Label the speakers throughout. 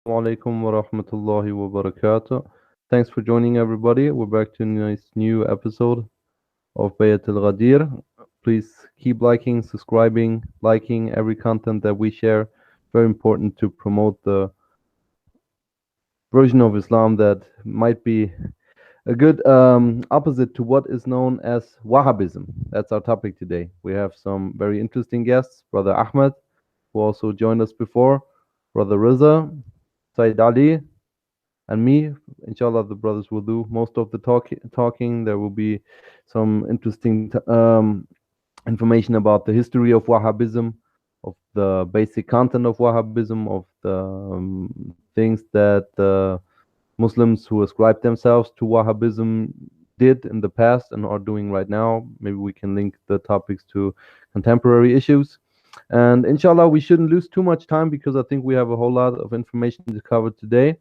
Speaker 1: Alaikum wa rahmatullahi wa barakatuh. Thanks for joining everybody. We're back to a nice new episode of Bayat al Ghadeer. Please keep liking every content that we share. Very important to promote the version of Islam that might be a good opposite to what is known as Wahhabism. That's our topic today. We have some very interesting guests, Brother Ahmed, who also joined us before, Brother Riza, Said Ali, and me. Inshallah, the brothers will do most of the talking. There will be some interesting information about the history of Wahhabism, of the basic content of Wahhabism, of the things that Muslims who ascribe themselves to Wahhabism did in the past and are doing right now. Maybe we can link the topics to contemporary issues. And inshallah, we shouldn't lose too much time because I think we have a whole lot of information to cover today.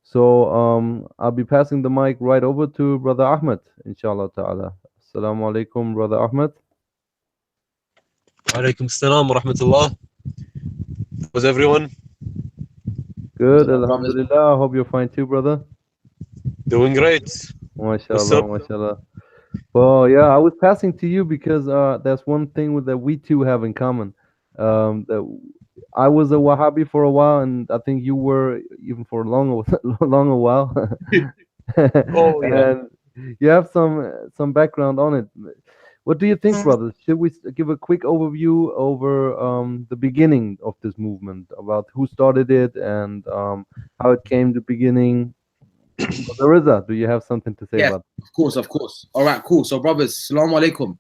Speaker 1: So I'll be passing the mic right over to Brother Ahmed, inshallah ta'ala. Assalamu alaikum, Brother Ahmed.
Speaker 2: Alaikum salam wa rahmatullah. How's everyone?
Speaker 1: Good, alhamdulillah. I hope you're fine too, brother.
Speaker 2: Doing great.
Speaker 1: MashaAllah, MashaAllah. Well, yeah, I was passing to you because there's one thing that we two have in common. That I was a Wahhabi for a while, and I think you were even for a long a while.
Speaker 2: Oh, yeah.
Speaker 1: And you have some background on it. What do you think, brothers? Should we give a quick overview over the beginning of this movement, about who started it and how it came to beginning? Brother Riza, do you have something to say about it?
Speaker 3: Of course. All right, cool. So, brothers, Assalamu alaikum.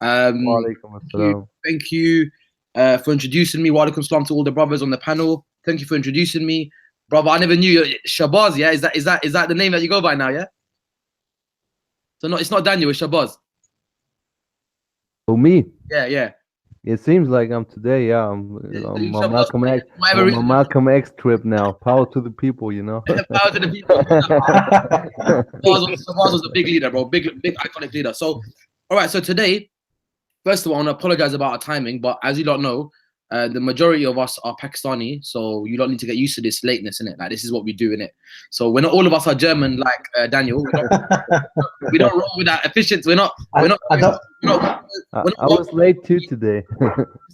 Speaker 1: Wa alaikum assalam.
Speaker 3: Thank you for introducing me. Wa alaikum salam to all the brothers on the panel. Thank you for introducing me, brother. I never knew you. Shabazz, yeah, is that the name that you go by now? Yeah. So no, it's not Daniel. It's Shabazz.
Speaker 1: Oh, me?
Speaker 3: Yeah.
Speaker 1: It seems like I'm today, yeah. I'm on my Malcolm X trip now. Power to the people, you know.
Speaker 3: Power to the people. Shabazz was a big leader, bro. Big iconic leader. So, all right. So today, first of all, I want to apologize about our timing, but as you don't know, the majority of us are Pakistani, so you don't need to get used to this lateness, innit? Like, this is what we do, innit? So we're not all of us are German, like Daniel. We don't roll with that efficiency. I
Speaker 1: was late too today.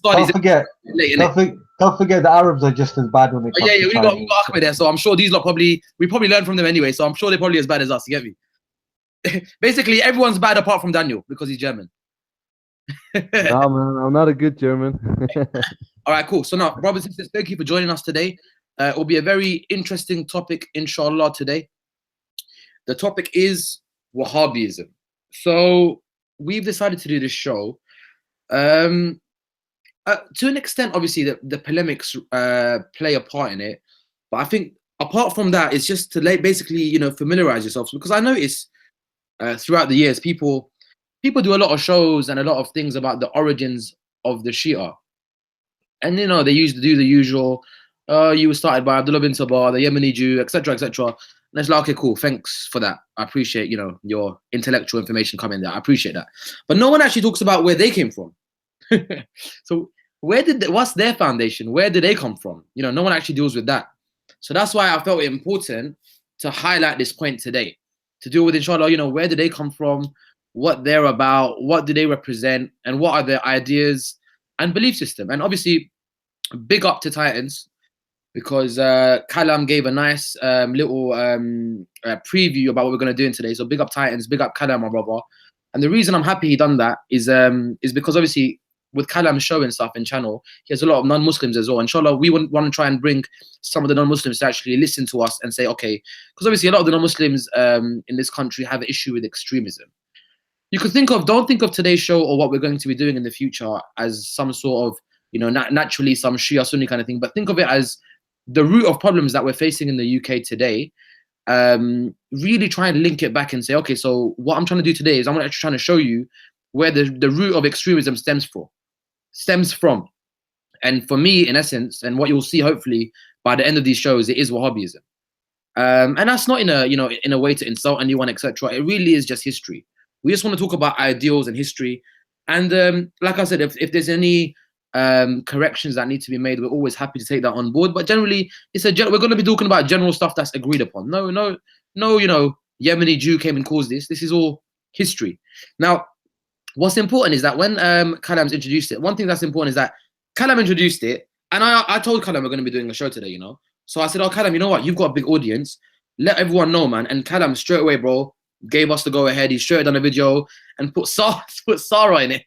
Speaker 4: Don't forget the Arabs are just as bad when it comes
Speaker 3: we got Ahmed there, so I'm sure these lot we probably learned from them anyway, so I'm sure they're probably as bad as us, you get me? Basically, everyone's bad apart from Daniel because he's German.
Speaker 1: No, man, I'm not a good German.
Speaker 3: All right, cool. So now, brothers and sisters, thank you for joining us today. It will be a very interesting topic, inshallah, today. The topic is Wahhabism. So we've decided to do this show. To an extent, obviously, the polemics play a part in it. But I think apart from that, it's just to basically, familiarize yourselves. Because I notice throughout the years, people do a lot of shows and a lot of things about the origins of the Shia. And, they used to do the usual, you were started by Abdullah bin Sabah, the Yemeni Jew, etc., etc. And it's like, okay, cool, thanks for that. I appreciate, your intellectual information coming there. I appreciate that. But no one actually talks about where they came from. So what's their foundation? Where did they come from? No one actually deals with that. So that's why I felt it important to highlight this point today, to deal with, inshallah, where did they come from? What they're about, what do they represent, and what are their ideas and belief system. And obviously, big up to Titans, because Kalam gave a nice little preview about what we're going to do in today. So big up Titans, big up Kalam, my brother. And the reason I'm happy he done that is because obviously with Kalam's show and stuff in channel, he has a lot of non-Muslims as well. Inshallah, we want to try and bring some of the non-Muslims to actually listen to us and say, okay, because obviously a lot of the non-Muslims in this country have an issue with extremism. You could don't think of today's show or what we're going to be doing in the future as some sort of, naturally some Shia Sunni kind of thing, but think of it as the root of problems that we're facing in the UK today. Really try and link it back and say, okay, so what I'm trying to do today is I'm actually trying to show you where the root of extremism stems from. And for me, in essence, and what you'll see hopefully by the end of these shows, it is Wahhabism. And that's not in a way to insult anyone, etc. It really is just history. We just want to talk about ideals and history. And like I said, if there's any corrections that need to be made, we're always happy to take that on board. But generally, we're going to be talking about general stuff that's agreed upon. No, you know, Yemeni Jew came and caused this. This is all history. Now, what's important is that when Kalam's introduced it, one thing that's important is that Kalam introduced it, and I told Kalam we're going to be doing a show today, you know. So I said, oh, Kalam, you know what? You've got a big audience. Let everyone know, man. And Kalam straight away, bro, gave us the go ahead. He straight done a video and put Sarah in it.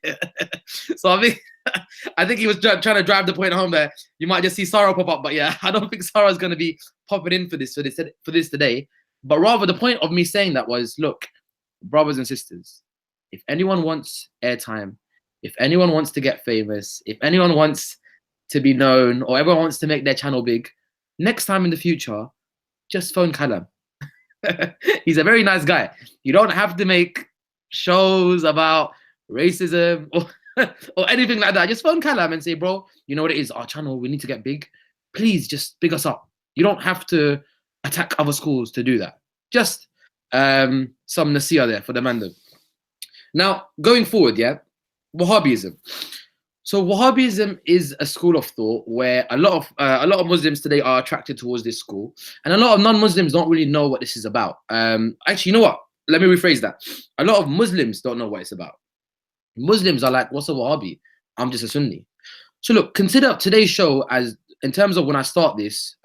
Speaker 3: So I think he was trying to drive the point home there. You might just see Sarah pop up, but yeah, I don't think Sarah's going to be popping in for this today. But rather, the point of me saying that was, look, brothers and sisters, if anyone wants airtime, if anyone wants to get famous, if anyone wants to be known, or everyone wants to make their channel big, next time in the future, just phone Kalam. He's a very nice guy. You don't have to make shows about racism or anything like that. Just phone Kalam and say, bro, you know what it is? Our channel, we need to get big. Please just big us up. You don't have to attack other schools to do that. Just some nasiya there for the mandem. Now, going forward, yeah, Wahhabism. So Wahhabism is a school of thought where a lot of Muslims today are attracted towards this school, and a lot of non-Muslims don't really know what this is about. Actually, you know what? Let me rephrase that. A lot of Muslims don't know what it's about. Muslims are like, what's a Wahhabi? I'm just a Sunni. So look, consider today's show as, in terms of when I start this,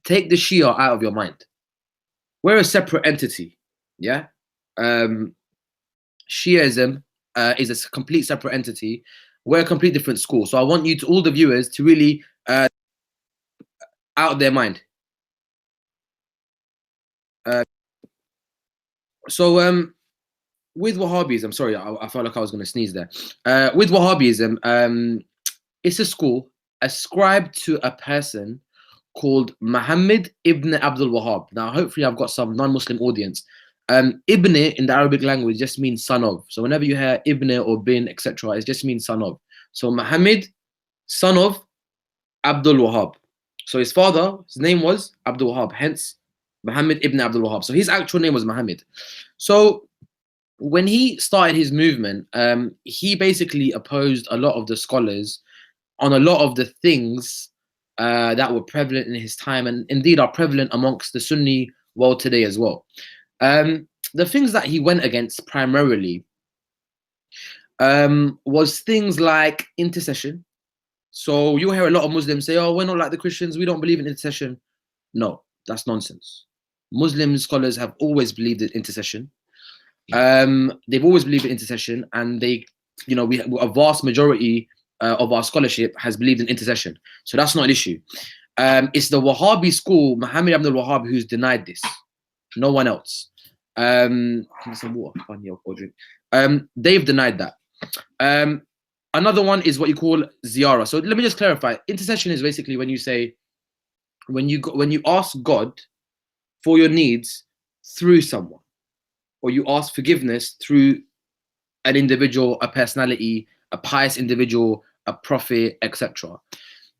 Speaker 3: take the Shia out of your mind. We're a separate entity, yeah? Shiaism is a complete separate entity. We're a complete different school. So I want you to, all the viewers, to really out of their mind. With Wahhabism, sorry, I felt like I was going to sneeze there. With Wahhabism, it's a school ascribed to a person called Muhammad ibn Abdul Wahhab. Now, hopefully I've got some non-Muslim audience. Ibn in the Arabic language just means son of. So whenever you hear ibn or bin, etc., it just means son of. So Muhammad, son of Abdul Wahhab. So his father, his name was Abdul Wahhab, hence Muhammad ibn Abdul Wahhab. So his actual name was Muhammad. So when he started his movement, he basically opposed a lot of the scholars on a lot of the things that were prevalent in his time, and indeed are prevalent amongst the Sunni world today as well. The things that he went against primarily was things like intercession. So you hear a lot of Muslims say, oh, we're not like the Christians, we don't believe in intercession. No, that's nonsense. Muslim scholars have always believed in intercession. They've always believed in intercession, and they, you know, a vast majority of our scholarship has believed in intercession. So that's not an issue. It's the Wahhabi school, Muhammad Abdul Wahhab, who's denied this. No one else. Give me some water. They've denied that. Another one is what you call ziyarah. So let me just clarify. Intercession is basically when you say, when you ask God for your needs through someone, or you ask forgiveness through an individual, a personality, a pious individual, a prophet, etc.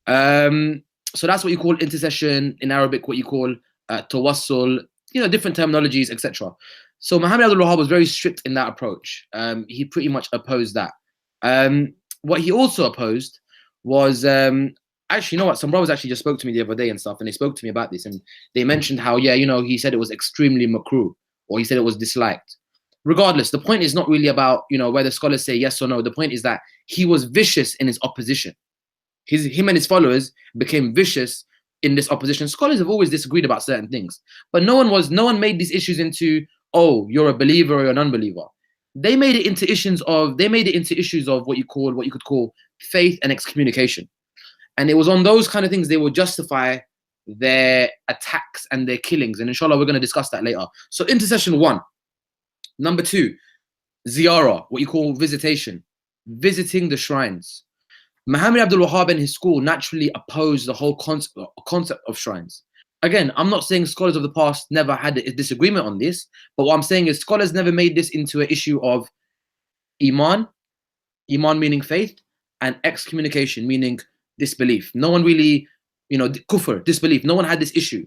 Speaker 3: So that's what you call intercession in Arabic. What you call tawassul. You know, different terminologies, etc. So Muhammad Abdul Wahhab was very strict in that approach. He pretty much opposed that. What he also opposed was, actually, you know what? Some brothers actually just spoke to me the other day and stuff, and they spoke to me about this, and they mentioned how, yeah, you know, he said it was extremely makruh, or he said it was disliked. Regardless, the point is not really about, you know, whether scholars say yes or no. The point is that he was vicious in his opposition. Him and his followers became vicious in this opposition. Scholars have always disagreed about certain things, but no one made these issues into, oh, you're a believer or you're a non-believer. They made it into issues of what you could call faith and excommunication. And it was on those kind of things they will justify their attacks and their killings. And inshallah, we're going to discuss that later. So intercession 1. Number 2, ziyarah, what you call visitation, visiting the shrines. Muhammad Abdul Wahhab and his school naturally opposed the whole concept of shrines. Again, I'm not saying scholars of the past never had a disagreement on this, but what I'm saying is scholars never made this into an issue of iman meaning faith, and excommunication meaning disbelief. No one really, you know, kufr, disbelief. No one had this issue.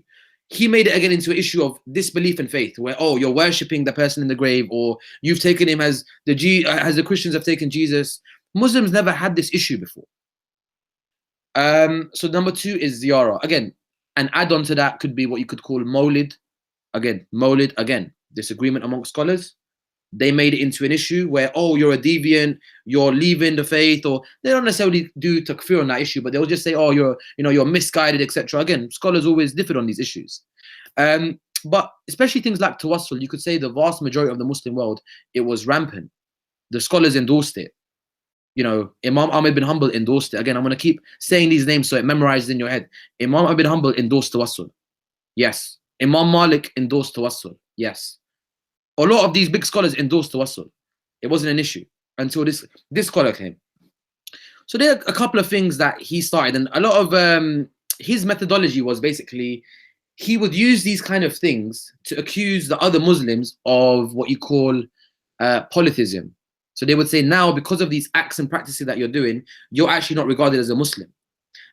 Speaker 3: He made it again into an issue of disbelief and faith, where, oh, you're worshipping the person in the grave, or you've taken him as the Christians have taken Jesus. Muslims never had this issue before. So number 2 is ziyarah. Again, an add-on to that could be what you could call Mawlid. Again, disagreement amongst scholars. They made it into an issue where, oh, you're a deviant, you're leaving the faith, or they don't necessarily do takfir on that issue, but they'll just say, oh, you're misguided, etc. Again, scholars always differed on these issues. But especially things like tawassul, you could say the vast majority of the Muslim world, it was rampant. The scholars endorsed it. Imam Ahmad bin Hanbal endorsed it. Again, I'm going to keep saying these names so it memorizes in your head. Imam Ahmad bin Hanbal endorsed tawassul. Yes. Imam Malik endorsed tawassul. Yes. A lot of these big scholars endorsed tawassul. It wasn't an issue until this scholar came. So there are a couple of things that he started, and a lot of his methodology was basically he would use these kind of things to accuse the other Muslims of what you call polytheism. So they would say, now because of these acts and practices that you're doing, you're actually not regarded as a Muslim.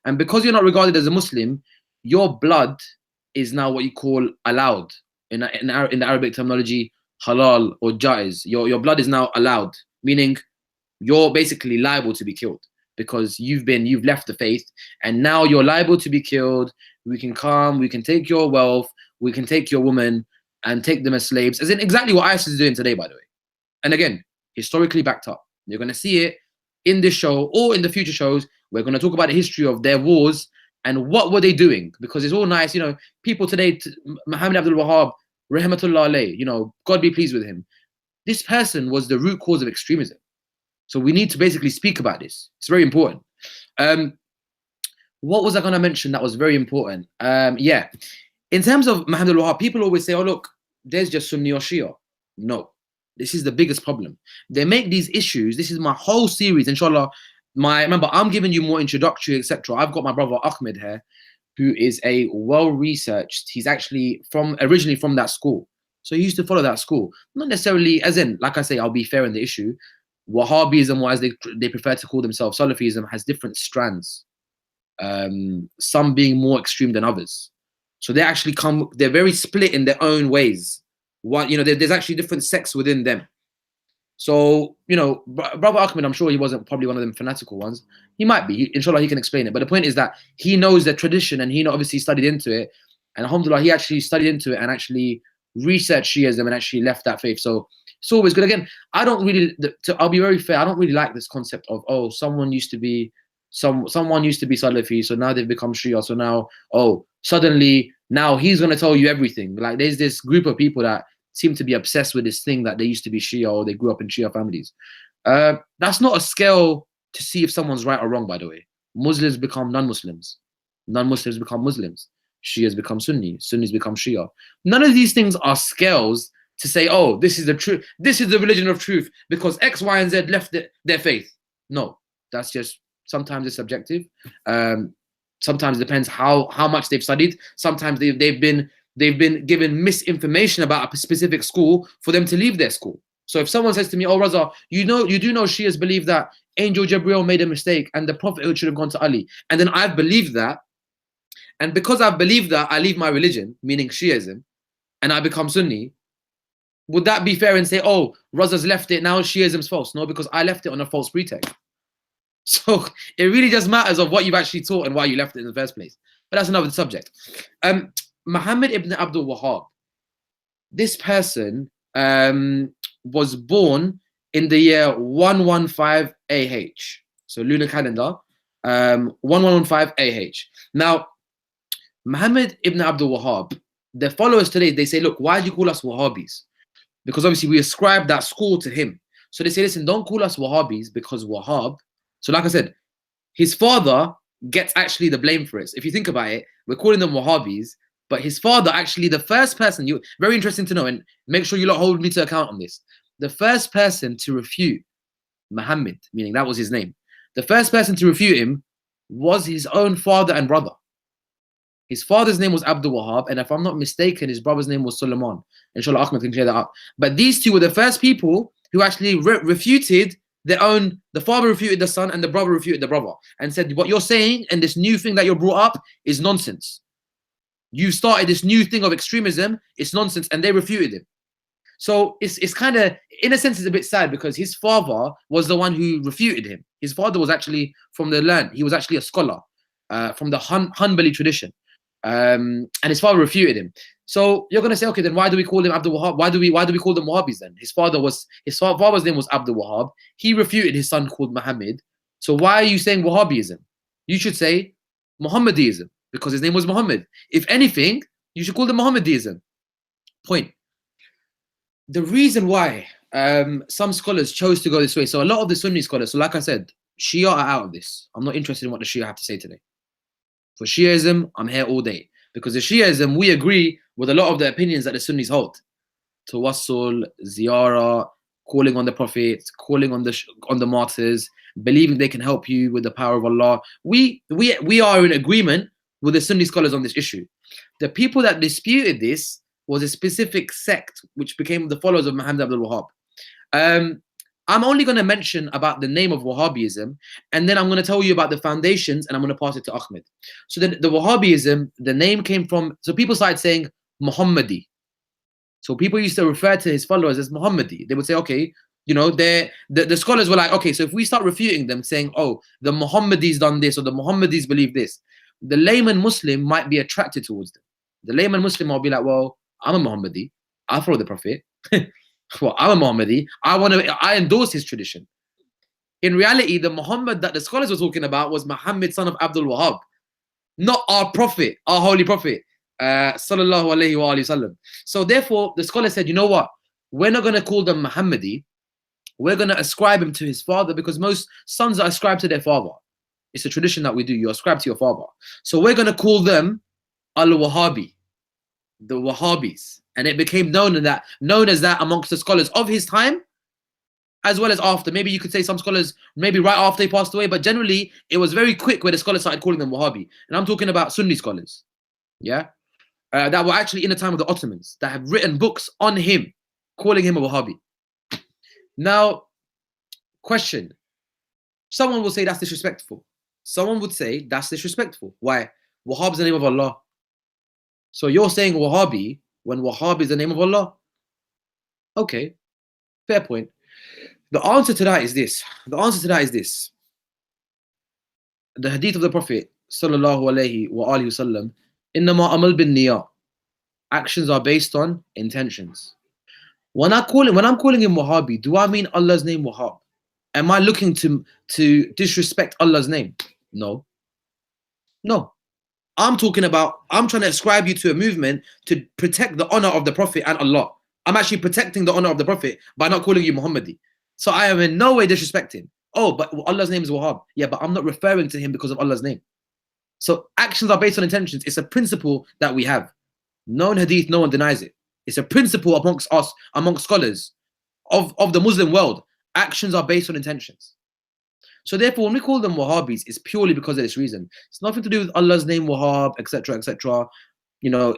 Speaker 3: And because you're not regarded as a Muslim, your blood is now what you call allowed. In the Arabic terminology, halal or jaiz. Your blood is now allowed, meaning you're basically liable to be killed because you've left the faith, and now you're liable to be killed. We can come, we can take your wealth, we can take your woman and take them as slaves, as in exactly what ISIS is doing today, by the way. And again, historically backed up. You're going to see it in this show or in the future shows. We're going to talk about the history of their wars and what were they doing, because it's all nice, people today, Muhammad Abdul Wahhab, rahmatullah alayh, God be pleased with him. This person was the root cause of extremism. So we need to basically speak about this. It's very important. What was I going to mention that was very important? Yeah. In terms of Muhammad Abdul Wahhab, people always say, oh, look, there's just Sunni or Shia. No. This is the biggest problem. They make these issues. This is my whole series, inshallah. Remember, I'm giving you more introductory, etc. I've got my brother Ahmed here, who is a well-researched. He's actually originally from that school. So he used to follow that school. Not necessarily, as in, like I say, I'll be fair in the issue. Wahhabism, or as they prefer to call themselves, Salafism, has different strands. Some being more extreme than others. So they're very split in their own ways. There's actually different sects within them. So, Brother Ahmed, I'm sure he wasn't probably one of them fanatical ones. He might be. Inshallah, he can explain it. But the point is that he knows the tradition and he obviously studied into it. And alhamdulillah, he actually studied into it and actually researched Shiism and actually left that faith. So it's always good. Again, I'll be very fair. I don't really like this concept of, oh, someone used to be Salafi, so now they've become Shia. So now, suddenly, now he's going to tell you everything. Like, there's this group of people that seem to be obsessed with this thing that they used to be Shia or they grew up in Shia families. That's not a scale to see if someone's right or wrong, by the way. Muslims become non-Muslims. Non-Muslims become Muslims. Shias become Sunni. Sunnis become Shia. None of these things are scales to say, oh, this is the truth. This is the religion of truth because X, Y, and Z left their faith. No, that's just, sometimes it's subjective. Sometimes it depends how much they've studied. Sometimes they've been given misinformation about a specific school for them to leave their school. So if someone says to me, oh, Raza, you do know Shias believe that Angel Gabriel made a mistake and the Prophet should have gone to Ali. And then I've believed that. And because I've believed that, I leave my religion, meaning Shiism, and I become Sunni. Would that be fair and say, oh, Raza's left it, now Shiism's false? No, because I left it on a false pretext. So it really just matters of what you've actually taught and why you left it in the first place. But that's another subject. Muhammad ibn Abdul Wahhab, this person was born in the year 115 AH. So lunar calendar, 1115 AH. Now, Muhammad ibn Abdul Wahhab, the followers today, they say, look, why do you call us Wahhabis? Because obviously we ascribe that school to him. So they say, listen, don't call us Wahhabis because Wahhab. So like I said, his father gets actually the blame for it. So if you think about it, we're calling them Wahhabis, but his father actually, the first person, very interesting to know, and make sure you lot hold me to account on this. The first person to refute Muhammad, meaning that was his name, the first person to refute him was his own father and brother. His father's name was Abdul Wahhab, and if I'm not mistaken, his brother's name was Sulaiman. Inshallah, Ahmed can clear that up. But these two were the first people who actually refuted the father refuted the son and the brother refuted the brother and said, what you're saying and this new thing that you're brought up is nonsense. You started this new thing of extremism, it's nonsense, and they refuted him. So it's kind of, in a sense, it's a bit sad because his father was the one who refuted him. His father was actually from the land. He was actually a scholar from the Hanbali tradition. And his father refuted him. So you're gonna say, okay, then why do we call him Abdul Wahhab? Why do we call them Wahhabis then? His father's name was Abdul Wahhab. He refuted his son called Muhammad. So why are you saying Wahhabism? You should say Muhammadism because his name was Muhammad. If anything, you should call them Muhammadism. Point. The reason why some scholars chose to go this way. So a lot of the Sunni scholars. So like I said, Shia are out of this. I'm not interested in what the Shia have to say today. For Shiaism, I'm here all day. Because the Shiaism, we agree with a lot of the opinions that the Sunnis hold. Tawassul, ziyarah, calling on the Prophet, calling on the martyrs, believing they can help you with the power of Allah. We are in agreement with the Sunni scholars on this issue. The people that disputed this was a specific sect which became the followers of Muhammad Abdul Wahhab. I'm only going to mention about the name of Wahhabism, and then I'm going to tell you about the foundations, and I'm going to pass it to Ahmed. So the Wahhabism, the name came from, so people started saying Muhammadi. So people used to refer to his followers as Muhammadi. They would say, okay, you know, the scholars were like, okay, so if we start refuting them saying, oh, the Muhammadis done this, or the Muhammadis believe this, the layman Muslim might be attracted towards them. The layman Muslim will be like, well, I'm a Muhammadi. I follow the Prophet. Well, I'm a Muhammadi. I endorse his tradition. In reality, the Muhammad that the scholars were talking about was Muhammad, son of Abdul Wahhab, not our Prophet, our holy Prophet, sallallahu alaihi wa sallam. So therefore, the scholar said, you know what? We're not going to call them Muhammadi. We're going to ascribe him to his father, because most sons are ascribed to their father. It's a tradition that we do. You ascribe to your father. So we're going to call them Al-Wahhabi, the Wahhabis. And it became known as that amongst the scholars of his time, as well as after. Maybe you could say some scholars, maybe right after they passed away, but generally it was very quick where the scholars started calling them Wahhabi. And I'm talking about Sunni scholars, yeah, that were actually in the time of the Ottomans, that have written books on him, calling him a Wahhabi. Now, question. Someone will say that's disrespectful. Someone would say that's disrespectful. Why? Wahhab is the name of Allah. So you're saying Wahhabi when Wahhab is the name of Allah? Okay, fair point. The answer to that is this. The hadith of the Prophet sallallahu alaihi wa alihi wasallam, innama amal bin niyat. Actions are based on intentions. When I'm calling him Wahhabi, do I mean Allah's name Wahhab? Am I looking to disrespect Allah's name? No. I'm trying to ascribe you to a movement to protect the honor of the Prophet and Allah. I'm actually protecting the honor of the Prophet by not calling you Muhammadi. So I am in no way disrespecting. Oh, but Allah's name is Wahhab. Yeah, but I'm not referring to him because of Allah's name. So actions are based on intentions. It's a principle that we have. Known hadith, no one denies it. It's a principle amongst us, amongst scholars of the Muslim world. Actions are based on intentions. So therefore, when we call them Wahhabis, it's purely because of this reason. It's nothing to do with Allah's name, Wahhab, etc., etc. You know,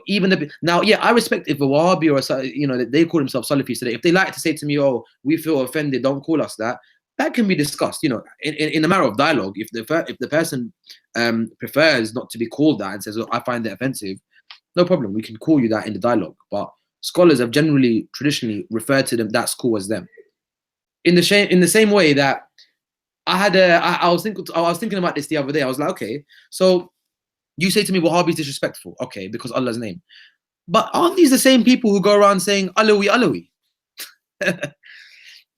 Speaker 3: now, yeah, I respect if a Wahhabi or they call themselves Salafis today. If they like to say to me, "Oh, we feel offended, don't call us that," that can be discussed. You know, in a matter of dialogue. If the person prefers not to be called that and says, "Oh, I find it offensive," no problem. We can call you that in the dialogue. But scholars have traditionally referred to them that school as them. In the same way that I was thinking about this the other day. I was like, okay, so you say to me Wahhabi is disrespectful, okay, because Allah's name. But aren't these the same people who go around saying Alawi, Alawi?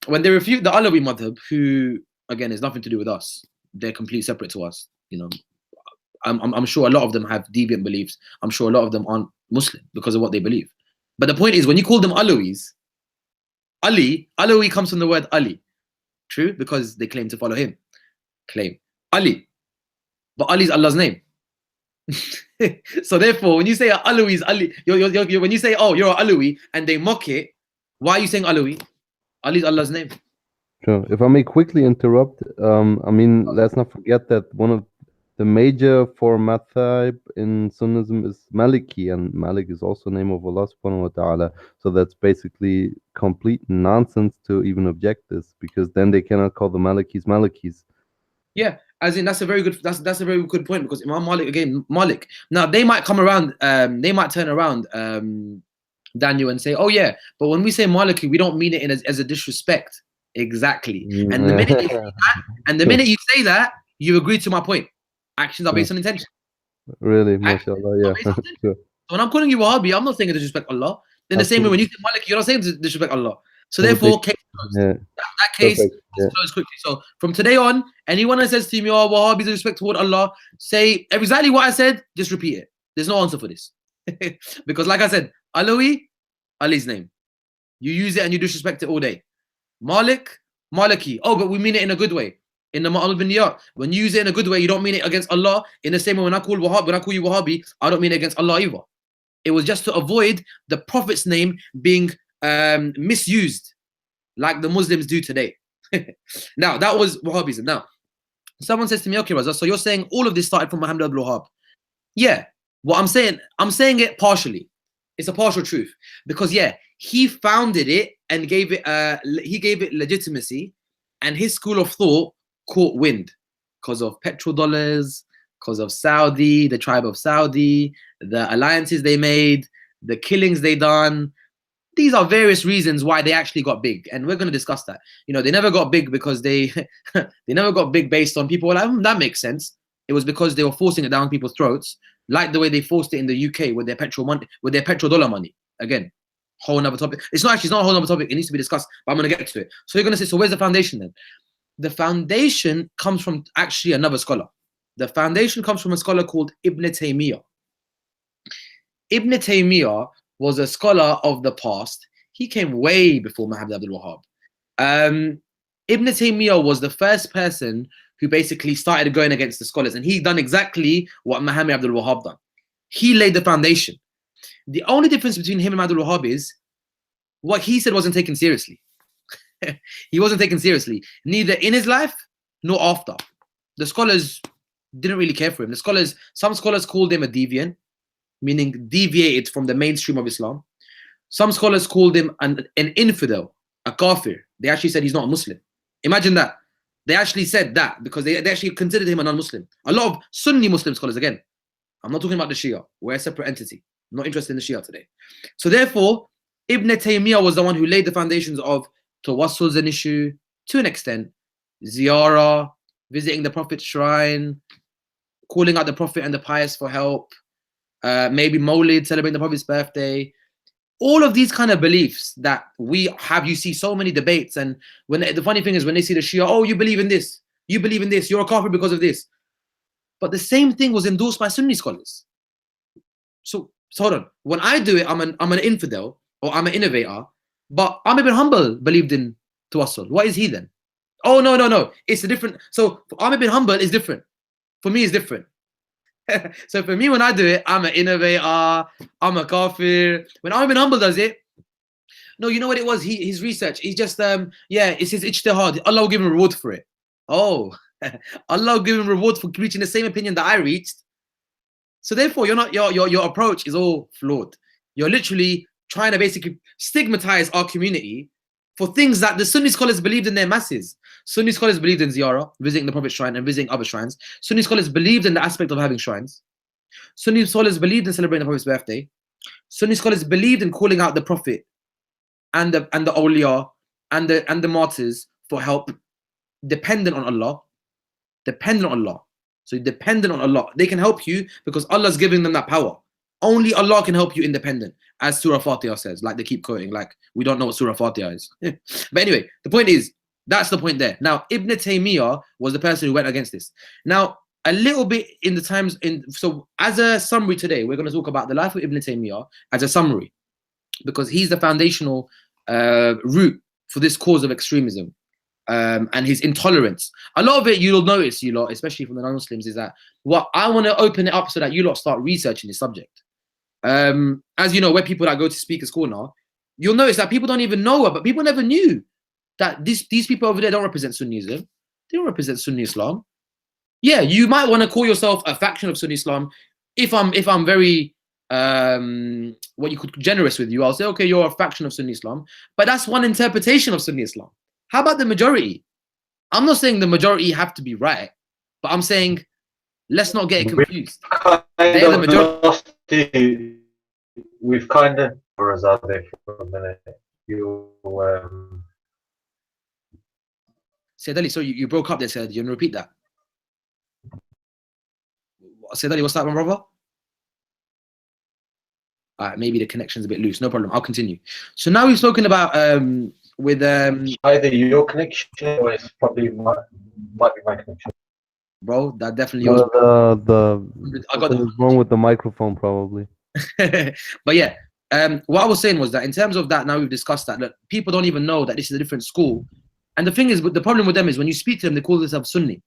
Speaker 3: When they refute the Alawi madhab, who again is nothing to do with us, they're completely separate to us. You know, I'm sure a lot of them have deviant beliefs. I'm sure a lot of them aren't Muslim because of what they believe. But the point is, when you call them Alawis, Alawi comes from the word Ali. True, because they claim to follow him. Ali. But Ali is Allah's name. So therefore, when you say Alawi is Ali, when you say, oh, you're an Alawi, and they mock it, why are you saying Alawi? Ali is Allah's name.
Speaker 1: Sure. If I may quickly interrupt, I mean, let's not forget that one of the major four madhab in Sunnism is Maliki, and Malik is also the name of Allah subhanahu wa ta'ala. So that's basically complete nonsense to even object this, because then they cannot call the Malikis. Yeah,
Speaker 3: as in that's a very good point, because Imam Malik, again, Malik. Now they might come around, they might turn around, Daniel, and say, oh yeah, but when we say Maliki, we don't mean it as a disrespect. Exactly. And the minute you say that, and the minute you say that, you agree to my point. Actions are based on intention.
Speaker 1: Really,
Speaker 3: Actions
Speaker 1: mashallah,
Speaker 3: are
Speaker 1: yeah.
Speaker 3: based on intention.
Speaker 1: Sure.
Speaker 3: So when I'm calling you Wahhabi, I'm not saying to disrespect Allah. In the same way, when you say Malik, you're not saying to disrespect Allah. So therefore, case closed.
Speaker 1: Yeah,
Speaker 3: That case
Speaker 1: perfect.
Speaker 3: is closed quickly. So from today on, anyone that says to me, "Oh, Wahhabi is respect toward Allah," say exactly what I said. Just repeat it. There's no answer for this, because like I said, Alawi, Ali's name. You use it and you disrespect it all day. Malik, Maliki. Oh, but we mean it in a good way. In the Ma'al bin Niyat. When you use it in a good way, you don't mean it against Allah. In the same way, when I call you Wahhabi, I don't mean it against Allah either. It was just to avoid the Prophet's name being misused, like the Muslims do today. Now, that was Wahhabism. Now, someone says to me, okay, Raza, so you're saying all of this started from Muhammad Abdul Wahhab. Yeah, what I'm saying it partially. It's a partial truth. Because yeah, he founded it and gave it legitimacy, and his school of thought caught wind because of petrodollars, because of Saudi, the tribe of Saudi, the alliances they made, the killings they done. These are various reasons why they actually got big, and we're going to discuss that. You know, they never got big because they they never got big based on people like, that makes sense. It was because they were forcing it down people's throats, like the way they forced it in the UK with their petrodollar money. Again, whole another topic. It's not a whole other topic. It needs to be discussed, but I'm going to get to it. So you're going to say, so where's the foundation then? The foundation comes from actually another scholar. The foundation comes from a scholar called Ibn Taymiyyah. Ibn Taymiyyah was a scholar of the past. He came way before Muhammad Abdul Wahhab. Ibn Taymiyyah was the first person who basically started going against the scholars, and he done exactly what Muhammad Abdul Wahhab done. He laid the foundation. The only difference between him and Abdul Wahhab is what he said wasn't taken seriously. He wasn't taken seriously, neither in his life nor after. The scholars didn't really care for him. Some scholars called him a deviant, meaning deviated from the mainstream of Islam. Some scholars called him an infidel, a kafir. They actually said he's not a Muslim. Imagine that. They actually said that because they actually considered him a non-Muslim. A lot of Sunni Muslim scholars, again, I'm not talking about the Shia. We're a separate entity. I'm not interested in the Shia today. So therefore, Ibn Taymiyyah was the one who laid the foundations of tawassul's an issue to an extent, ziyarah, visiting the Prophet's shrine, calling out the Prophet and the pious for help, maybe Mawlid, celebrating the Prophet's birthday. All of these kind of beliefs that we have, you see so many debates, and when the funny thing is when they see the Shia, oh, you believe in this, you're a kafir because of this. But the same thing was endorsed by Sunni scholars. So hold on, when I do it, I'm an infidel or I'm an innovator, but Ahmed bin Hanbal believed in tawassul. What is he then? Oh, no, it's a different. So for Ahmed bin Hanbal is different. For me, it's different. So for me, when I do it, I'm an innovator, I'm a kafir. When Ahmed bin Hanbal does it, no, you know what it was? His research. He's just it's his ijtihad. Allah will give him a reward for it. Oh, Allah will give him a reward for reaching the same opinion that I reached. So therefore, your approach is all flawed. You're literally trying to basically stigmatize our community for things that the Sunni scholars believed in their masses. Sunni scholars believed in ziyarah, visiting the Prophet's shrine and visiting other shrines. Sunni scholars believed in the aspect of having shrines. Sunni scholars believed in celebrating the Prophet's birthday. Sunni scholars believed in calling out the Prophet and the awliya and the martyrs for help, dependent on Allah. Dependent on Allah. So dependent on Allah. They can help you because Allah's giving them that power. Only Allah can help you independent, as Surah Fatiha says, like they keep quoting, like we don't know what Surah Fatiha is. But anyway, the point is, that's the point there. Now, Ibn Taymiyyah was the person who went against this. Now, a little bit in the times, so as a summary today, we're going to talk about the life of Ibn Taymiyyah as a summary, because he's the foundational root for this cause of extremism and his intolerance. A lot of it you'll notice, you lot, especially from the non-Muslims, is that what I want to open it up so that you lot start researching this subject. As you know, where people that go to speakers corner, you'll notice that people don't even know it, but people never knew that these people over there don't represent Sunnism. They don't represent Sunni Islam. Yeah, you might want to call yourself a faction of Sunni Islam. If I'm very what you could generous with you, I'll say, okay, you're a faction of Sunni Islam, but that's one interpretation of Sunni Islam. How about the majority? I'm not saying the majority have to be right, but I'm saying let's not get it confused. They're the majority.
Speaker 4: We've kind of, for a minute,
Speaker 3: Said Ali, sorry, you broke up there, Said. You want to repeat that? Said Ali, what's that, my brother? All right, maybe the connection's a bit loose. No problem. I'll continue. So now we've spoken about with
Speaker 4: either your connection or it's probably might be my connection.
Speaker 3: Bro, that definitely
Speaker 1: No,
Speaker 3: was. I got
Speaker 1: something is wrong with the microphone, probably.
Speaker 3: But yeah, what I was saying was that in terms of that, now we've discussed that, look, people don't even know that this is a different school. And the thing is, the problem with them is when you speak to them, they call themselves Sunni.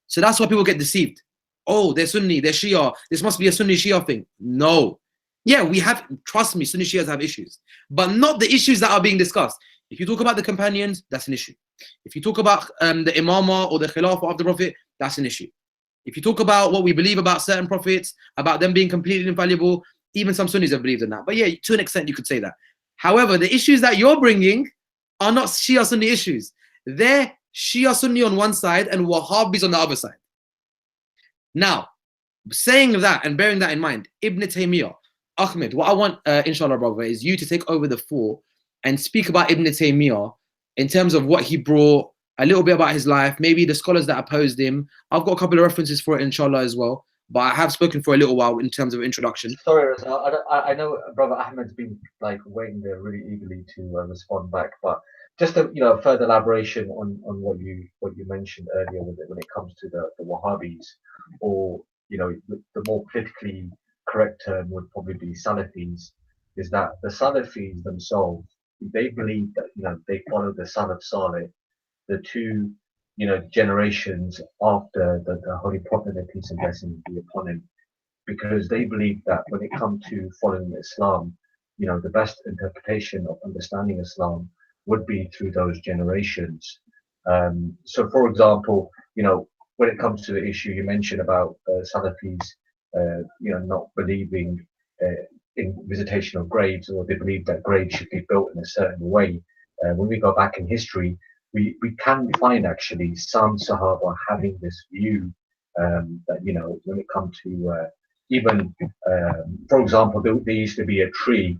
Speaker 3: So that's why people get deceived. Oh, they're Sunni, they're Shia. This must be a Sunni Shia thing. No. Yeah, we have, trust me, Sunni Shias have issues, but not the issues that are being discussed. If you talk about the companions, that's an issue. If you talk about the imamah or the khilafah of the Prophet, that's an issue. If you talk about what we believe about certain prophets, about them being completely infallible, even some Sunnis have believed in that. But yeah, to an extent, you could say that. However, the issues that you're bringing are not Shia Sunni issues. They're Shia Sunni on one side and Wahhabis on the other side. Now, saying that and bearing that in mind, Ibn Taymiyyah, Ahmed, what I want, inshallah, brother, is you to take over the floor and speak about Ibn Taymiyyah in terms of what he brought, a little bit about his life, maybe the scholars that opposed him. I've got a couple of references for it, inshallah, as well. But I have spoken for a little while in terms of introduction.
Speaker 4: Sorry, I know Brother Ahmed's been like waiting there really eagerly to respond back, but just a further elaboration on what you mentioned earlier when it comes to the Wahhabis, or the more politically correct term would probably be Salafis, is that the Salafis themselves, they believe that they follow the Salaf Saleh, the two generations after the Holy Prophet, their peace and blessings be upon him, because they believe that when it comes to following Islam, the best interpretation of understanding Islam would be through those generations. So, for example, when it comes to the issue you mentioned about Salafis, not believing in visitation of graves, or they believe that graves should be built in a certain way. When we go back in history, we can find actually some Sahaba having this view that when it comes to even, for example, there used to be a tree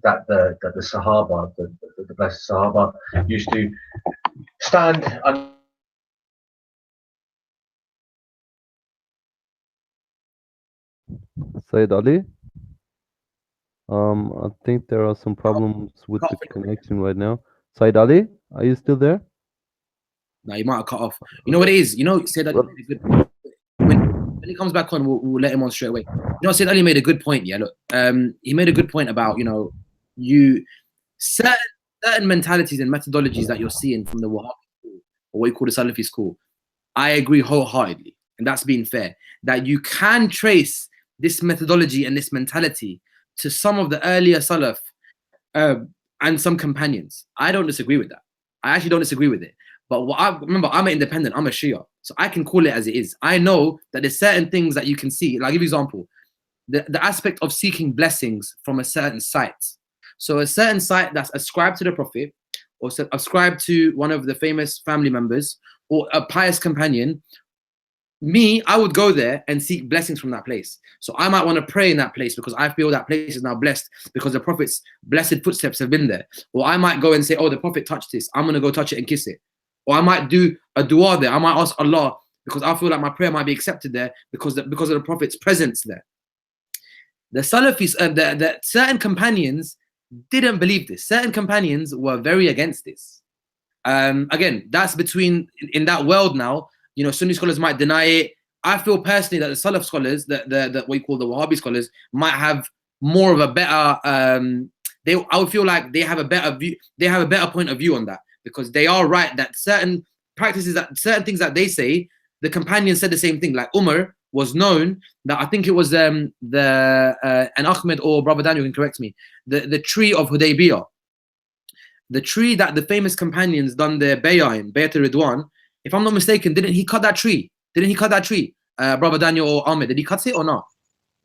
Speaker 4: that the Sahaba, the blessed Sahaba, used to stand under.
Speaker 1: Said Ali, I think there are some problems with the connection right now. Said Ali, are you still there?
Speaker 3: No, you might have cut off. You know what it is? Said Ali made a good point. When he comes back on, we'll let him on straight away. Said Ali made a good point. Yeah, look, he made a good point about certain mentalities and methodologies that you're seeing from the Wahhabi school, or what you call the Salafi school. I agree wholeheartedly, and that's being fair, that you can trace this methodology and this mentality to some of the earlier Salaf and some companions. I don't disagree with that. I actually don't disagree with it. But remember, I'm an independent, I'm a Shia, so I can call it as it is. I know that there's certain things that you can see. Like, I'll give you an example. The aspect of seeking blessings from a certain site. So a certain site that's ascribed to the Prophet, or ascribed to one of the famous family members, or a pious companion, I would go there and seek blessings from that place. So I might want to pray in that place because I feel that place is now blessed because the Prophet's blessed footsteps have been there. Or I might go and say, oh, the Prophet touched this, I'm going to go touch it and kiss it. Or I might do a dua there. I might ask Allah because I feel like my prayer might be accepted there because of the Prophet's presence there. The Salafis, the certain companions didn't believe this. Certain companions were very against this. Again, that's between, in that world now, Sunni scholars might deny it. I feel personally that the Salaf scholars, the what you call the Wahhabi scholars, might have more of a better, I would feel like they have a better view, they have a better point of view on that, because they are right that certain practices, that certain things that they say, the companions said the same thing. Like Umar was known that, I think it was and Ahmed or Brother Daniel can correct me, the tree of Hudaybiyah, the tree that the famous companions done their bay'ah in, Bayat Ridwan. If I'm not mistaken, didn't he cut that tree? Brother Daniel or Ahmed, did he cut it or not?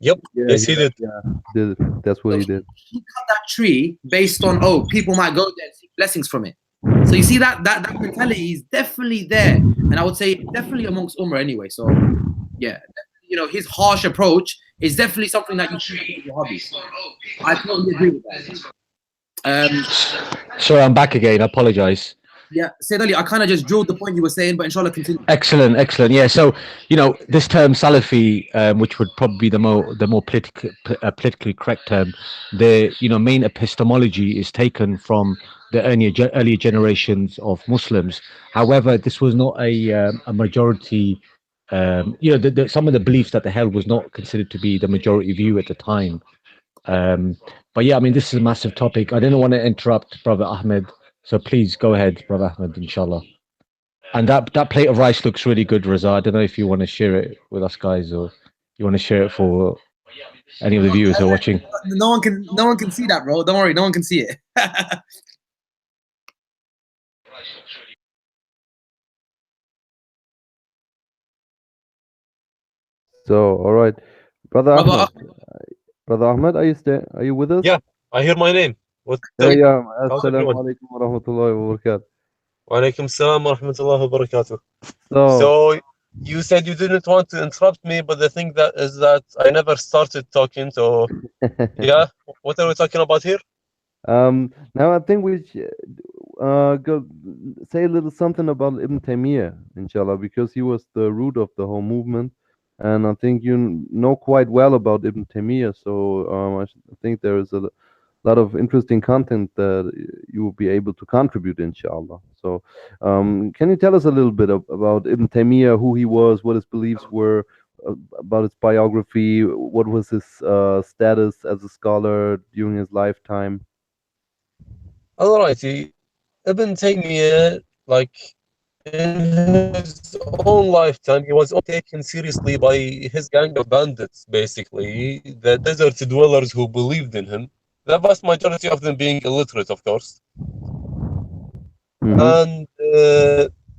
Speaker 2: Yep.
Speaker 1: Yeah,
Speaker 2: Yes, he did.
Speaker 1: Yeah, that's what he did.
Speaker 3: He cut that tree based on, people might go there and seek blessings from it. So you see that mentality is definitely there, and I would say definitely amongst Umar anyway. So yeah, his harsh approach is definitely something that you should do with your hobbies. I totally agree with that.
Speaker 5: Sorry, I'm back again. I apologise.
Speaker 3: Yeah, Said Ali, I kind of just drilled the point you were saying, but inshallah continue.
Speaker 5: Excellent, excellent. Yeah. So, this term Salafi, which would probably be the more politically correct term, the main epistemology is taken from the earlier generations of Muslims. However, this was not a majority. Some of the beliefs that they held was not considered to be the majority view at the time. But yeah, I mean, this is a massive topic. I didn't want to interrupt Brother Ahmed, so please go ahead, Brother Ahmed, inshallah. And that plate of rice looks really good, Raza. I don't know if you want to share it with us guys, or you want to share it for any of the viewers who are watching.
Speaker 3: No one can see that, bro. Don't worry, no one can see it.
Speaker 1: So, all right, Brother
Speaker 3: Brother
Speaker 1: Ahmed. Brother Ahmed, are you with us?
Speaker 2: Yeah, I hear my name. What?
Speaker 1: Yeah.
Speaker 2: How's
Speaker 1: Assalamu
Speaker 2: everyone?
Speaker 1: alaikum wa rahmatullahi wa barakatuh.
Speaker 2: Wa alaikum salam wa rahmatullahi wa barakatuh.
Speaker 1: So,
Speaker 2: So you said you didn't want to interrupt me, but the thing that is that I never started talking. So yeah, what are we talking about here?
Speaker 1: now I think we should go say a little something about Ibn Taymiyyah, inshallah, because he was the root of the whole movement, and I think you know quite well about Ibn Taymiyyah. So I think there is a lot of interesting content that you will be able to contribute, inshallah. So, can you tell us a little bit about Ibn Taymiyyah, who he was, what his beliefs were, about his biography, what was his status as a scholar during his lifetime?
Speaker 2: Alrighty, Ibn Taymiyyah, like in his own lifetime, he was taken seriously by his gang of bandits, basically, the desert dwellers who believed in him. The vast majority of them being illiterate, of course. And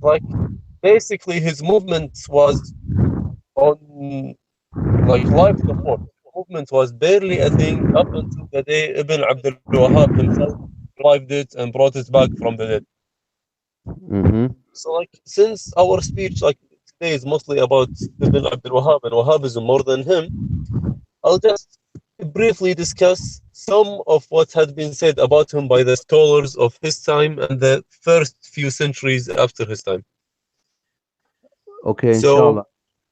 Speaker 2: like basically his movement was on like life support. The movement was barely a thing up until the day Ibn Abdul Wahhab himself revived it and brought it back from the dead. So like since our speech like today is mostly about Ibn Abdul Wahhab and Wahhabism more than him, I'll just briefly discuss some of what had been said about him by the scholars of his time and the first few centuries after his time.
Speaker 1: Okay, inshallah.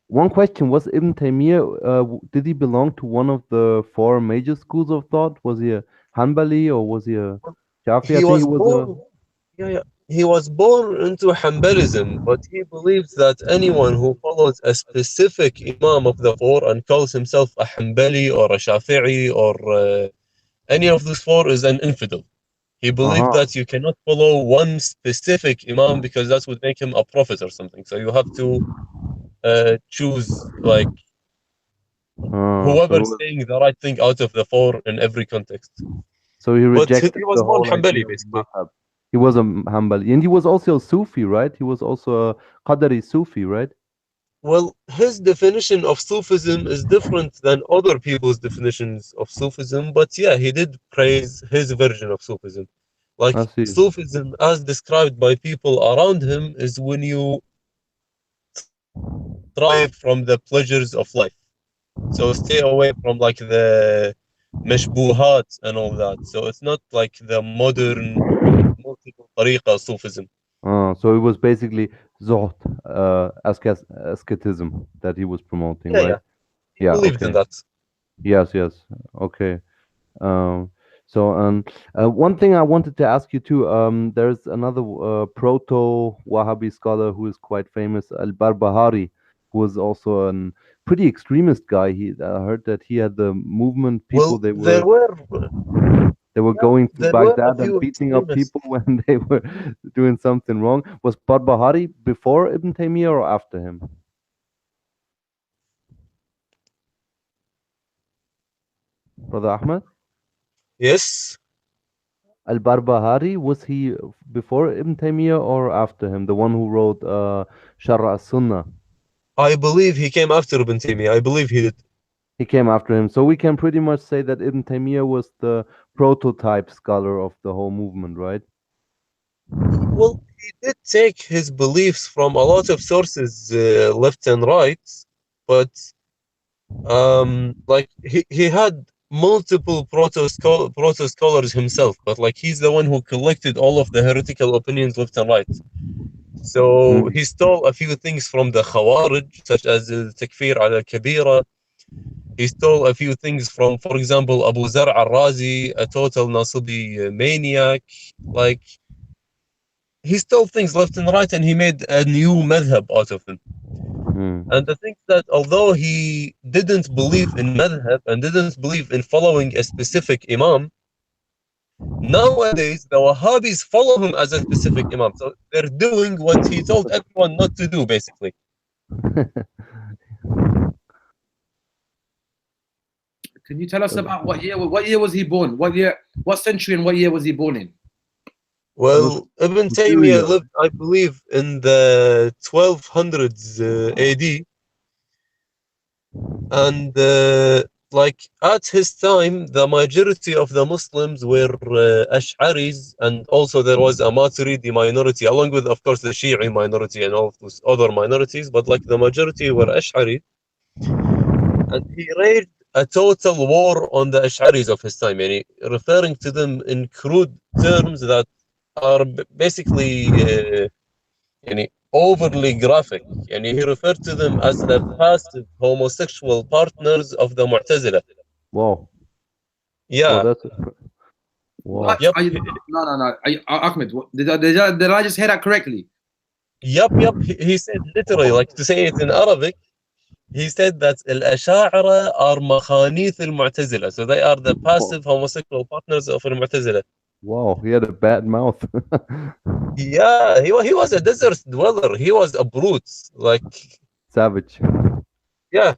Speaker 1: One question, was Ibn Taymiyyah, did he belong to one of the four major schools of thought? Was he a Hanbali or was he a Shafi?
Speaker 2: He was born into Hanbalism, but he believes that anyone who follows a specific Imam of the four and calls himself a Hanbali or a Shafi'i or any of these four is an infidel. He believed that you cannot follow one specific Imam because that would make him a prophet or something. So you have to choose like whoever's saying the right thing out of the four in every context.
Speaker 1: So he rejected
Speaker 2: he was born Hanbali, basically.
Speaker 1: He was a Hanbali, and he was also a Sufi, right? He was also a Qadari Sufi, right?
Speaker 2: Well, his definition of Sufism is different than other people's definitions of Sufism, but yeah, he did praise his version of Sufism. Like Sufism, as described by people around him, is when you thrive from the pleasures of life. So stay away from like the mashbuhat and all that. So it's not like the modern multiple tariqa Sufism.
Speaker 1: So it was basically zuhd, asceticism that he was promoting, right?
Speaker 2: Yeah, he believed in that.
Speaker 1: Yes. Okay. One thing I wanted to ask you too, there's another proto-Wahhabi scholar who is quite famous, Al-Barbahari, who was also a pretty extremist guy. I heard that he had the movement people, they were going to Baghdad and beating up people when they were doing something wrong. Was Barbahari before Ibn Taymiyyah or after him? Brother Ahmed?
Speaker 2: Yes.
Speaker 1: Al-Barbahari, was he before Ibn Taymiyyah or after him? The one who wrote Sharh as-Sunnah?
Speaker 2: I believe he came after Ibn Taymiyyah. I believe he did.
Speaker 1: He came after him. So we can pretty much say that Ibn Taymiyyah was the prototype scholar of the whole movement, right?
Speaker 2: Well, he did take his beliefs from a lot of sources, left and right, but like he had multiple proto scholars himself, but like he's the one who collected all of the heretical opinions left and right. So he stole a few things from the Khawarij, such as Takfir al-Kabira. He stole a few things from, for example, Abu Zar al-Razi, a total Nasibi maniac. Like, he stole things left and right, and he made a new madhab out of them. And the thing is that although he didn't believe in madhab and didn't believe in following a specific imam, nowadays the Wahhabis follow him as a specific imam. So they're doing what he told everyone not to do, basically.
Speaker 3: Can you tell us about what year was he born? What century and what year was he born in?
Speaker 2: Well, Ibn Taymiyyah lived, I believe, in the 1200s AD. And like at his time, the majority of the Muslims were Ash'aris, and also there was a Maturidi minority, along with, of course, the Shi'i minority and all of those other minorities. But like the majority were Ash'ari, and he raged a total war on the Ash'aris of his time, referring to them in crude terms that are basically overly graphic. And he referred to them as the passive homosexual partners of the Mu'tazila.
Speaker 1: Wow.
Speaker 2: Yeah.
Speaker 1: Wow, wow.
Speaker 2: Yep.
Speaker 3: No. Ahmed, did I just hear that correctly?
Speaker 2: Yep. He said literally, like to say it in Arabic, he said that al-Asha'ira are makhanith al-Mu'tazila. So they are the passive homosexual partners of al-Mu'tazila.
Speaker 1: Wow, he had a bad mouth.
Speaker 2: Yeah, he was a desert dweller. He was a brute, like
Speaker 1: savage.
Speaker 2: Yeah.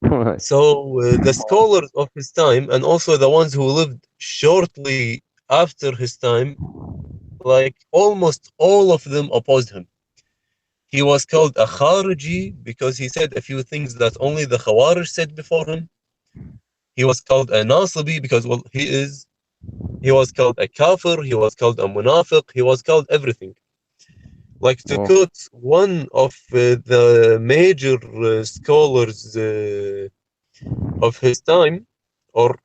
Speaker 1: Right.
Speaker 2: So the scholars of his time, and also the ones who lived shortly after his time, like almost all of them opposed him. He was called a Khariji because he said a few things that only the Khawarij said before him. He was called a Nasibi because, well, he is. He was called a Kafir. He was called a Munafiq. He was called everything. Like, to quote one of the major scholars of his time, or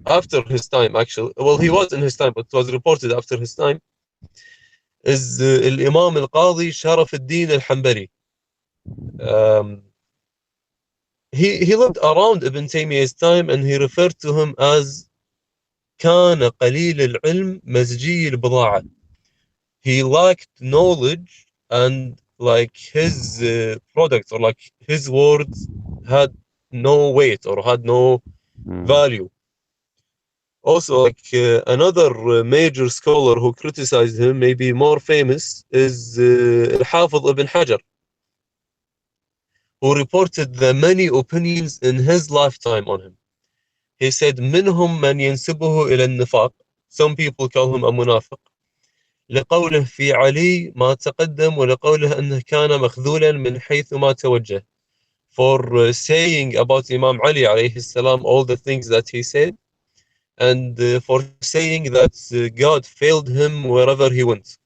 Speaker 2: after his time, actually. Well, he was in his time, but it was reported after his time, is Imam al-Qadi Sharaf al-Din al-Hanbali. He lived around Ibn Taymiyyah's time, and he referred to him as كان قليل العلم مزجي البضاعة. He lacked knowledge, and like his product, or like his words, had no weight or had no value. Also, like another major scholar who criticized him, maybe more famous, is Al-Hafiz Ibn Hajar, who reported the many opinions in his lifetime on him. He said, منهم من ينسبه إلى النفاق. Some people call him a munafiq. لقوله في علي ما تقدم ولقوله أنه كان مخذولا من حيث ما توجه. For saying about Imam Ali alayhi salam all the things that he said, and for saying that God failed him wherever he went,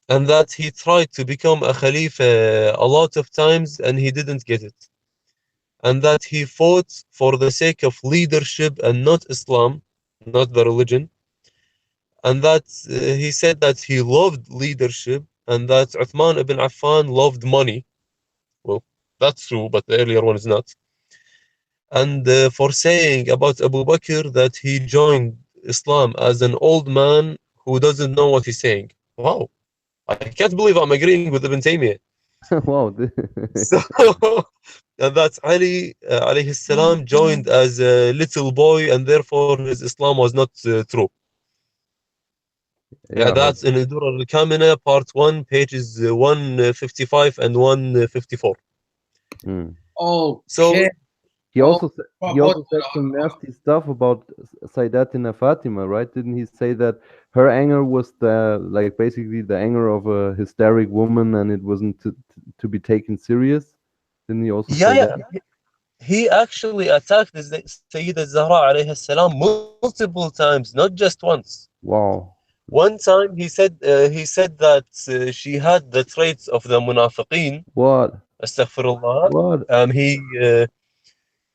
Speaker 2: and that he tried to become a Khalifa a lot of times and he didn't get it, and that he fought for the sake of leadership and not Islam, not the religion, and that he said that he loved leadership, and that Uthman ibn Affan loved money. Well, that's true, but the earlier one is not. And for saying about Abu Bakr that he joined Islam as an old man who doesn't know what he's saying. Wow, I can't believe I'm agreeing with Ibn Taymiyyah.
Speaker 1: Wow.
Speaker 2: So, and that Ali alayhi salam joined as a little boy, and therefore his Islam was not true. Yeah, that's in Idur al-Kamina, part 1, pages 155 and 154.
Speaker 3: Oh,
Speaker 2: so
Speaker 1: he also said some nasty stuff about Sayyidatina Fatima, right? Didn't he say that her anger was basically the anger of a hysteric woman, and it wasn't to be taken serious? Didn't he also say that?
Speaker 2: He actually attacked Sayyida Zahra alayhi salam multiple times, not just once.
Speaker 1: Wow.
Speaker 2: One time he said that she had the traits of the munafiqeen.
Speaker 1: What?
Speaker 2: Astaghfirullah.
Speaker 1: What?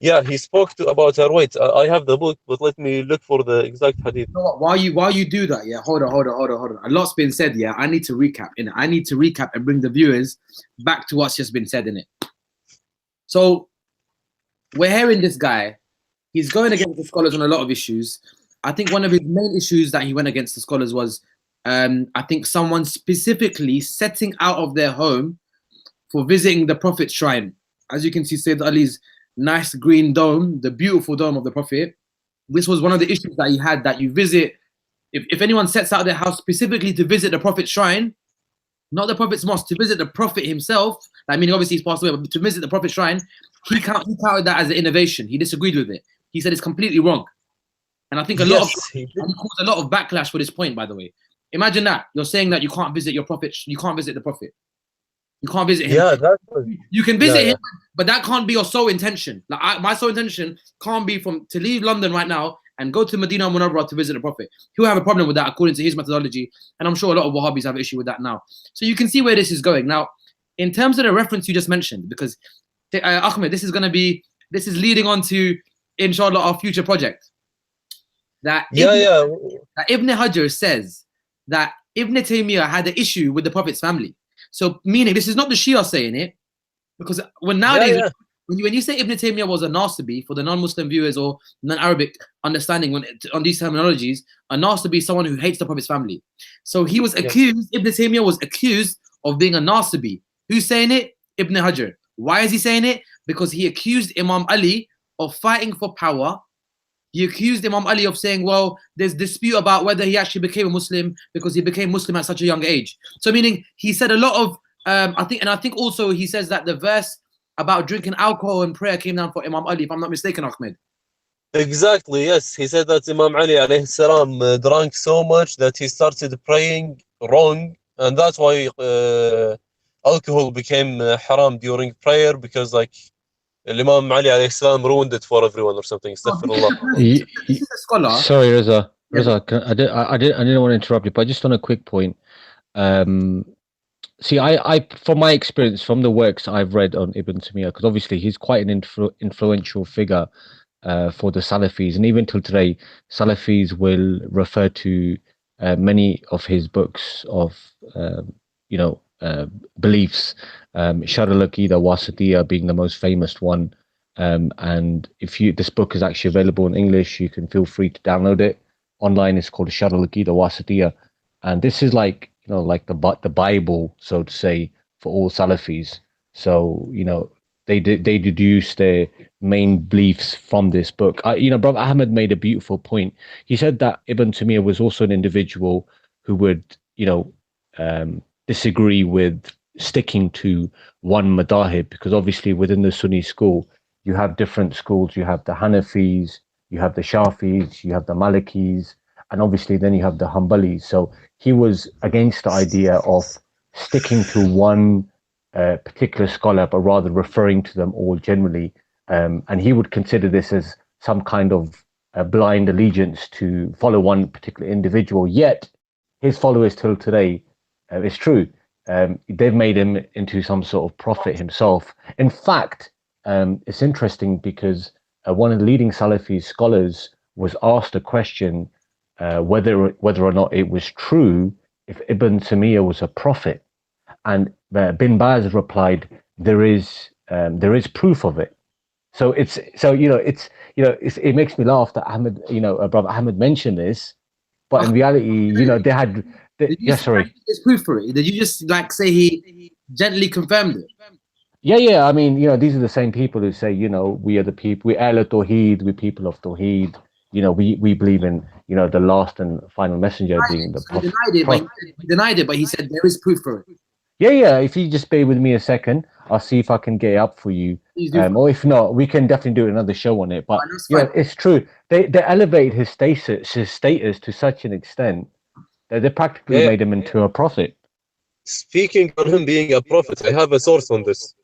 Speaker 2: Yeah, he spoke about her. Wait, I have the book, but let me look for the exact hadith.
Speaker 3: You know what, while you do that, yeah, hold on. A lot's been said, yeah. I need to recap, innit? I need to recap and bring the viewers back to what's just been said, innit? So we're hearing this guy. He's going against the scholars on a lot of issues. I think one of his main issues that he went against the scholars was, I think someone specifically setting out of their home for visiting the Prophet's shrine. As you can see, Sayyid Ali's nice green dome, the beautiful dome of the Prophet. This was one of the issues that he had, that you visit, if anyone sets out their house specifically to visit the Prophet's shrine, not the Prophet's mosque, to visit the Prophet himself, I mean, obviously he's passed away, but to visit the Prophet's shrine, he counted that as an innovation. He disagreed with it. He said it's completely wrong. And I think and he caused a lot of backlash for this point, by the way. Imagine that. You're saying that you can't visit your Prophet, you can't visit the Prophet. You can't visit him.
Speaker 2: Yeah,
Speaker 3: you can visit him, but that can't be your sole intention. Like my sole intention can't be to leave London right now and go to Medina Munawwara to visit the Prophet. He'll have a problem with that according to his methodology, and I'm sure a lot of Wahhabis have an issue with that now. So you can see where this is going. Now, in terms of the reference you just mentioned, because Ahmed, this is leading on to, inshallah, our future project. That Ibn Hajar says that Ibn Taymiyyah had an issue with the Prophet's family. So meaning, this is not the Shia saying it, because nowadays, when you say Ibn Taymiyyah was a Nasibi, for the non-Muslim viewers or non-Arabic understanding on these terminologies, a Nasibi is someone who hates the Prophet's family. So he was accused, Ibn Taymiyyah was accused of being a Nasibi. Who's saying it? Ibn Hajar. Why is he saying it? Because he accused Imam Ali of fighting for power. He accused Imam Ali of saying, well, there's dispute about whether he actually became a Muslim because he became Muslim at such a young age. So meaning, he said a lot of, I think also he says that the verse about drinking alcohol and prayer came down for Imam Ali, if I'm not mistaken, Ahmed.
Speaker 2: Exactly, yes. He said that Imam Ali alayhi salam drank so much that he started praying wrong, and that's why alcohol became haram during prayer, because like Imam Ali alayhi salam ruined it for everyone or something. Astaghfirullah.
Speaker 3: This is a scholar.
Speaker 5: Sorry, Reza. I didn't want to interrupt you, but just on a quick point. See, I from my experience, from the works I've read on Ibn Taymiyyah, because obviously he's quite an influential figure for the Salafis, and even till today, Salafis will refer to many of his books of beliefs, Sharh al-Aqidah Wasatiyah being the most famous one. And this book is actually available in English, you can feel free to download it online. It's called Sharh al-Aqidah Wasatiyah, and this is like the Bible, so to say, for all Salafis. So they deduce their main beliefs from this book. Brother Ahmed made a beautiful point. He said that Ibn Taymiyyah was also an individual who would disagree with sticking to one madahib, because obviously within the Sunni school you have different schools. You have the Hanafis, you have the Shafis, you have the Malikis, and obviously then you have the Hanbalis. So he was against the idea of sticking to one particular scholar, but rather referring to them all generally. And he would consider this as some kind of blind allegiance to follow one particular individual. Yet his followers till today, it's true, they've made him into some sort of prophet himself. In fact, it's interesting because one of the leading Salafi scholars was asked a question whether or not it was true if Ibn Taymiyyah was a prophet, and Bin Baz replied, there is proof of it. So it makes me laugh that Ahmed, brother Ahmed mentioned this, but in reality, they had. Sorry.
Speaker 3: There's proof for it. Did you just say he gently confirmed it?
Speaker 5: Yeah. I mean, these are the same people who say, we are the people, we Ahl Tawheed, we people of Tawheed. We believe in, the last and final messenger being the prophet.
Speaker 3: He denied it, but he said there is proof for it.
Speaker 5: Yeah. If you just bear with me a second, I'll see if I can get it up for you. Or if not, we can definitely do another show on it. But it's true. They elevate his status to such an extent that they practically made him into a prophet.
Speaker 2: Speaking on him being a prophet, I have a source on this.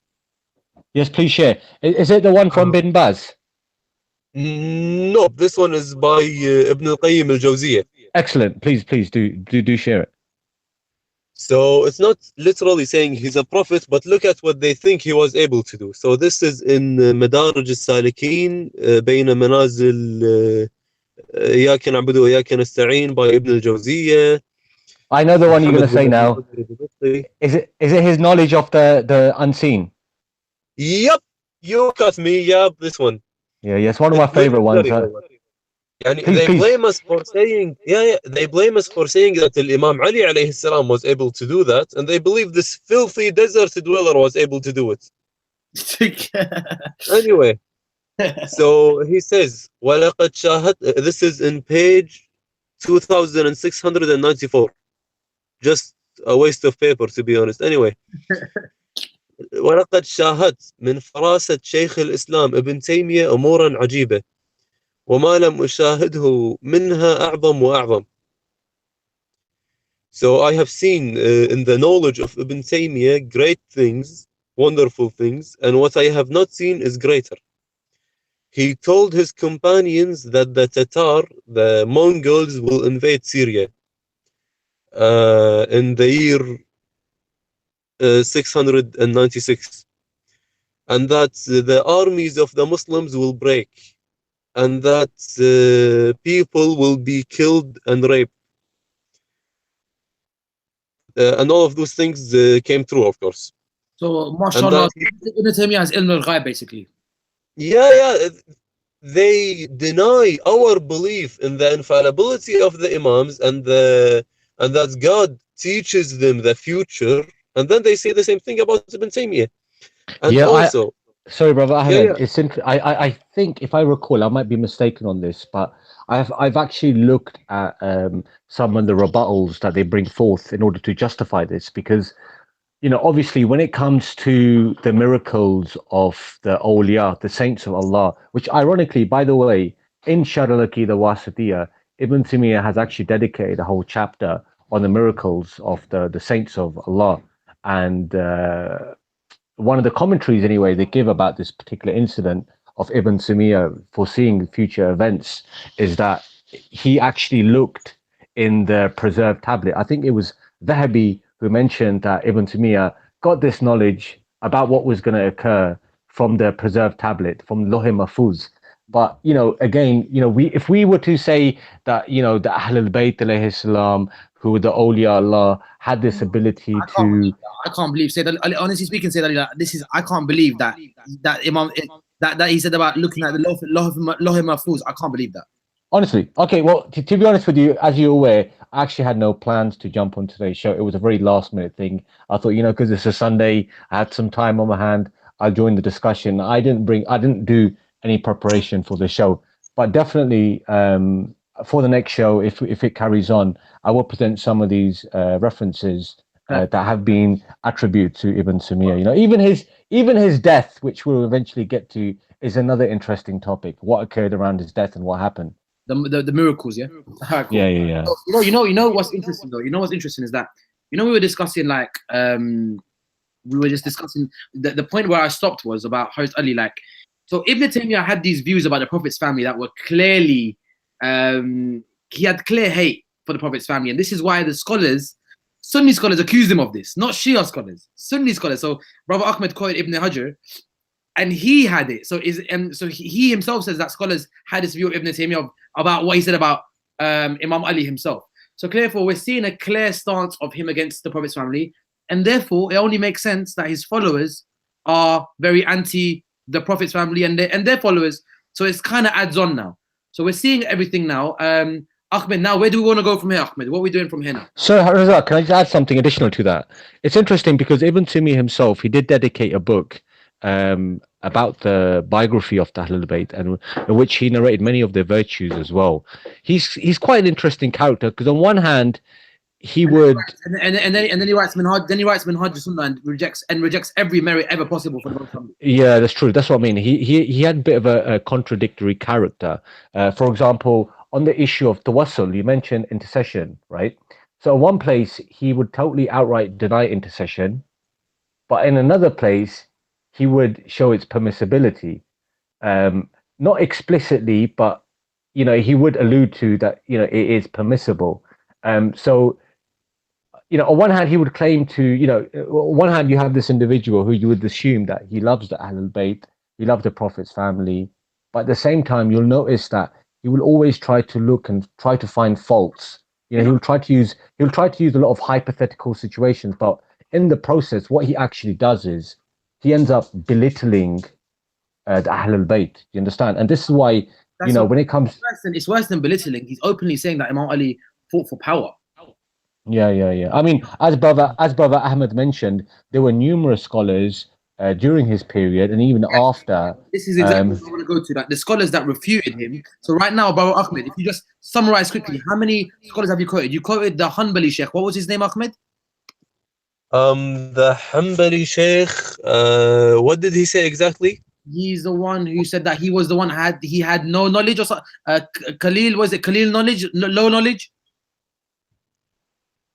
Speaker 5: Yes, please share. Is it the one from Bin Baz?
Speaker 2: No, this one is by Ibn al-Qayyim al-Jawziyah.
Speaker 5: Excellent. Please do share it.
Speaker 2: So it's not literally saying he's a prophet, but look at what they think he was able to do. So this is in مدارج السالكين بين منازل إياك نعبد وإياك نستعين by Ibn al-Jawziyya.
Speaker 5: I know the one you're going to
Speaker 2: Muhammad
Speaker 5: say
Speaker 2: bin
Speaker 5: now.
Speaker 2: Abdul Qadr.
Speaker 5: Is it his knowledge of the unseen?
Speaker 2: Yep, you cut me. Yep, this one.
Speaker 5: Yeah, it's one of my
Speaker 2: It's very
Speaker 5: favorite ones.
Speaker 2: clear. Yani
Speaker 5: Please,
Speaker 2: they
Speaker 5: please.
Speaker 2: blame us for saying, they blame us for saying that Imam Ali alayhi salam was able to do that, and they believe this filthy desert dweller was able to do it. Anyway, so he says, وَلَقَدْ شَاهَدْ, this is in page 2694. Just a waste of paper, to be honest. Anyway, ولقد شاهدت من فراسة شيخ الإسلام ابن تيمية أمورا عجيبة وما لم أشاهده منها أعظم وأعظم. So I have seen in the knowledge of Ibn Taymiyyah great things, wonderful things, and what I have not seen is greater. He told his companions that the Tatar, the Mongols, will invade Syria in the year 696, and that the armies of the Muslims will break, and that people will be killed and raped. And all of those things came true, of course.
Speaker 3: So, mashallah, Ibn Taymiyyah has ilm al-ghaib, basically.
Speaker 2: Yeah, they deny our belief in the infallibility of the Imams and that God teaches them the future, and then they say the same thing about Ibn Taymiyyah. And
Speaker 5: Yeah,
Speaker 2: also,
Speaker 5: sorry, brother Ahmed.
Speaker 2: Yeah.
Speaker 5: It's I think, if I recall, I might be mistaken on this, but I've actually looked at some of the rebuttals that they bring forth in order to justify this, because obviously, when it comes to the miracles of the awliya, the saints of Allah, which ironically, by the way, in Sharh al-Aqeedah Wasitiyah, Ibn Taymiyyah has actually dedicated a whole chapter on the miracles of the saints of Allah. And one of the commentaries, anyway, they give about this particular incident of Ibn Taymiyyah foreseeing future events is that he actually looked in the preserved tablet. I think it was Wahhabi who mentioned that Ibn Taymiyyah got this knowledge about what was going to occur from the preserved tablet, from Lawh Mahfuz. But again, if we were to say that the Ahlul Bayt alayhi salam, who were the awliya Allah, had this ability to.
Speaker 3: I can't believe. Say that. Honestly speaking, say that this is. I can't believe that Imam that he said about looking at the Lawh Mahfuz. I can't believe that.
Speaker 5: Honestly, okay. Well, to be honest with you, as you're aware, I actually had no plans to jump on today's show. It was a very last minute thing. I thought, because it's a Sunday, I had some time on my hand. I'll join the discussion. I didn't do any preparation for the show, but definitely for the next show, if it carries on, I will present some of these references that have been attributed to Ibn Taymiyyah. Even his death, which we'll eventually get to, is another interesting topic. What occurred around his death and what happened.
Speaker 3: The miracles, yeah. Cool.
Speaker 5: Yeah.
Speaker 3: You know what's interesting though. You know what's interesting is that we were discussing we were just discussing the point where I stopped was about Host Ali. So Ibn Taymiyyah had these views about the Prophet's family that were clearly he had clear hate for the Prophet's family, and this is why the scholars, Sunni scholars, accused him of this, not Shia scholars, Sunni scholars. So Brother Ahmed quoted Ibn Hajar, and he had it. So he himself says that scholars had this view of Ibn Taymiyyah about what he said about Imam Ali himself. So therefore, we're seeing a clear stance of him against the Prophet's family, and therefore it only makes sense that his followers are very anti the Prophet's family and their followers. So it's kind of adds on now. So we're seeing everything now. Ahmed, now where do we want to go from here, Ahmed? What are we doing from here now?
Speaker 5: So, Razak, can I just add something additional to that? It's interesting because Ibn Taymiyyah himself, he did dedicate a book about the biography of the Ahlul Bayt, and in which he narrated many of their virtues as well. He's quite an interesting character because on one hand, he would
Speaker 3: and then he writes Minhaj Sunnah and rejects every merit ever possible for the Prophet.
Speaker 5: Yeah, that's true. That's what I mean. He had a bit of a contradictory character. For example, on the issue of tawassul, you mentioned intercession, right? So in one place he would totally outright deny intercession, but in another place he would show its permissibility, not explicitly, but he would allude to that it is permissible. So you know, on one hand, he would claim to, you know, on one hand, you have this individual who you would assume that he loves the Ahlul Bayt, he loves the Prophet's family, but at the same time, you'll notice that he will always try to look and try to find faults. You know, he'll try to use a lot of hypothetical situations, but in the process, what he actually does is he ends up belittling the Ahlul Bayt. You understand? And this is why, you know, when it comes,
Speaker 3: it's worse than belittling. He's openly saying that Imam Ali fought for power.
Speaker 5: yeah. I mean, as brother Ahmed mentioned, there were numerous scholars during his period and even after.
Speaker 3: This is exactly what I want to go to. Like the scholars that refuted him. So right now, brother Ahmed, if you just summarize quickly, how many scholars have you quoted? You quoted the Hanbali Sheikh. What was his name, Ahmed?
Speaker 2: The Hanbali Sheikh. What did he say exactly?
Speaker 3: He's the one who said that he was the one he had no knowledge or something. Khalil, was it Khalil knowledge? Low knowledge?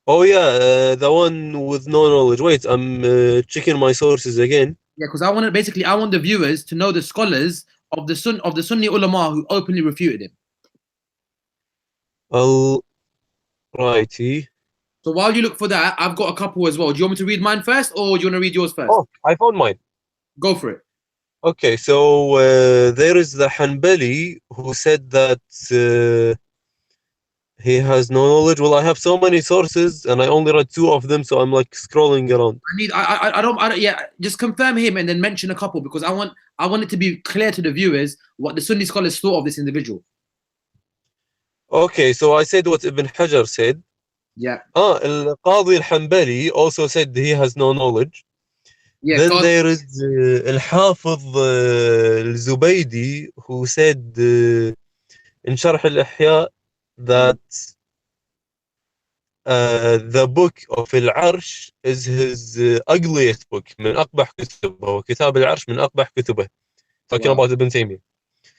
Speaker 2: Oh yeah, the one with no knowledge. Wait, I'm checking my sources again.
Speaker 3: Yeah, because I want the viewers to know the scholars of the Sunni ulama who openly refuted him.
Speaker 2: Righty.
Speaker 3: So while you look for that, I've got a couple as well. Do you want me to read mine first, or do you want to read yours first?
Speaker 2: Oh, I found mine.
Speaker 3: Go for it.
Speaker 2: Okay, so there is the Hanbali who said that he has no knowledge. Well, I have so many sources, and I only read 2 of them, so I'm like scrolling around.
Speaker 3: I don't. Yeah, just confirm him and then mention a couple because I want it to be clear to the viewers what the Sunni scholars thought of this individual.
Speaker 2: Okay, so I said what Ibn Hajar said.
Speaker 3: Yeah.
Speaker 2: Al-Qadi al-Hanbali also said he has no knowledge.
Speaker 3: Yeah.
Speaker 2: Then there is Al-Hafiz al-Zubaydi who said in Sharh al-Ihya that the book of Al-Arsh is his ugliest book. من أقبح كتبه وكتاب العرش من أقبح كتبه. Talking about Ibn Taymiyyah.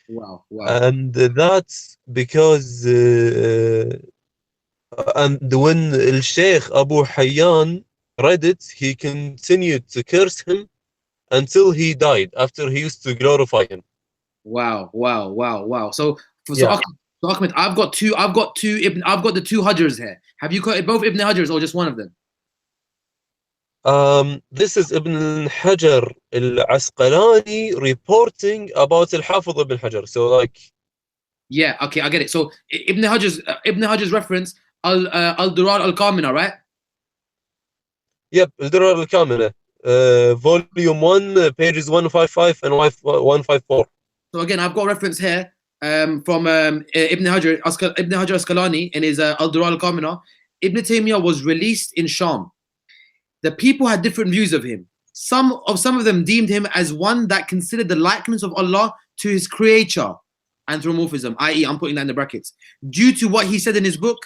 Speaker 3: Wow.
Speaker 2: And that's because and when Al-Sheikh Abu Hayyan read it, he continued to curse him until he died, after he used to glorify him.
Speaker 3: Wow. So Ahmed, I've got the 2 Hajrs here. Have you quoted both Ibn Hajrs or just one of them?
Speaker 2: This is Ibn Hajar al-Asqalani reporting about Al-Hafiz Ibn Hajar. So like,
Speaker 3: yeah, okay, I get it. So Ibn Hajar's reference Al-Durar al-Kamina, right?
Speaker 2: Yep, Al-Durar al-Kamina, volume 1, pages 155 and 154.
Speaker 3: So again, I've got a reference here from Ibn Hajar Asqalani in his Al-Durar al-Kamina. Ibn Taymiyyah was released in Sham. The people had different views of him. Some of them deemed him as one that considered the likeness of Allah to his creature, anthropomorphism, i.e., I'm putting that in the brackets, due to what he said in his book,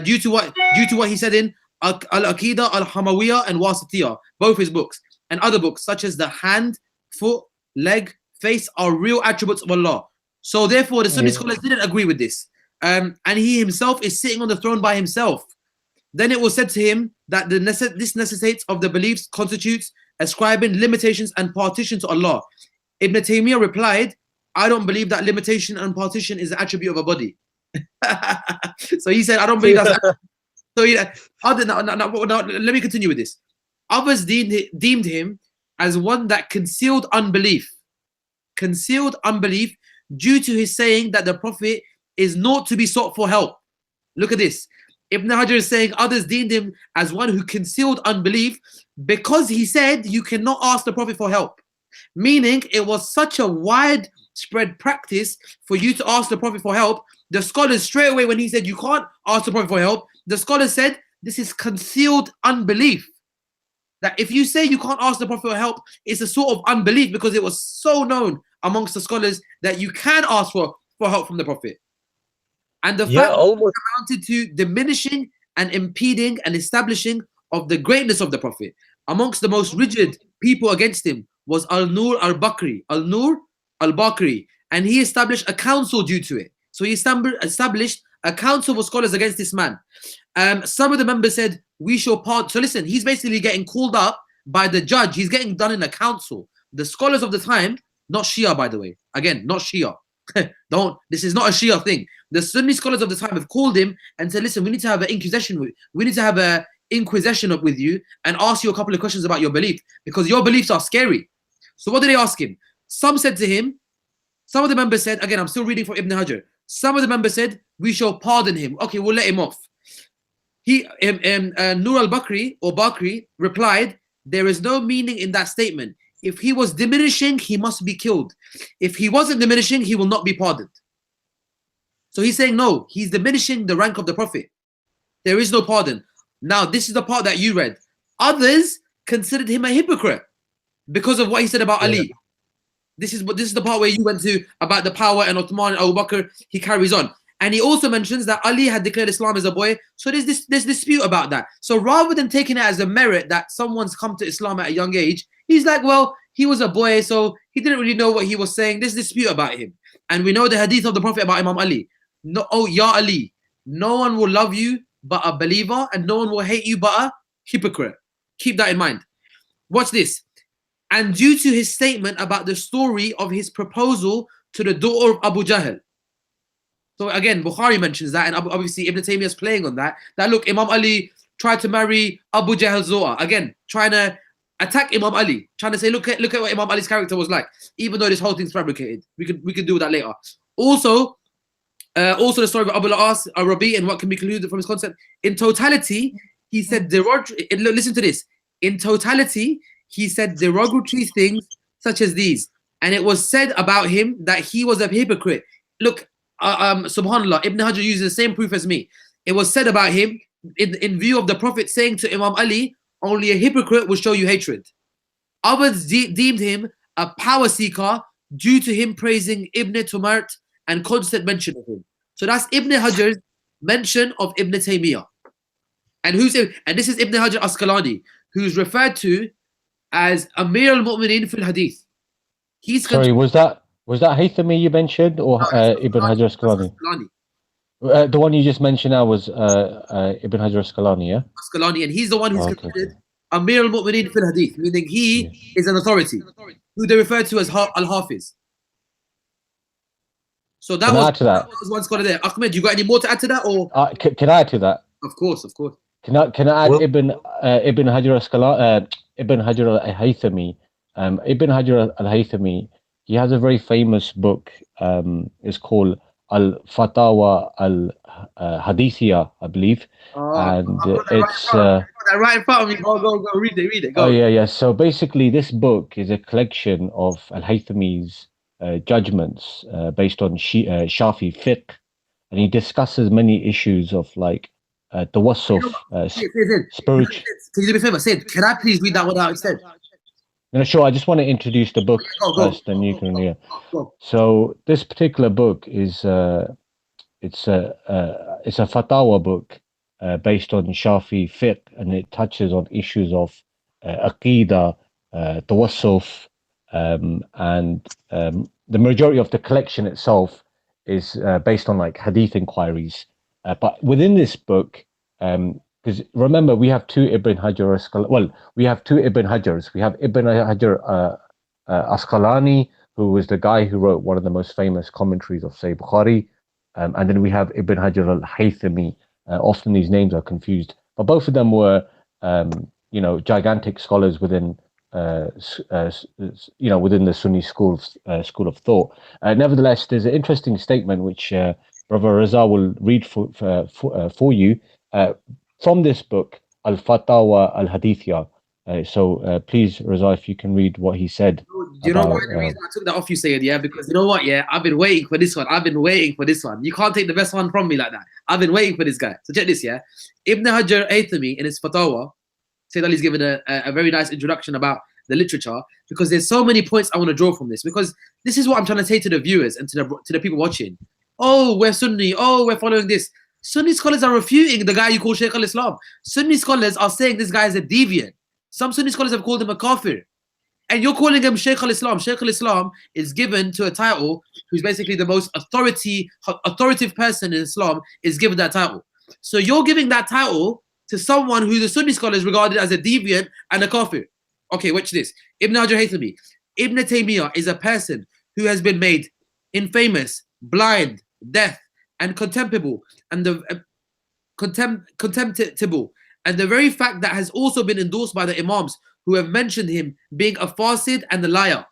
Speaker 3: due to what he said in Al-Aqidah, Al-Hamawiyah, and Wasitiyah, both his books, and other books such as the hand, foot, leg, face are real attributes of Allah. So therefore, the Sunni scholars didn't agree with this, and he himself is sitting on the throne by himself. Then it was said to him that this necessitates of the beliefs constitutes ascribing limitations and partition to Allah. Ibn Taymiyyah replied, I don't believe that limitation and partition is an attribute of a body. So he said, I don't believe that's. So let me continue with this. Others deemed him as one that concealed unbelief due to his saying that the Prophet is not to be sought for help. Look at this. Ibn Hajar is saying others deemed him as one who concealed unbelief because he said you cannot ask the Prophet for help. Meaning it was such a widespread practice for you to ask the Prophet for help. The scholars straight away, when he said you can't ask the Prophet for help, the scholars said this is concealed unbelief. That if you say you can't ask the Prophet for help, it's a sort of unbelief because it was so known amongst the scholars that you can ask for help from the Prophet. And the fact amounted to diminishing and impeding and establishing of the greatness of the Prophet. Amongst the most rigid people against him was Al-Nur al-Bakri, and he established a council due to it. So he established a council of scholars against this man. Some of the members said, we shall pardon. So listen, he's basically getting called up by the judge. He's getting done in a council. The scholars of the time, not Shia, by the way. Again, not Shia. This is not a Shia thing. The Sunni scholars of the time have called him and said, listen, we need to have an inquisition. We need to have a inquisition up with you and ask you a couple of questions about your belief, because your beliefs are scary. So what did they ask him? Some said to him, some of the members said, again, I'm still reading from Ibn Hajar. Some of the members said, we shall pardon him. Okay, we'll let him off. Nur al-Bakri or Bakri replied, there is no meaning in that statement. If he was diminishing, he must be killed. If he wasn't diminishing, he will not be pardoned. So he's saying, no, he's diminishing the rank of the Prophet. There is no pardon. Now, this is the part that you read. Others considered him a hypocrite because of what he said about Ali. This is the part where you went to about the power and Uthman and Abu Bakr. He carries on. And he also mentions that Ali had declared Islam as a boy. So there's dispute about that. So rather than taking it as a merit that someone's come to Islam at a young age, he's like, well, he was a boy, so he didn't really know what he was saying. There's dispute about him. And we know the hadith of the Prophet about Imam Ali. No, oh, Ya Ali, no one will love you but a believer, and no one will hate you but a hypocrite. Keep that in mind. Watch this. And due to his statement about the story of his proposal to the daughter of Abu Jahl. So again, Bukhari mentions that, and obviously Ibn Taymiyyah is playing on that. That look, Imam Ali tried to marry Abu Jahl's daughter. Again, trying to attack Imam Ali, trying to say, look at what Imam Ali's character was like, even though this whole thing's fabricated. We could do that later. Also the story of Abu al-As, Rabi, and what can be concluded from his concept. In totality, he said listen to this. In totality, he said derogatory things such as these, and it was said about him that he was a hypocrite. Look, subhanallah, Ibn Hajar uses the same proof as me. It was said about him in view of the Prophet saying to Imam Ali, only a hypocrite will show you hatred. Others deemed him a power seeker due to him praising Ibn Tumart and constant mention of him. So that's Ibn Hajar's mention of Ibn Taymiyyah. And this is Ibn Hajar Asqalani, who's referred to as Amir al-Mu'mineen fil Hadith.
Speaker 5: Sorry, was that Haythami you mentioned, or Ibn Hajar Asqalani? The one you just mentioned now was Ibn Hajar Asqalani, yeah?
Speaker 3: Asqalani, and he's the one who's considered Amir al-Mu'mineen fil Hadith, meaning he is an authority, who they refer to as Al-Hafiz. So that was one scholar there. Ahmed, you got any more to add to that, or?
Speaker 5: Can I add to that?
Speaker 3: Of course.
Speaker 5: Can I add Ibn Hajar Asqalani, Ibn Hajar al-Haythami? Ibn Hajar al-Haythami, he has a very famous book. It's called Al-Fatawa al-Hadithiyah, I believe. And it's
Speaker 3: right in front of me. Go, read it. Go.
Speaker 5: Oh yeah. So basically, this book is a collection of al-Haythami's judgments based on Shafi fiqh, and he discusses many issues of like tawassuf, spiritual.
Speaker 3: Can you do me a favor? Sid, can I please read that one out instead?
Speaker 5: No, sure. I just want to introduce the book first, then you can. Yeah. So this particular book is it's a fatwa book based on Shafi fiqh, and it touches on issues of aqidah, tawassuf, and the majority of the collection itself is based on like hadith inquiries. But within this book, because remember, we have two Ibn Hajar. Well, we have two Ibn Hajars. We have Ibn Hajar Asqalani, who was the guy who wrote one of the most famous commentaries of Sahih Bukhari, and then we have Ibn Hajar al-Haythami. Often these names are confused, but both of them were, gigantic scholars within, within the Sunni school of thought. Nevertheless, there's an interesting statement which Brother Raza will read for you. From this book, Al-Fatawa Al-Hadithiyah. So please, Raza, if you can read what he said.
Speaker 3: Do you know why the reason I took that off you, Sayyid? Yeah, because you know what? Yeah, I've been waiting for this one. You can't take the best one from me like that. I've been waiting for this guy. So check this, yeah. Ibn Hajar Haythami in his Fatawa, Sayyid Ali's given a very nice introduction about the literature, because there's so many points I want to draw from this, because this is what I'm trying to say to the viewers and to the people watching. Oh, we're Sunni. Oh, we're following this. Sunni scholars are refuting the guy you call Shaykh al-Islam. Sunni scholars are saying this guy is a deviant. Some Sunni scholars have called him a kafir. And you're calling him Shaykh al-Islam. Shaykh al-Islam is given to a title who's basically the most authoritative person in Islam is given that title. So you're giving that title to someone who the Sunni scholars regarded as a deviant and a kafir. Okay, watch this. Ibn Hajar Haythami. Ibn Taymiyyah is a person who has been made infamous, blind, deaf, and contemptible, and contemptible, and the very fact that has also been endorsed by the Imams who have mentioned him being a fasid and a liar.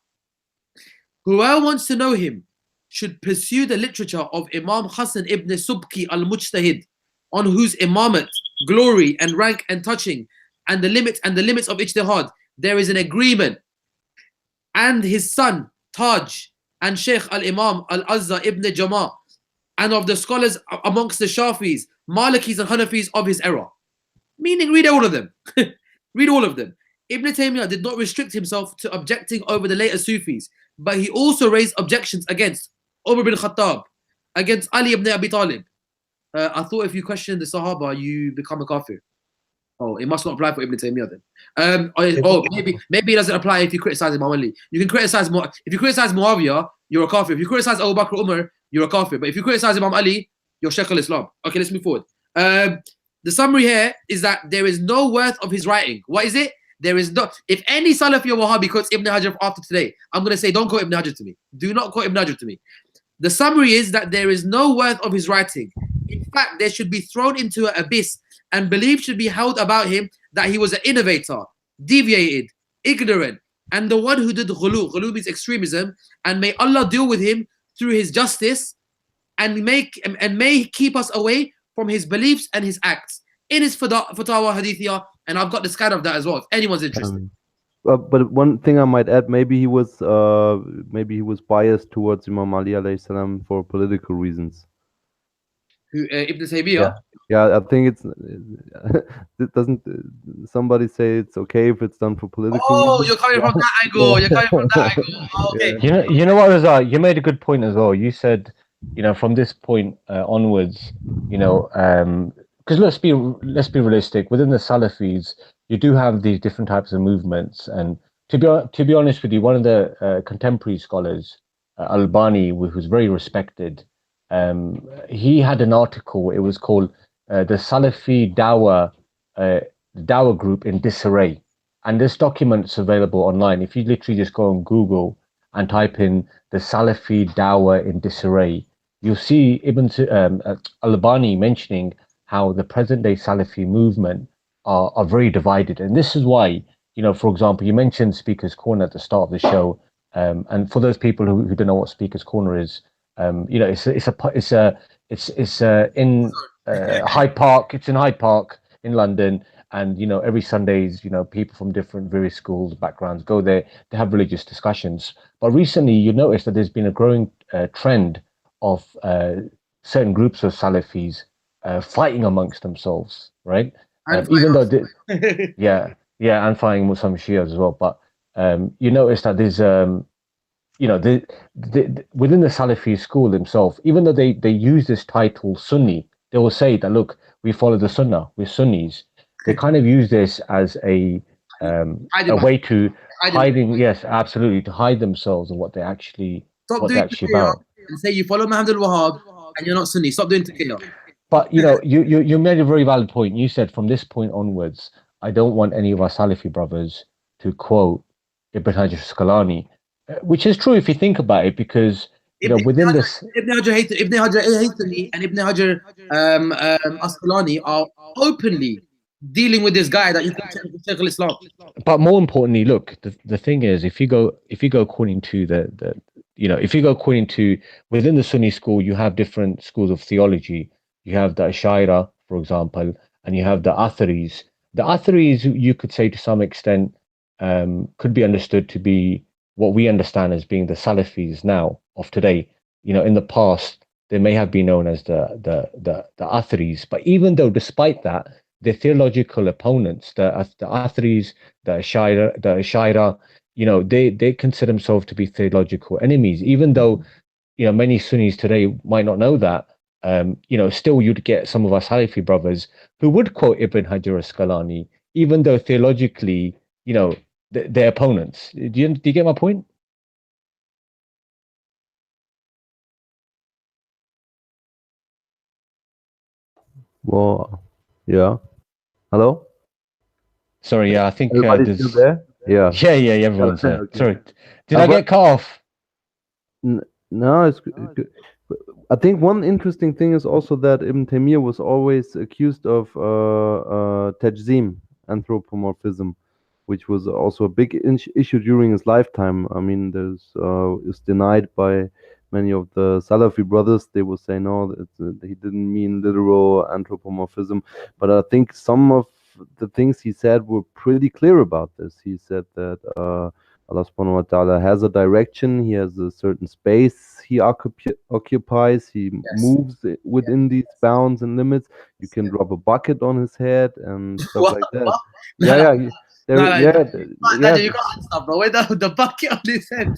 Speaker 3: Whoever wants to know him should pursue the literature of Imam Hassan ibn Subki al-Mujtahid, on whose imamat, glory and rank and touching, and the limits of ijtihad, there is an agreement. And his son Taj and Sheikh al-Imam al-Azza ibn Jama', and of the scholars amongst the Shafis, Malikis and Hanafis of his era. Meaning, read all of them. Read all of them. Ibn Taymiyyah did not restrict himself to objecting over the later Sufis, but he also raised objections against Umar bin Khattab, against Ali ibn Abi Talib. I thought if you question the Sahaba, you become a kafir. Oh, it must not apply for Ibn Taymiyyah then. Maybe it doesn't apply if you criticize Imam Ali. You can criticize if you criticize Muawiyah, you're a kafir. If you criticize Abu Bakr Umar, you're a kafir. But if you criticize Imam Ali, you're Shaykh al-Islam. Okay, let's move forward. The summary here is that there is no worth of his writing. What is it? There is no. If any Salafi or Wahhabi quotes Ibn Hajar after today, I'm going to say, don't quote Ibn Hajar to me. Do not quote Ibn Hajar to me. The summary is that there is no worth of his writing. In fact, there should be thrown into an abyss, and belief should be held about him that he was an innovator, deviated, ignorant, and the one who did ghulu. Ghulu means extremism, and may Allah deal with him through his justice, and may keep us away from his beliefs and his acts. In his Fatawa Hadithiyah, and I've got the scan of that as well, if anyone's interested.
Speaker 1: But one thing I might add, maybe he was biased towards Imam Ali alayhi salam for political reasons.
Speaker 3: Who, Ibn Taymiyyah?
Speaker 1: Yeah, I think it's. It doesn't somebody say it's okay if it's done for political reasons?
Speaker 3: You're coming from that angle. You're coming from that angle. Oh, okay.
Speaker 5: You know what, Razak? You made a good point as well. You said, from this point onwards, because let's be realistic. Within the Salafis, you do have these different types of movements, and to be honest with you, one of the contemporary scholars, Albani, who's very respected, he had an article. It was called the Salafi Dawah Group in Disarray, and this document's available online. If you literally just go on Google and type in the Salafi Dawah in Disarray, you'll see Ibn Albani mentioning how the present-day Salafi movement are very divided, and this is why, for example, you mentioned Speaker's Corner at the start of the show, and for those people who don't know what Speaker's Corner is, it's in Hyde Park. It's in Hyde Park in London, and every Sundays, people from different various schools, backgrounds go there. They have religious discussions. But recently, you notice that there's been a growing trend of certain groups of Salafis fighting amongst themselves, right? Even though, and fighting with some Shias as well. But you notice that there's within the Salafi school themselves, even though they use this title Sunni, they will say that, look, we follow the Sunnah, we're Sunnis. They kind of use this as a way to yes, absolutely, to hide themselves and what they're actually about.
Speaker 3: And say you follow Muhammad al-Wahhab and you're not Sunni. Stop doing taqiyya.
Speaker 5: But you made a very valid point. You said from this point onwards, I don't want any of our Salafi brothers to quote Ibn Hajar Asqalani, which is true if you think about it, because within this, Ibn Hajar Haythami and Ibn Hajar
Speaker 3: Asqalani are openly dealing with this guy that you think is Shaykh al-Islam.
Speaker 5: But more importantly, look, the thing is, if you go according to if you go according to within the Sunni school, you have different schools of theology. You have the Ashaira, for example, and you have the Atharis. The Atharis, you could say to some extent, could be understood to be what we understand as being the Salafis now of today. In the past, they may have been known as the Atharis, but even though, despite that, their theological opponents, the Atharis, the Ashaira, they consider themselves to be theological enemies. Even though, many Sunnis today might not know that, still you'd get some of our Salafi brothers who would quote Ibn Hajar Asqalani, even though theologically, they're opponents. Do you get my point?
Speaker 1: Well, yeah. Hello?
Speaker 5: Sorry, yeah, I think
Speaker 1: everybody's still there? Yeah.
Speaker 5: Yeah, everyone's there.
Speaker 1: Okay.
Speaker 5: Sorry. Did I get cut off?
Speaker 1: No, it's good. I think one interesting thing is also that Ibn Taymiyyah was always accused of tajzim, anthropomorphism, which was also a big issue during his lifetime. I mean, there's is denied by many of the Salafi brothers. They will say no, he didn't mean literal anthropomorphism. But I think some of the things he said were pretty clear about this. He said that Allah subhanahu wa ta'ala has a direction, he has a certain space he occupies, he moves within these bounds and limits. You can drop a bucket on his head and stuff like that. Yeah, yeah.
Speaker 3: Daniel, you can't stop, bro. Where the bucket on his head?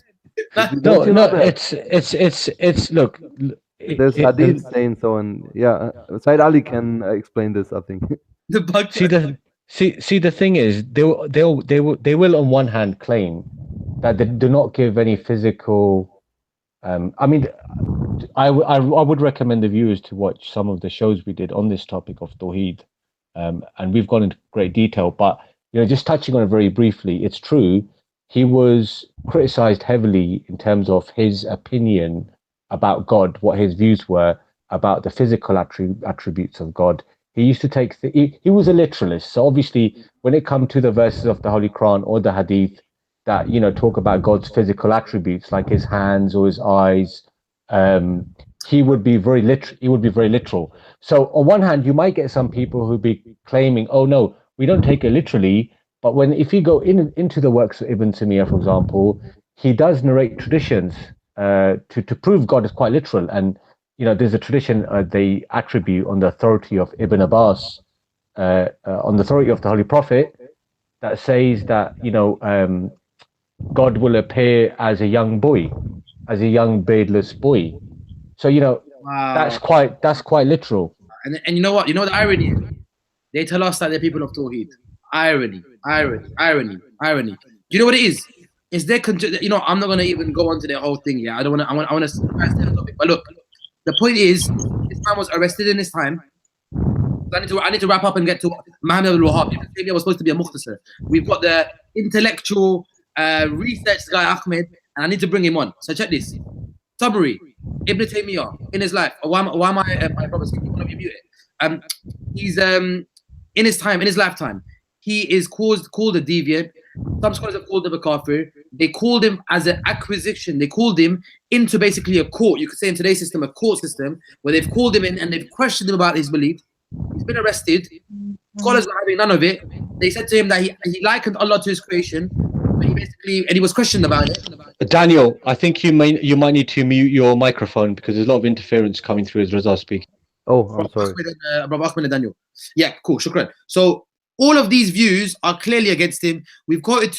Speaker 5: No, it's look.
Speaker 1: There's hadith saying so, and yeah, Said Ali can explain this, I think.
Speaker 3: The bucket.
Speaker 5: See, the thing is, they will on one hand claim that they do not give any physical. I mean, I would recommend the viewers to watch some of the shows we did on this topic of Tawheed, and we've gone into great detail. But just touching on it very briefly, it's true. He was criticized heavily in terms of his opinion about God, what his views were about the physical attributes of God. He used to take he was a literalist. So obviously, when it comes to the verses of the Holy Quran or the Hadith that talk about God's physical attributes, like his hands or his eyes, he would be very literal. So on one hand, you might get some people who be claiming, "Oh no, we don't take it literally." But if you go into the works of Ibn Taymiyyah, for example, he does narrate traditions to prove God is quite literal. And there's a tradition they attribute on the authority of Ibn Abbas, on the authority of the Holy Prophet, that says that God will appear as a young boy, as a young beardless boy. So
Speaker 3: Wow.
Speaker 5: that's quite literal.
Speaker 3: And you know what? You know what the irony is? They tell us that they're people of Tawheed. Irony. Do you know what it is? Is there? I'm not gonna even go on to the whole thing. Yeah, I don't want to. I want to stay on the topic. But look, the point is, this man was arrested in his time. I need to wrap up and get to Muhammad al-Wahhab. Maybe I was supposed to be a mukhtasar. We've got the intellectual research guy Ahmed, and I need to bring him on. So check this. Summary: Ibn Taymiyyah in his life. Why am I? My brother, one of you mute it. He's in his lifetime, he is called a deviant. Some scholars have called him a kafir. They called him as an acquisition. They called him into basically a court. You could say in today's system, a court system, where they've called him in and they've questioned him about his belief. He's been arrested. Scholars were having none of it. They said to him that he likened Allah to his creation. And he was questioned about it.
Speaker 5: Daniel, I think you might need to mute your microphone because there's a lot of interference coming through as Raza speaking.
Speaker 1: Oh, I'm sorry.
Speaker 3: Brother Ahmed and Daniel. Yeah, cool. Shukran. So all of these views are clearly against him. We've quoted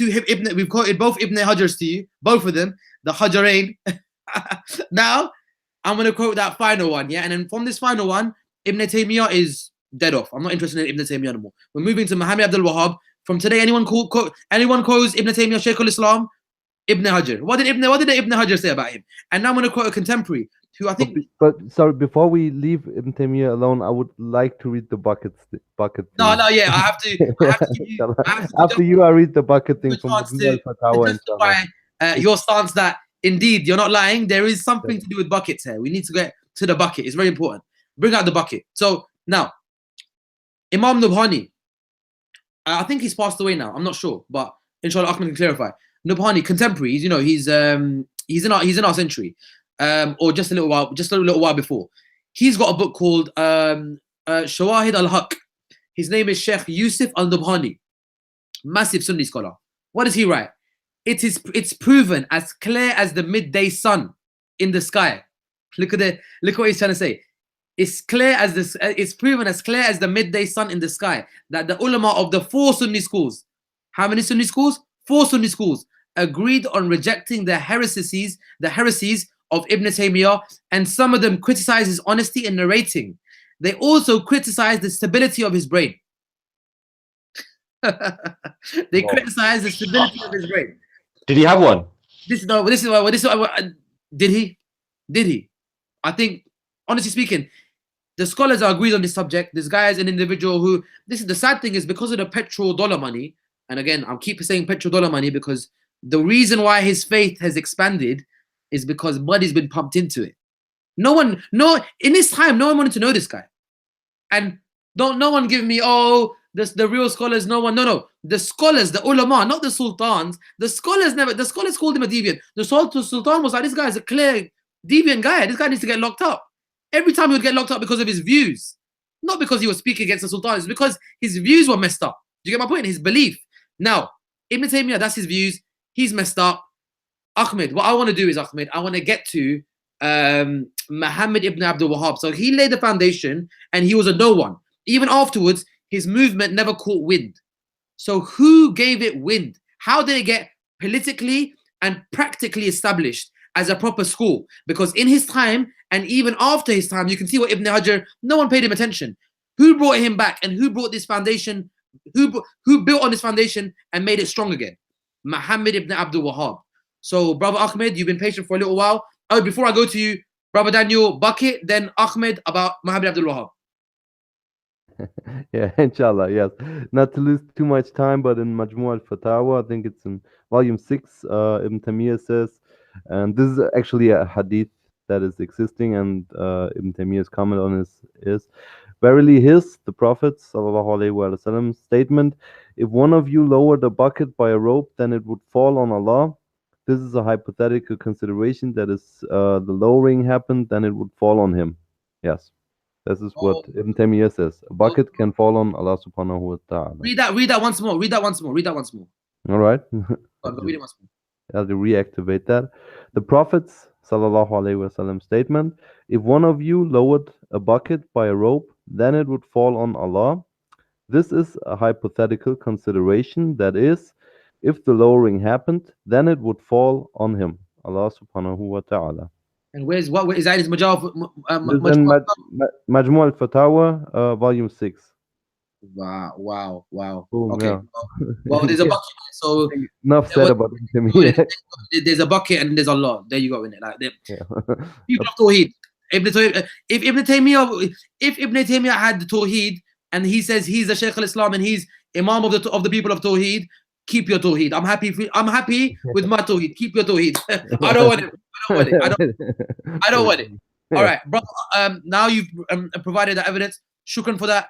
Speaker 3: both Ibn Hajars to you, both of them, the Hajarain. Now, I'm going to quote that final one, yeah? And then from this final one, Ibn Taymiyyah is dead off. I'm not interested in Ibn Taymiyyah anymore. We're moving to Muhammad Abdul Wahhab. From today, anyone calls Ibn Taymiyyah Shaykh al-Islam? Ibn Hajar. What did Ibn Hajar say about him? And now I'm going to quote a contemporary who I think.
Speaker 1: But sorry, before we leave Ibn Taymiyyah alone, I would like to read the bucket.
Speaker 3: No, yeah, I have to.
Speaker 1: After you, I read the bucket thing from
Speaker 3: justify your stance that indeed you're not lying. There is something to do with buckets here. We need to get to the bucket. It's very important. Bring out the bucket. So now, Imam Nubhani. I think he's passed away now. I'm not sure, but inshallah Ahmed can clarify. Nubhani, contemporary. He's in our century, or just a little while before. He's got a book called Shawahid al-Haq. His name is Sheikh Yusuf al-Nubhani, massive Sunni scholar. What does he write? It's proven as clear as the midday sun in the sky. Look what he's trying to say. It's proven as clear as the midday sun in the sky that the ulama of the 4 Sunni schools, how many Sunni schools? 4 Sunni schools, agreed on rejecting the heresies of Ibn Taymiyyah, and some of them criticized his honesty in narrating. They also criticized the stability of his brain. They criticized the stability of his brain.
Speaker 5: Did he have one?
Speaker 3: Did he? I think, honestly speaking, the scholars are agreed on this subject. This guy is an individual who, the sad thing is, because of the petrodollar money, and again, I'll keep saying petrodollar money because the reason why his faith has expanded is because money's been pumped into it. In this time, no one wanted to know this guy. And no one give me, oh, this the real scholars, no. The scholars, the ulama, not the sultans. The scholars called him a deviant. The sultan was like, this guy is a clear deviant guy. This guy needs to get locked up. Every time he would get locked up because of his views. Not because he was speaking against the sultan, it's because his views were messed up. Do you get my point? His belief. Now, Ibn Taymiyyah, that's his views. He's messed up. Ahmed, what I want to do is, Ahmed, I want to get to Muhammad ibn Abdul Wahhab. So he laid the foundation and he was a no one. Even afterwards, his movement never caught wind. So who gave it wind? How did it get politically and practically established as a proper school? Because in his time and even after his time, you can see what Ibn Hajar, no one paid him attention. Who brought him back and who brought this foundation? Who built on this foundation and made it strong again? Muhammad ibn Abdul Wahhab. So, Brother Ahmed, you've been patient for a little while. Oh, before I go to you, Brother Daniel, bucket, then Ahmed about Muhammad Abdul Wahhab.
Speaker 1: Yeah, inshallah, yes. Not to lose too much time, but in Majmu' al-Fatawa, I think it's in volume 6, Ibn Taymiyyah says, and this is actually a hadith that is existing, and Ibn Taymiyyah's comment on this is, verily the Prophet ﷺ statement, if one of you lowered a bucket by a rope, then it would fall on Allah. This is a hypothetical consideration, that is the lowering happened, then it would fall on him. Yes. This is what Ibn Taymiyyah says. A bucket can fall on Allah subhanahu wa ta'ala.
Speaker 3: Read that once more.
Speaker 1: All right.
Speaker 3: Read it once more.
Speaker 1: I have to reactivate that. The Prophet's sallallahu alaihi wasallam statement, if one of you lowered a bucket by a rope, then it would fall on Allah. This is a hypothetical consideration, that is, if the lowering happened, then it would fall on him, Allah subhanahu wa ta'ala.
Speaker 3: And where is that? Is Majmu'
Speaker 1: Majmu' al-Fatawa, volume 6.
Speaker 3: Wow.
Speaker 1: Boom,
Speaker 3: Okay.
Speaker 1: yeah.
Speaker 3: Well, there's a bucket. So
Speaker 1: enough said about Taymiyyah.
Speaker 3: there's a bucket and there's Allah. There you go, in it. Like
Speaker 1: Yeah.
Speaker 3: people of Tawheed. If Ibn Taymiyyah had the Tawheed and he says he's the Shaykh al-Islam and he's Imam of the people of Tawheed, keep your Tawheed. I'm happy with my Tawheed. Keep your Tawheed. I don't want it. I don't want it. All right, brother. Now you've provided the evidence. Shukran for that.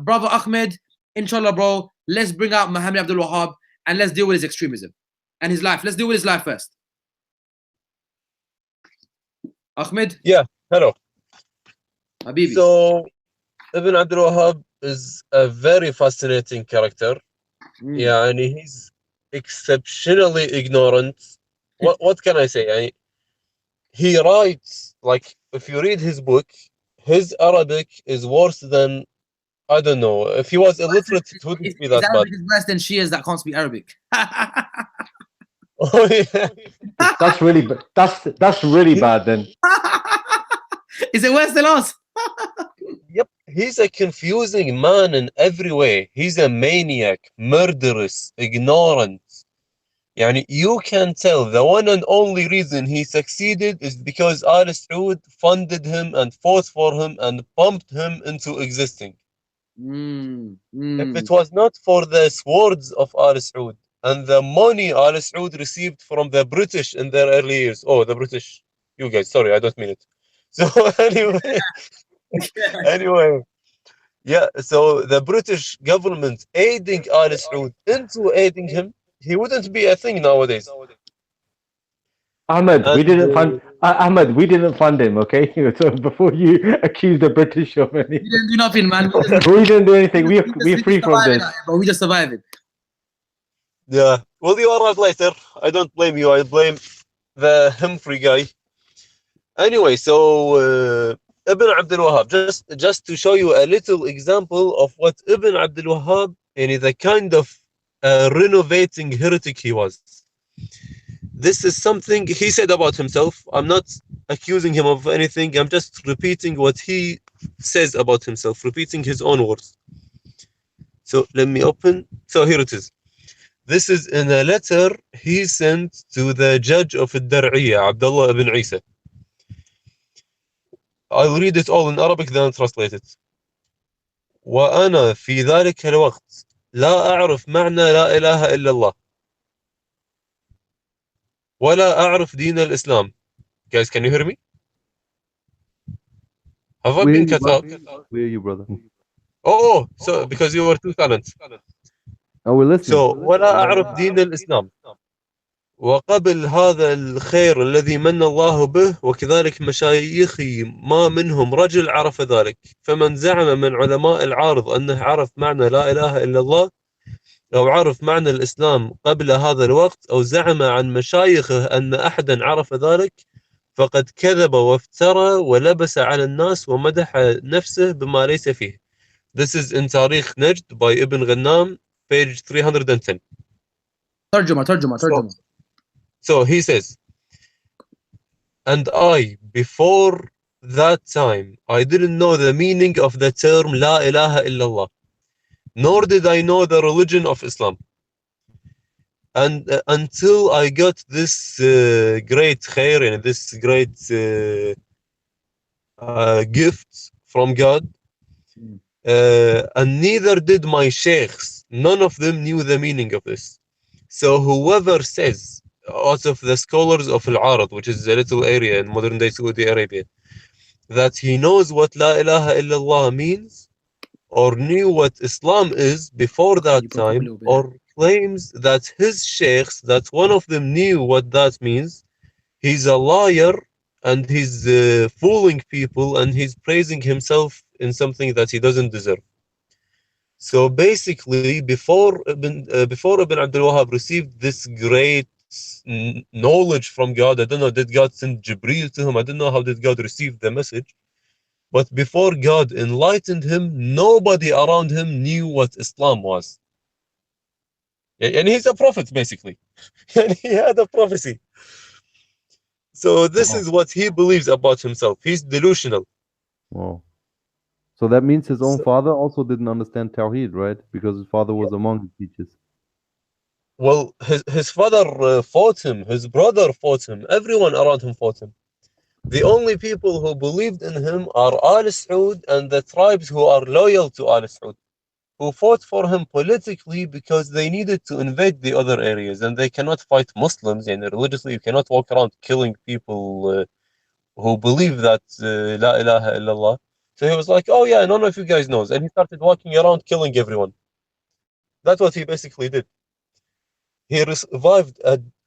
Speaker 3: Brother Ahmed, inshallah, bro, let's bring out Muhammad Abdul Wahhab and let's deal with his extremism and his life. Let's deal with his life first. Ahmed?
Speaker 2: Yeah, hello.
Speaker 3: Habibi.
Speaker 2: So, Ibn Abdul Wahhab is a very fascinating character. Yeah, and he's exceptionally ignorant. What can I say? He writes, like, if you read his book, his Arabic is worse than, I don't know, if he was illiterate, it wouldn't be that bad.
Speaker 3: Arabic is worse than Shias that can't speak Arabic.
Speaker 2: Oh, yeah.
Speaker 5: That's really bad then.
Speaker 3: Is it worse than us?
Speaker 2: Yep, he's a confusing man in every way. He's a maniac, murderous, ignorant. Yani, you can tell the one and only reason he succeeded is because Al Saud funded him and fought for him and pumped him into existing. If it was not for the swords of Al Saud and the money Al Saud received from the British in their early years, the British, you guys, sorry, I don't mean it. So anyway, yeah, so the British government aiding Al Saud into aiding him, he wouldn't be a thing nowadays.
Speaker 5: Ahmed, we didn't fund him, okay? So before you accuse the British of anything.
Speaker 3: We didn't do nothing, man.
Speaker 5: We didn't do anything. We're free from this.
Speaker 3: But we just survived it.
Speaker 2: Yeah. Well, you arrived later. I don't blame you. I blame the Humphrey guy. Anyway, so Ibn Abdul Wahhab, just to show you a little example of what Ibn Abdul Wahhab, the kind of renovating heretic he was. This is something he said about himself. I'm not accusing him of anything. I'm just repeating what he says about himself, repeating his own words. So let me open. So here it is. This is in a letter he sent to the judge of Ad-Dar'iyya, Abdullah ibn Isa. I'll read it all in Arabic, then I'll translate it. وأنا في ذلك الوقت لا أعرف معنى لا إله إلا الله ولا أعرف دين الإسلام. Guys, can you hear me? Have I
Speaker 1: We hear
Speaker 2: been
Speaker 1: you,
Speaker 2: cut out?
Speaker 1: brother. We hear you, brother.
Speaker 2: Oh, so because you were too silent.
Speaker 1: Oh, we're listening.
Speaker 2: So ولا أعرف دين الإسلام وقبل هذا الخير الذي من الله به وكذلك مشايخي ما منهم رجل عرف ذلك فمن زعم من علماء العارض أنه عرف معنى لا إله إلا الله أو عرف معنى الإسلام قبل هذا الوقت أو زعم عن مشايخه أن أحدا عرف ذلك فقد كذب وافترى ولبس على الناس ومدح نفسه بما ليس فيه. This is in تاريخ نجد by Ibn Ghanam, page 310.
Speaker 3: ترجمة.
Speaker 2: So he says, and I, before that time, I didn't know the meaning of the term La ilaha illallah, nor did I know the religion of Islam. And until I got this great khair and this great gift from God, and neither did my sheikhs, none of them knew the meaning of this. So whoever says, out of the scholars of Al-Arad, which is a little area in modern day Saudi Arabia, that he knows what La ilaha illallah means, or knew what Islam is before that time, or claims that his sheikhs, that one of them knew what that means, he's a liar and he's fooling people and he's praising himself in something that he doesn't deserve. So basically, before Ibn Abdul Wahhab received this great knowledge from God, I don't know, did God send Jibreel to him? I don't know how did God receive the message. But before God enlightened him, nobody around him knew what Islam was. And he's a prophet, basically. And he had a prophecy. So this is what he believes about himself. He's delusional.
Speaker 1: Wow. So that means his own father also didn't understand Tawheed, right? Because his father was among his teachers.
Speaker 2: Well, his father fought him. His brother fought him. Everyone around him fought him. The only people who believed in him are Al Saud and the tribes who are loyal to Al Saud, who fought for him politically because they needed to invade the other areas and they cannot fight Muslims. And religiously, you cannot walk around killing people who believe that La ilaha illallah. So he was like, oh yeah, none of you guys knows. And he started walking around killing everyone. That's what he basically did. He revived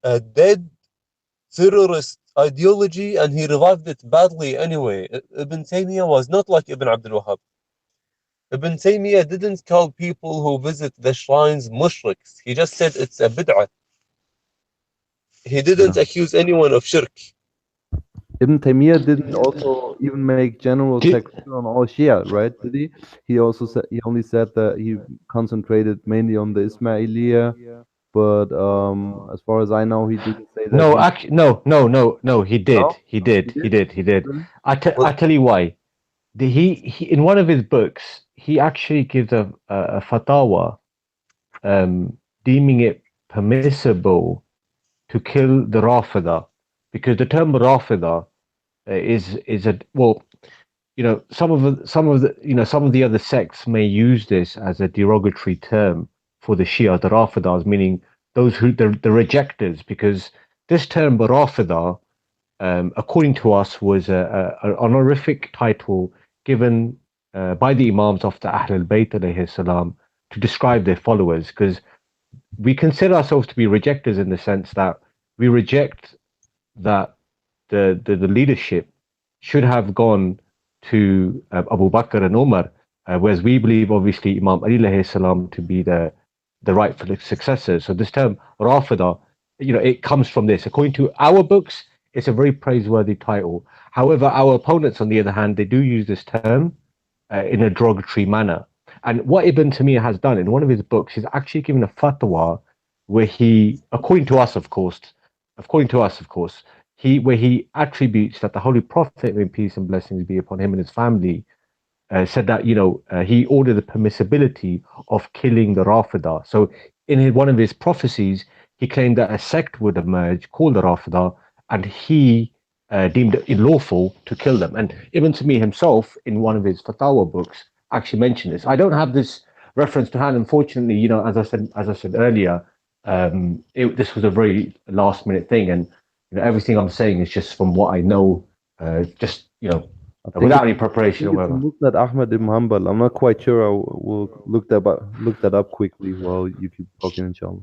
Speaker 2: a dead terrorist ideology and he revived it badly anyway. Ibn Taymiyyah was not like Ibn Abdul Wahhab. Ibn Taymiyyah didn't call people who visit the shrines mushriks. He just said it's a bid'ah. He didn't accuse anyone of shirk.
Speaker 1: Ibn Taymiyyah didn't also even make general takfir on all Shia, right? Did he? He also said he only said that he concentrated mainly on the Ismailiyah, but as far as I know, he didn't say that.
Speaker 5: No, actually, no. He did.
Speaker 1: No?
Speaker 5: He did.
Speaker 1: Really?
Speaker 5: I tell you why. He in one of his books, he actually gives a fatwa, deeming it permissible to kill the Rafida, because the term Rafida is a, well, you know, some of the other sects may use this as a derogatory term for the Shia, the Rafidas, meaning those who the rejectors, because this term Rafida, according to us, was an honorific title given by the Imams of the Ahl al-Bayt alayhi salam to describe their followers, because we consider ourselves to be rejectors in the sense that we reject that the leadership should have gone to Abu Bakr and Umar, whereas we believe obviously Imam Ali alayhi salam to be the rightful successors. So this term Rafida, you know, it comes from this. According to our books, it's a very praiseworthy title. However, our opponents, on the other hand, they do use this term in a derogatory manner. And what Ibn Taymiyyah has done in one of his books, he's actually given a fatwa where he, according to us, of course, where he attributes that the Holy Prophet, may peace and blessings be upon him and his family, said that, you know, he ordered the permissibility of killing the Rafida. So in one of his prophecies, he claimed that a sect would emerge called the Rafida, and he deemed it lawful to kill them. And Ibn Taymiyyah himself, in one of his fatwa books, actually mentioned this. I don't have this reference to hand, unfortunately. You know, as I said earlier, this was a very last minute thing, and you know, everything I'm saying is just from what I know, just, you know,
Speaker 1: I think
Speaker 5: without any
Speaker 1: I
Speaker 5: preparation or
Speaker 1: think it's
Speaker 5: whatever.
Speaker 1: Musnad Ahmad ibn Hanbal. I'm not quite sure. I will look that up quickly while you keep talking, inshallah.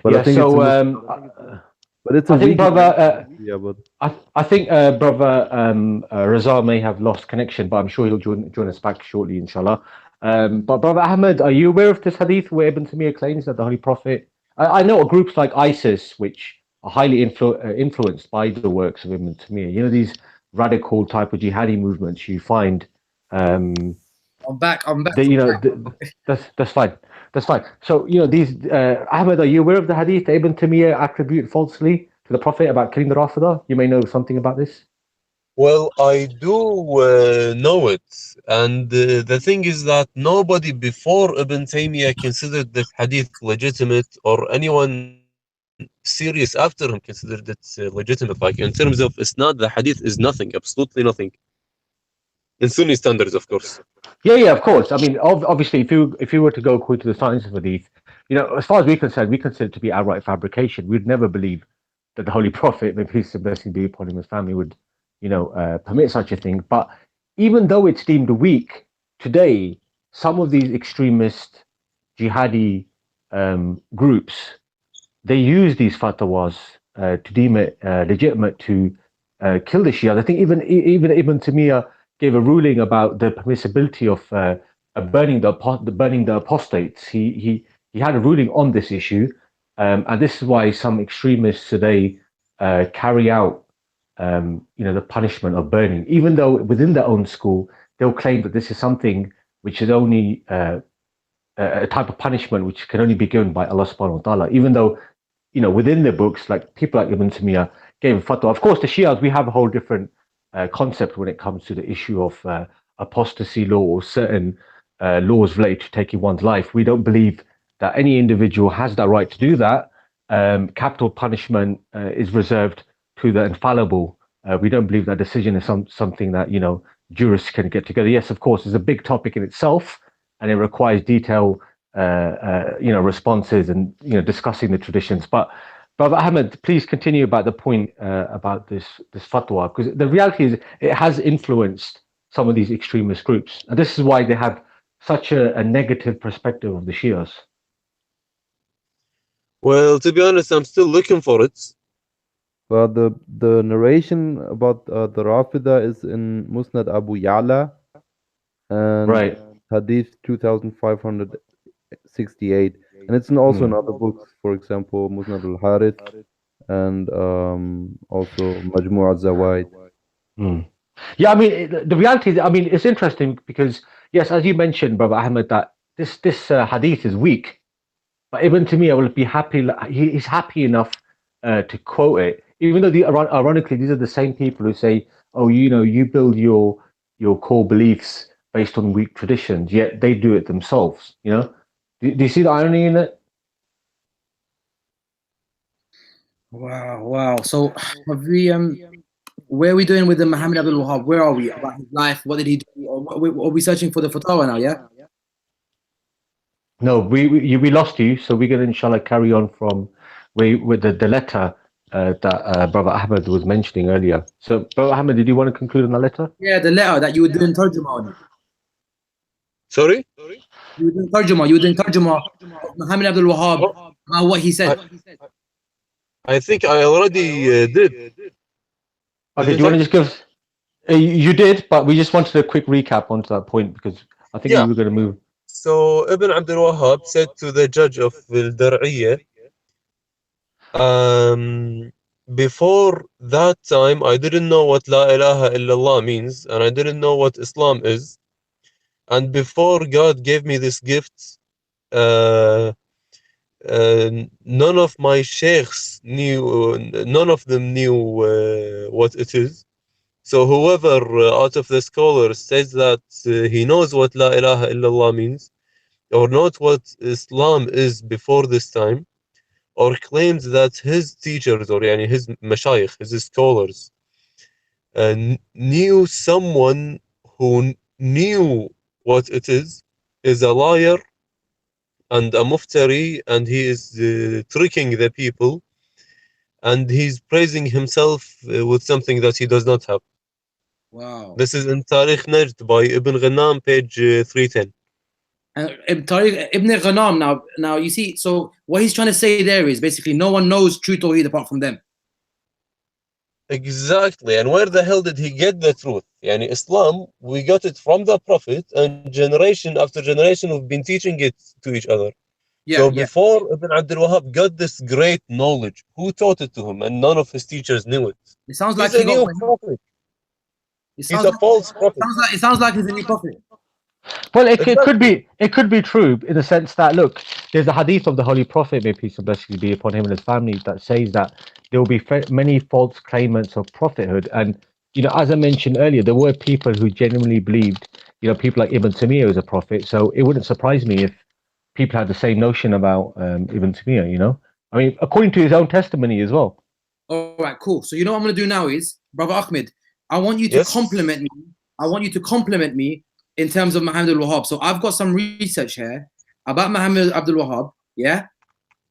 Speaker 1: But I
Speaker 5: Yeah.
Speaker 1: think it's a
Speaker 5: So
Speaker 1: but it's a
Speaker 5: I think,
Speaker 1: weak.
Speaker 5: brother.
Speaker 1: Yeah, but
Speaker 5: I think brother Razal may have lost connection, but I'm sure he'll join us back shortly, inshallah. But brother Ahmed, are you aware of this hadith where Ibn Taymiyyah claims that the Holy Prophet? I know groups like ISIS, which are highly influenced by the works of Ibn Taymiyyah. You know, these radical type of jihadi movements you find.
Speaker 3: I'm back. I'm back.
Speaker 5: They, you know, that's fine. That's fine. So, you know, these Ahmed, are you aware of the hadith that Ibn Taymiyyah attribute falsely to the Prophet about killing the Rafida? You may know something about this.
Speaker 2: Well, I do know it, and the thing is that nobody before Ibn Taymiyyah considered this hadith legitimate, or anyone serious after him considered it legitimate. Like in terms of isnad, the hadith is nothing, absolutely nothing. In Sunni standards, of course.
Speaker 5: Yeah, of course. I mean, obviously, if you were to go according to the science of hadith, you know, as far as we're concerned, we consider it to be outright fabrication. We'd never believe that the Holy Prophet, may peace and blessing be upon him, and his family, would, you know, permit such a thing. But even though it's deemed weak today, some of these extremist jihadi groups, they use these fatwas to deem it legitimate to kill the Shia. I think even Ibn Taymiyyah gave a ruling about the permissibility of burning the apostates. He had a ruling on this issue, and this is why some extremists today carry out the punishment of burning, even though within their own school they'll claim that this is something which is only a type of punishment which can only be given by Allah subhanahu wa ta'ala, even though, you know, within their books, like people like Ibn Taymiyyah gave a fatwa. Of course, the Shias, we have a whole different concept when it comes to the issue of apostasy law or certain laws related to taking one's life. We don't believe that any individual has that right to do that. Capital punishment is reserved to the infallible. We don't believe that decision is something that, you know, jurists can get together. Yes, of course, it's a big topic in itself, and it requires detailed, responses and, you know, discussing the traditions. But Brother Ahmed, please continue about the point about this fatwa, because the reality is it has influenced some of these extremist groups, and this is why they have such a negative perspective of the Shias.
Speaker 2: Well, to be honest, I'm still looking for it.
Speaker 1: well, the narration about the Rafida is in Musnad Abu Ya'la and
Speaker 5: Right.
Speaker 1: Hadith 2568, and it's also in other books, for example, Musnad al-Harith and also Majmu' al-Zawaid.
Speaker 5: Yeah, I mean, the reality is, I mean, it's interesting because, yes, as you mentioned, Brother Ahmed, that this hadith is weak, but Ibn Taymiyyah will be happy. He's happy enough to quote it, even though ironically these are the same people who say, "Oh, you know, you build your core beliefs based on weak traditions," yet they do it themselves. You know, do you see the irony in it?
Speaker 3: Wow. So have we where are we doing with the Muhammad Abdul Wahhab? Where are we about his life? What did he do? Or are we searching for the fatwa now? Yeah.
Speaker 5: No, we lost you, so we're gonna inshallah carry on from with the letter that Brother Ahmed was mentioning earlier. So, Brother Ahmed, did you want to conclude on the letter?
Speaker 3: Yeah, the letter that you were doing tarjuma on.
Speaker 2: Sorry?
Speaker 3: You were doing tarjuma. You were doing tarjuma of Muhammad Abdul Wahhab about what he said.
Speaker 2: I think I already did.
Speaker 5: Okay, do you want to just give us? You did, but we just wanted a quick recap onto that point because I think
Speaker 2: Yeah.
Speaker 5: we were going to move.
Speaker 2: So Ibn Abdul Wahhab said to the judge of Al-Dar'iyya, before that time, I didn't know what La ilaha illallah means, and I didn't know what Islam is. And before God gave me this gift, none of my sheikhs knew, none of them knew what it is. So whoever out of the scholars says that he knows what La ilaha illallah means, or not what Islam is before this time, or claims that his teachers, or yani his mashayikh, his scholars, knew someone who knew what it is a liar and a muftari, and he is tricking the people, and he's praising himself with something that he does not have.
Speaker 3: Wow.
Speaker 2: This is in Tarikh Najd by Ibn Ghanam, page 310.
Speaker 3: Tariq Ibn Ghanam, now you see, so what he's trying to say there is basically no one knows true Tawheed apart from them.
Speaker 2: Exactly. And where the hell did he get the truth? Yani Islam, we got it from the Prophet, and generation after generation we've been teaching it to each other.
Speaker 3: Yeah,
Speaker 2: So
Speaker 3: yeah.
Speaker 2: before Ibn Abdul Wahhab got this great knowledge, who taught it to him? And none of his teachers knew it.
Speaker 3: It sounds
Speaker 2: He's
Speaker 3: like
Speaker 2: a
Speaker 3: he got.
Speaker 2: new prophet.
Speaker 3: It
Speaker 2: He's
Speaker 3: sounds
Speaker 2: a
Speaker 3: like,
Speaker 2: false prophet.
Speaker 3: it sounds like he's a new prophet.
Speaker 5: Well, it
Speaker 2: Exactly.
Speaker 5: could be true in the sense that, look, there's a hadith of the Holy Prophet, may peace and blessings be upon him and his family, that says that there will be many false claimants of prophethood. And as I mentioned earlier, there were people who genuinely believed, people like Ibn Taymiyyah was a prophet. So it wouldn't surprise me if people had the same notion about Ibn Taymiyyah. I mean, according to his own testimony as well.
Speaker 3: All right, cool. So what I'm going to do now is, Brother Ahmed, I want you to
Speaker 2: Yes.
Speaker 3: compliment me. I want you to compliment me in terms of Muhammad al-Wahhab. So I've got some research here about Muhammad Abdul Wahhab, yeah?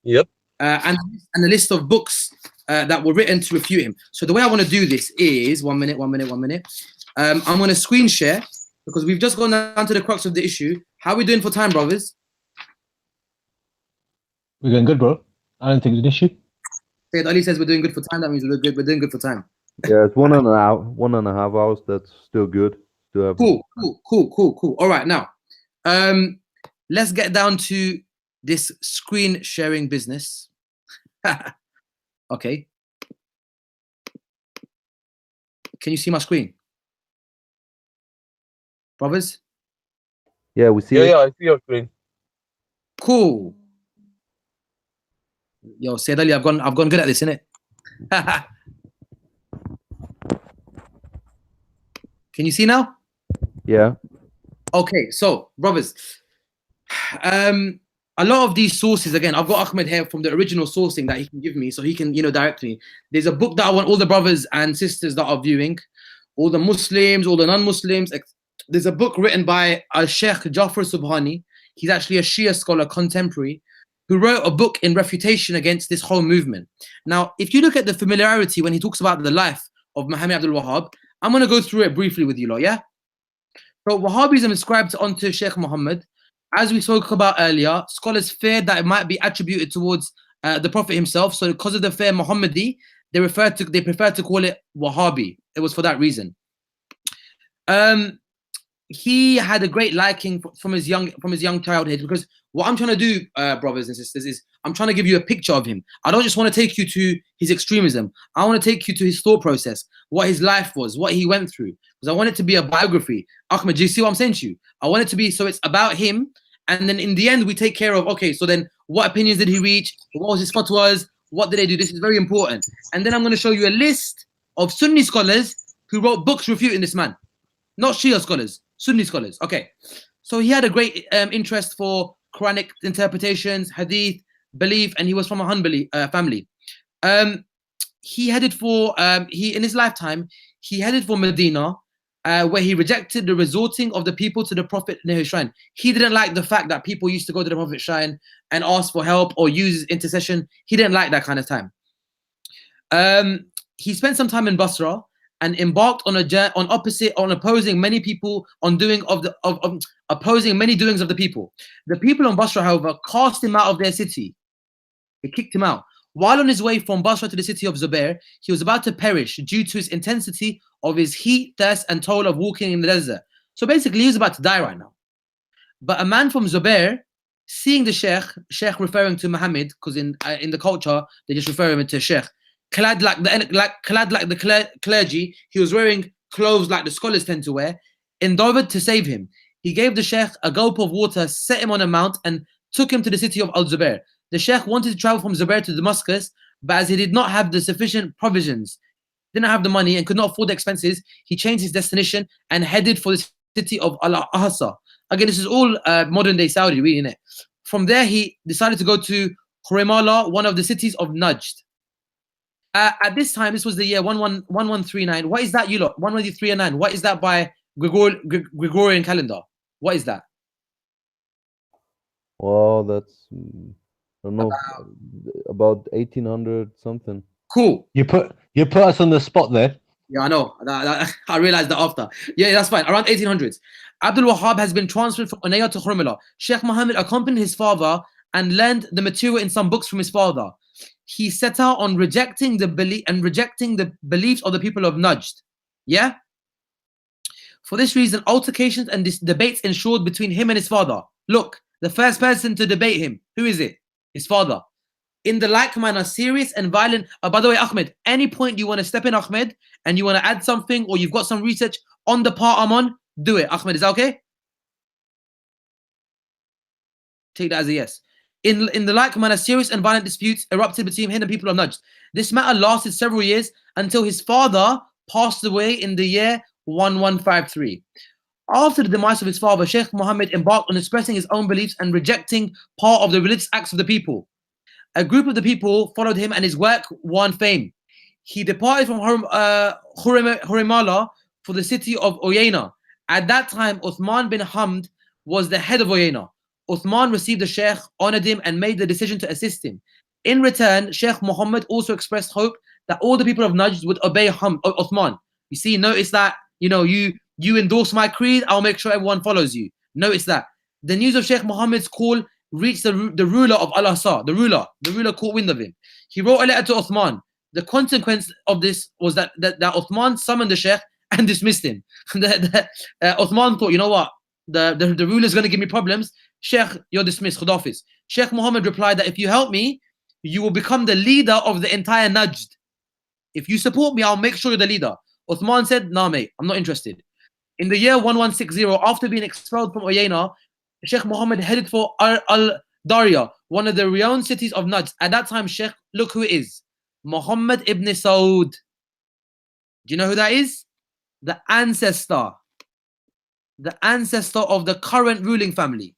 Speaker 2: Yep.
Speaker 3: And a list of books that were written to refute him. So the way I want to do this is, one minute. I'm going to screen share because we've just gone down to the crux of the issue. How are we doing for time, brothers?
Speaker 5: We're going good, bro. I don't think it's an issue.
Speaker 3: Sayyid Ali says we're doing good for time. That means we're good. We're doing good for time.
Speaker 1: Yeah, it's 1.5 hours. That's still good. Still have
Speaker 3: Cool. All right, now, let's get down to this screen sharing business. Okay. Can you see my screen, brothers?
Speaker 1: Yeah, we see
Speaker 2: Yeah,
Speaker 1: it.
Speaker 2: yeah, I see your screen.
Speaker 3: Cool. Yo, Sayyid Ali, I've gone good at this, innit? Can you see now?
Speaker 1: Yeah.
Speaker 3: Okay, so brothers, a lot of these sources, again, I've got Ahmed here from the original sourcing that he can give me, so he can, direct me. There's a book that I want all the brothers and sisters that are viewing, all the Muslims, all the non-Muslims. There's a book written by Sheikh Jafar Subhani. He's actually a Shia scholar, contemporary, who wrote a book in refutation against this whole movement. Now, if you look at the familiarity when he talks about the life of Muhammad Abdul Wahhab, I'm going to go through it briefly with you lot, yeah? So Wahhabism ascribed onto Sheikh Muhammad. As we spoke about earlier, scholars feared that it might be attributed towards the Prophet himself. So because of the fear Muhammadi, they prefer to call it Wahhabi. It was for that reason. He had a great liking from his young childhood, because what I'm trying to do, brothers and sisters, is I'm trying to give you a picture of him. I don't just want to take you to his extremism. I want to take you to his thought process, what his life was, what he went through, because I want it to be a biography. Ahmed, do you see what I'm saying to you? I want it to be, so it's about him, and then in the end we take care of, okay, so then what opinions did he reach? What was his fatwas? What did they do? This is very important. And then I'm going to show you a list of Sunni scholars who wrote books refuting this man. Not Shia scholars, Sunni scholars. Okay, so he had a great interest for Quranic interpretations, hadith, belief, and he was from a Hanbali family. He headed for, in his lifetime, he headed for Medina, where he rejected the resorting of the people to the Prophet near his shrine. He didn't like the fact that people used to go to the Prophet's shrine and ask for help or use intercession. He didn't like that kind of time. He spent some time in Basra and embarked on opposing many people opposing many doings of the people. The people on Basra, however, cast him out of their city. They kicked him out. While on his way from Basra to the city of Zubair, he was about to perish due to his intensity of his heat, thirst, and toil of walking in the desert. So basically, he was about to die right now. But a man from Zubair, seeing the sheikh referring to Muhammad, because in the culture they just refer him to sheikh, clad like the clergy, he was wearing clothes like the scholars tend to wear, endeavored to save him. He gave the sheikh a gulp of water, set him on a mount, and took him to the city of Al-Zubair. The sheikh wanted to travel from Zubair to Damascus, but as he did not have the sufficient provisions, didn't have the money, and could not afford the expenses, he changed his destination and headed for the city of Al-Ahsa. Again, this is all modern day Saudi, really, isn't it? From there, he decided to go to Khuraymallah, one of the cities of Najd. At this time, this was the year 1139. What is that, you lot? 1139. What is that by Gregorian calendar? What is that?
Speaker 1: Well, that's I don't know, about 1800 something.
Speaker 3: Cool.
Speaker 5: You put us on the spot there.
Speaker 3: Yeah, I know. I realized that after. Yeah, that's fine. Around 1800s. Abdul Wahhab has been transferred from Unayya to Hurmila. Sheikh Muhammad accompanied his father and learned the material in some books from his father. He set out on rejecting the beliefs of the people of Najd. Yeah? For this reason, altercations and debates ensued between him and his father. Look, the first person to debate him, who is it? His father. In the like manner, serious and violent. By the way, Ahmed, any point you want to step in, Ahmed, and you want to add something, or you've got some research on the part I'm on, do it. Ahmed, is that okay? Take that as a yes. In the like manner, serious and violent disputes erupted between him and people of Najd. This matter lasted several years until his father passed away in the year 1153. After the demise of his father, Sheikh Muhammad embarked on expressing his own beliefs and rejecting part of the religious acts of the people. A group of the people followed him and his work won fame. He departed from Hurimala for the city of Uyayna. At that time, Uthman bin Hamd was the head of Uyayna. Uthman received the Sheikh, honored him, and made the decision to assist him. In return, Sheikh Muhammad also expressed hope that all the people of Najd would obey Uthman. You see, notice that, you endorse my creed, I'll make sure everyone follows you. Notice that. The news of Sheikh Muhammad's call reached the ruler of Al-Ahsa. The ruler caught wind of him. He wrote a letter to Uthman. The consequence of this was that Uthman summoned the Sheikh and dismissed him. Uthman thought, you know what? The ruler's going to give me problems. Sheikh, you're dismissed. Khudafiz. Sheikh Muhammad replied that if you help me, you will become the leader of the entire Najd. If you support me, I'll make sure you're the leader. Uthman said, nah, mate, I'm not interested. In the year 1160, after being expelled from Uyayna, Sheikh Muhammad headed for Al-Darya, one of the renowned cities of Najd. At that time, Sheikh, look who it is. Muhammad ibn Saud. Do you know who that is? The ancestor of the current ruling family.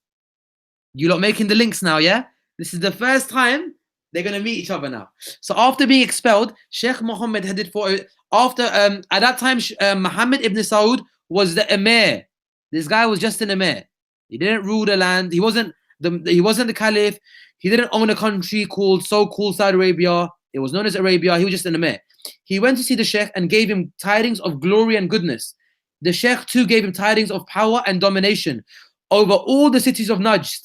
Speaker 3: You lot making the links now, yeah? This is the first time they're going to meet each other now. So after being expelled, Sheikh Muhammad headed for, at that time, Muhammad ibn Saud was the emir. This guy was just an emir. He didn't rule the land. He wasn't the caliph. He didn't own a country called Saudi Arabia. It was known as Arabia. He was just an emir. He went to see the Sheikh and gave him tidings of glory and goodness. The Sheikh too gave him tidings of power and domination over all the cities of Najd.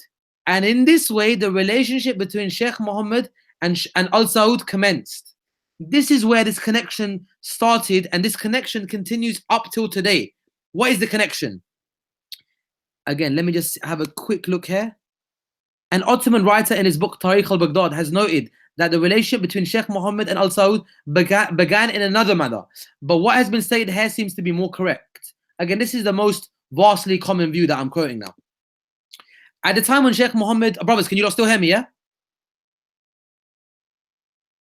Speaker 3: And in this way, the relationship between Sheikh Muhammad and Al Saud commenced. This is where this connection started, and this connection continues up till today. What is the connection? Again, let me just have a quick look here. An Ottoman writer in his book Tariq al-Baghdad has noted that the relationship between Sheikh Muhammad and Al Saud began in another manner. But what has been stated here seems to be more correct. Again, this is the most vastly common view that I'm quoting now. At the time when Sheikh Muhammad, brothers, can you lot still hear me, yeah?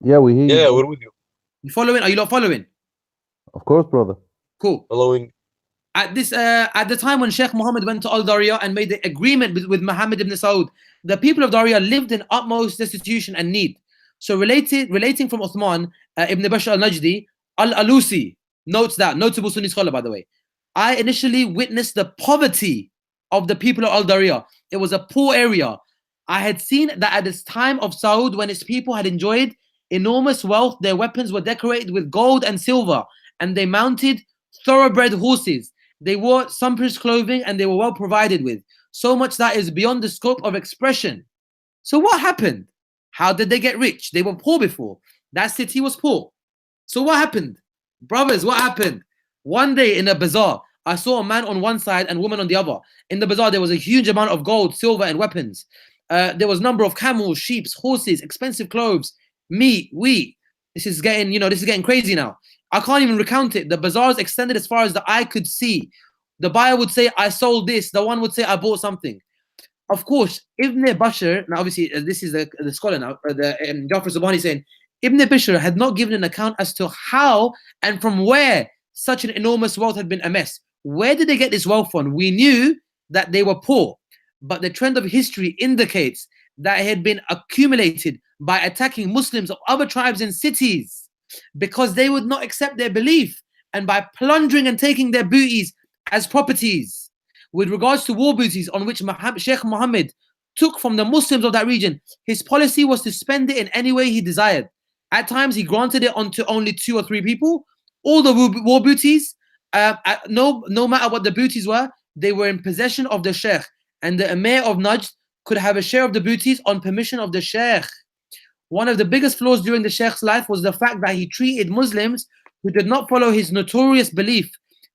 Speaker 1: Yeah, we hear you.
Speaker 2: Yeah, we're with you.
Speaker 3: You following? Are you lot following?
Speaker 1: Of course, brother.
Speaker 3: Cool.
Speaker 2: Following.
Speaker 3: At the time when Sheikh Muhammad went to Al-Darya and made the agreement with Muhammad ibn Saud, the people of Darya lived in utmost destitution and need. So relating from Uthman ibn Bashar al-Najdi, Al-Alusi notes that, notable Sunni scholar by the way, I initially witnessed the poverty of the people of Al-Darya. It was a poor area. I had seen that at this time of Saud, when its people had enjoyed enormous wealth, their weapons were decorated with gold and silver, and they mounted thoroughbred horses. They wore sumptuous clothing and they were well provided with, so much that is beyond the scope of expression. So what happened? How did they get rich? They were poor before. That city was poor. So what happened? Brothers, what happened? One day in a bazaar, I saw a man on one side and a woman on the other. In the bazaar, there was a huge amount of gold, silver, and weapons. There was a number of camels, sheep, horses, expensive clothes, meat, wheat. This is getting crazy now. I can't even recount it. The bazaars extended as far as the eye could see. The buyer would say, I sold this. The one would say, I bought something. Of course, Ibn Bashar, now obviously this is the scholar now, Jafar Subhani saying, Ibn Bashar had not given an account as to how and from where such an enormous wealth had been amassed. Where did they get this wealth from? We knew that they were poor, but the trend of history indicates that it had been accumulated by attacking Muslims of other tribes and cities because they would not accept their belief, and by plundering and taking their booties as properties. With regards to war booties on which Sheikh Muhammad took from the Muslims of that region, his policy was to spend it in any way he desired. At times he granted it onto only 2 or 3 people. All the war booties, no matter what the booties were, they were in possession of the sheikh, and the emir of Najd could have a share of the booties on permission of the sheikh. One of the biggest flaws during the sheikh's life was the fact that he treated Muslims who did not follow his notorious belief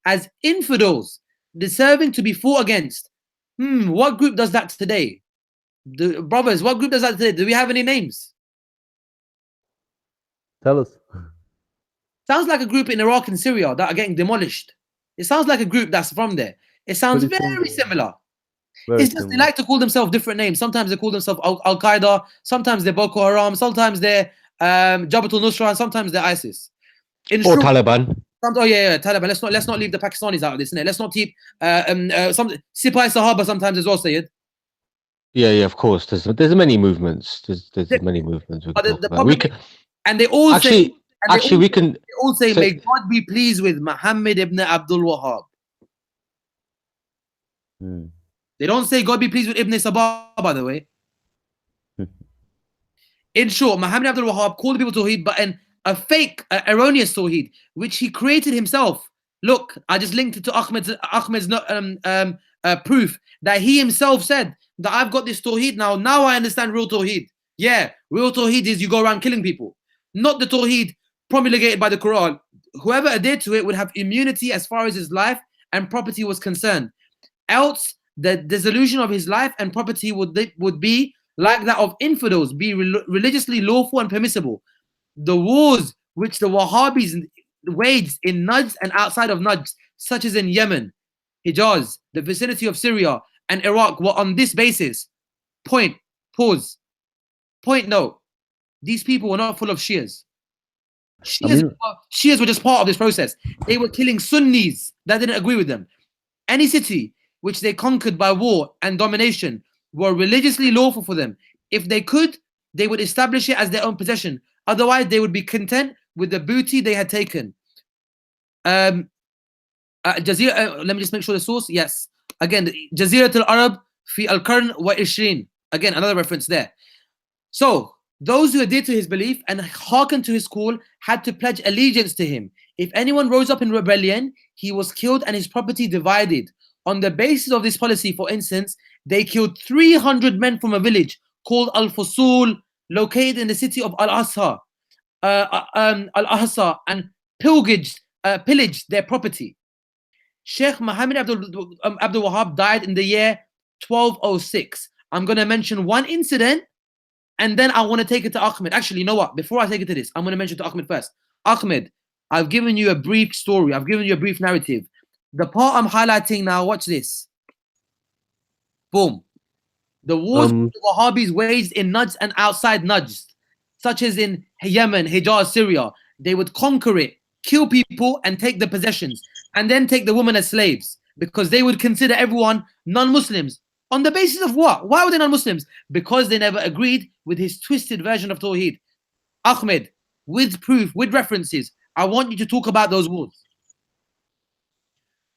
Speaker 3: as infidels, deserving to be fought against. What group does that today? Brothers, what group does that today? Do we have any names?
Speaker 1: Tell us.
Speaker 3: Sounds like a group in Iraq and Syria that are getting demolished. It sounds like a group that's from there. It sounds very similar. It's just they like to call themselves different names. Sometimes they call themselves Al Qaeda, sometimes they're Boko Haram, sometimes they're Jabhat al-Nusra, and sometimes they're ISIS.
Speaker 5: Or Taliban.
Speaker 3: Taliban. Let's not leave the Pakistanis out of this, innit? Let's not keep some Sipai Sahaba sometimes as well, Sayyid.
Speaker 5: Yeah, of course. There's many movements. There's many movements.
Speaker 3: And they all
Speaker 5: say,
Speaker 3: may God be pleased with Muhammad ibn Abdul Wahhab. They don't say God be pleased with Ibn Sabah, by the way. In short, Muhammad Abdul Wahhab called the people to Tawheed, but a fake, erroneous Tawheed, which he created himself. Look, I just linked it to Ahmed's proof that he himself said that I've got this Tawheed now. Now I understand real Tawheed. Yeah, real Tawheed is you go around killing people. Not the Tawheed promulgated by the Quran. Whoever adhered to it would have immunity as far as his life and property was concerned. Else, the dissolution of his life and property would be like that of infidels, be religiously lawful and permissible. The wars which the Wahhabis waged in Najd and outside of Najd, such as in Yemen, Hijaz, the vicinity of Syria, and Iraq, were on this basis. Point, pause. Point note. These people were not full of Shias. Shias were just part of this process. They were killing Sunnis that didn't agree with them. Any city which they conquered by war and domination were religiously lawful for them. If they could, they would establish it as their own possession. Otherwise, they would be content with the booty they had taken. Jazeera, let me just make sure the source. Yes. Again, Jazeera al-Arab fi al-Qarn wa Ishrin. Again, another reference there. So, those who adhered to his belief and hearkened to his call had to pledge allegiance to him. If anyone rose up in rebellion, he was killed and his property divided. On the basis of this policy, for instance, they killed 300 men from a village called Al-Fusul, located in the city of Al-Ahsa, and pillaged their property. Sheikh Muhammad Abdul Wahhab died in the year 1206. I'm going to mention one incident and then I want to take it to Ahmed. Actually, you know what? Before I take it to this, I'm going to mention to Ahmed first. Ahmed, I've given you a brief story. I've given you a brief narrative. The part I'm highlighting now, watch this. Boom. The wars the Wahhabis waged in Najd and outside Najd, such as in Yemen, Hijaz, Syria. They would conquer it, kill people, and take the possessions, and then take the women as slaves, because they would consider everyone non-Muslims. On the basis of what? Why were they non-Muslims? Because they never agreed with his twisted version of Tawheed. Ahmed, with proof, with references, I want you to talk about those wars.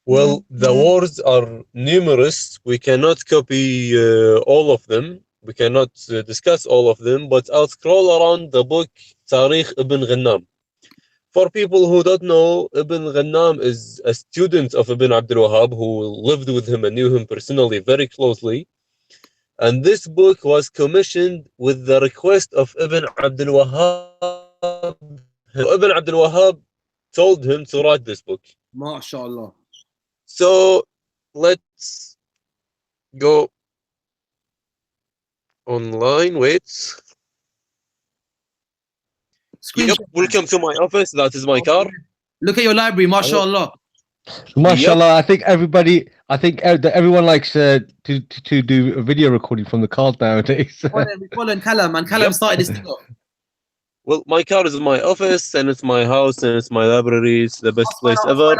Speaker 2: Well, the wars are numerous. We cannot copy all of them. We cannot discuss all of them, but I'll scroll around the book Tariq ibn Ghannam. For people who don't know, Ibn Ghannam is a student of Ibn Abdul Wahhab who lived with him and knew him personally very closely. And this book was commissioned with the request of Ibn Abdul Wahhab. Ibn Abdul Wahhab told him to write this book.
Speaker 3: MashaAllah.
Speaker 2: So let's go online. Wait. Yep, welcome to my office. That is my car.
Speaker 3: Look at your library, mashallah.
Speaker 5: Mashallah, yep. Everyone likes to do a video recording from the cars nowadays.
Speaker 3: We follow Kalam, and Kalam started this thing off.
Speaker 2: Well, my car is my office, and it's my house, and it's my library. It's the best place ever.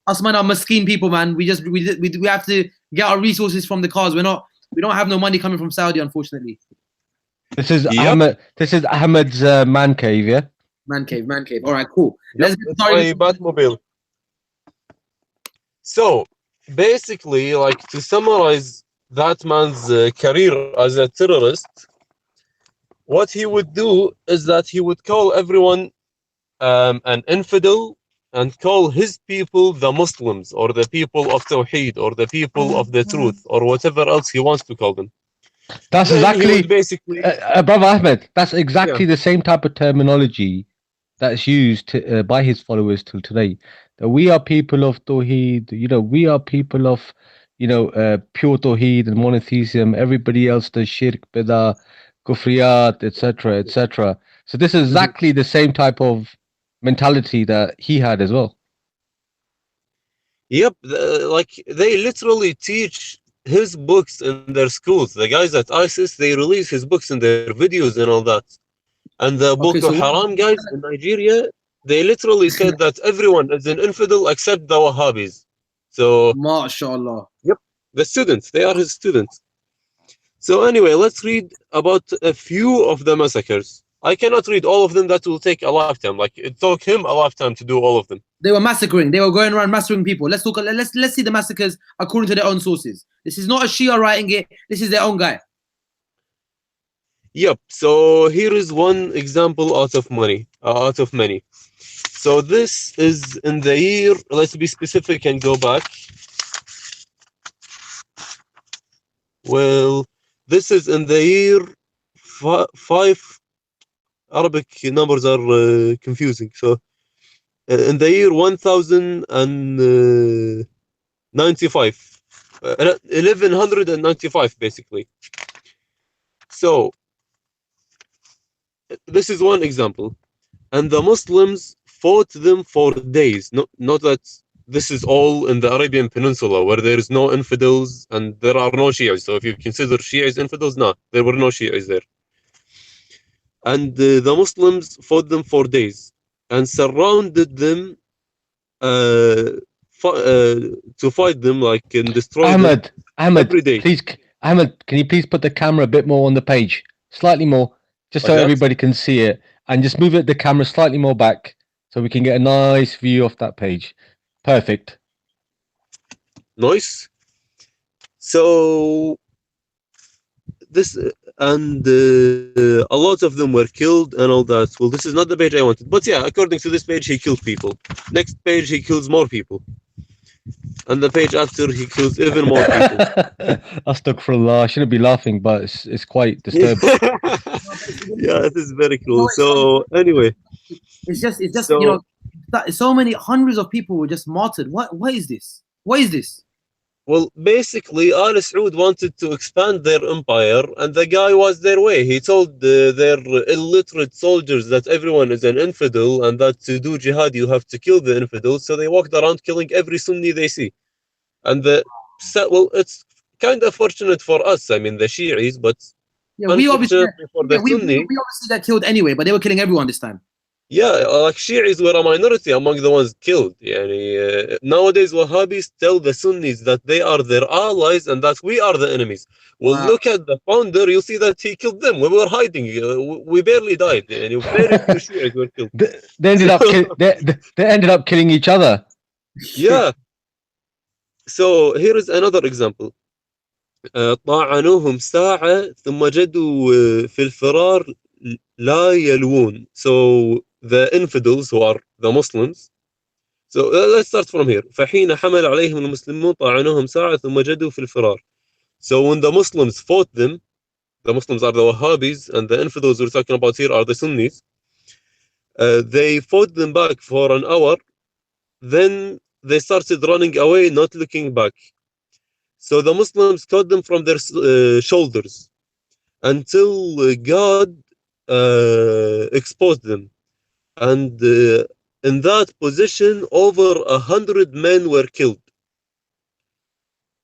Speaker 3: Us man are maskeen people, man. We have to get our resources from the cars. We don't have no money coming from Saudi, unfortunately.
Speaker 5: This is Ahmed. This is Ahmed's man cave, yeah.
Speaker 3: Man cave. All right, cool.
Speaker 2: Let's get started. My Batmobile. So basically, like, to summarize that man's career as a terrorist, what he would do is that he would call everyone an infidel, and call his people the Muslims, or the people of Tawheed, or the people of the truth, or whatever else he wants to call them.
Speaker 5: That's
Speaker 2: Then he would
Speaker 5: exactly,
Speaker 2: basically,
Speaker 5: Brother Ahmed, that's exactly
Speaker 2: yeah,
Speaker 5: the same type of terminology that's used by his followers till today. That we are people of Tawheed, we are people of, pure Tawheed and monotheism. Everybody else does shirk, bidah, kufriyat, etc., etc. So this is
Speaker 2: Mhm.
Speaker 5: exactly the same type of mentality that he had as well.
Speaker 2: Yep, like they literally teach his books in their schools. The guys at ISIS, they release his books in their videos and all that. And the
Speaker 3: Okay,
Speaker 2: Boko
Speaker 3: so
Speaker 2: Haram guys in Nigeria, they literally said that everyone is an infidel except the Wahhabis. So,
Speaker 3: mashallah.
Speaker 2: yep, the students, they are his students. So anyway, let's read about a few of the massacres. I cannot read all of them, that will take a lifetime. Like, it took him a lifetime to do all of them.
Speaker 3: They were massacring. They were going around massacring people. Let's look. Let's see the massacres according to their own sources. This is not a Shia writing it. This is their own guy.
Speaker 2: Yep, so here is one example out of many. So this is in the year, let's be specific and go back. Well, this is in the year 5. Arabic numbers are confusing. So in the year 1095, 1195 basically. So this is one example, and the Muslims fought them for days. Not that this is all in the Arabian Peninsula where there is no infidels and there are no Shias. So if you consider Shias infidels, no, there were no Shias there. And the Muslims fought them for days and surrounded them to fight them, like, and destroy them every day.
Speaker 5: Please, Ahmed, can you please put the camera a bit more on the page, slightly more, just
Speaker 2: Like
Speaker 5: so
Speaker 2: that?
Speaker 5: everybody can see it, and just move the camera slightly more back so we can get a nice view of that page. Perfect.
Speaker 2: Nice. So this and a lot of them were killed and all that. Well, this is not the page I wanted, but yeah, according to this page, he killed people. Next page, he kills more people, and the page after, he kills even more people.
Speaker 5: Astaghfirullah. I shouldn't be laughing, but it's quite disturbing.
Speaker 2: Yeah, it is very cool. So anyway,
Speaker 3: It's just
Speaker 2: so
Speaker 3: so many hundreds of people were just martyred. What is this? What is this?
Speaker 2: well, basically, Al Saud wanted to expand their empire, and the guy was their way. He told their illiterate soldiers that everyone is an infidel, and that to do jihad you have to kill the infidels. So they walked around killing every Sunni they see. And well, it's kind of fortunate for us, I mean, the Shi'is, but
Speaker 3: Yeah, we obviously
Speaker 2: unfortunately for the
Speaker 3: we
Speaker 2: Sunni,
Speaker 3: obviously got killed anyway, but they were killing everyone this time.
Speaker 2: yeah, like Shi'is were a minority among the ones killed. Nowadays, Wahhabis tell the Sunnis that they are their allies and that we are the enemies. Well,
Speaker 3: Wow.
Speaker 2: look at the founder, you'll see that he killed them. We were hiding. We barely died. Very few Shi'is were killed.
Speaker 5: They ended up they ended up killing each other.
Speaker 2: Yeah. So here is another example. طاعنوهم ساعة ثم جدوا في الفرار لا يلوون. So the infidels, who are the Muslims. So let's start from here. فحين حمل عليهم المسلمون طاعنوهم ساعة ثم جدوا في الفرار. So when the Muslims fought them, the Muslims are the Wahhabis, and the infidels we're talking about here are the Sunnis. They fought them back for an hour. Then they started running away, not looking back. So the Muslims caught them from their shoulders until God exposed them. And in that position, over 100 men were killed.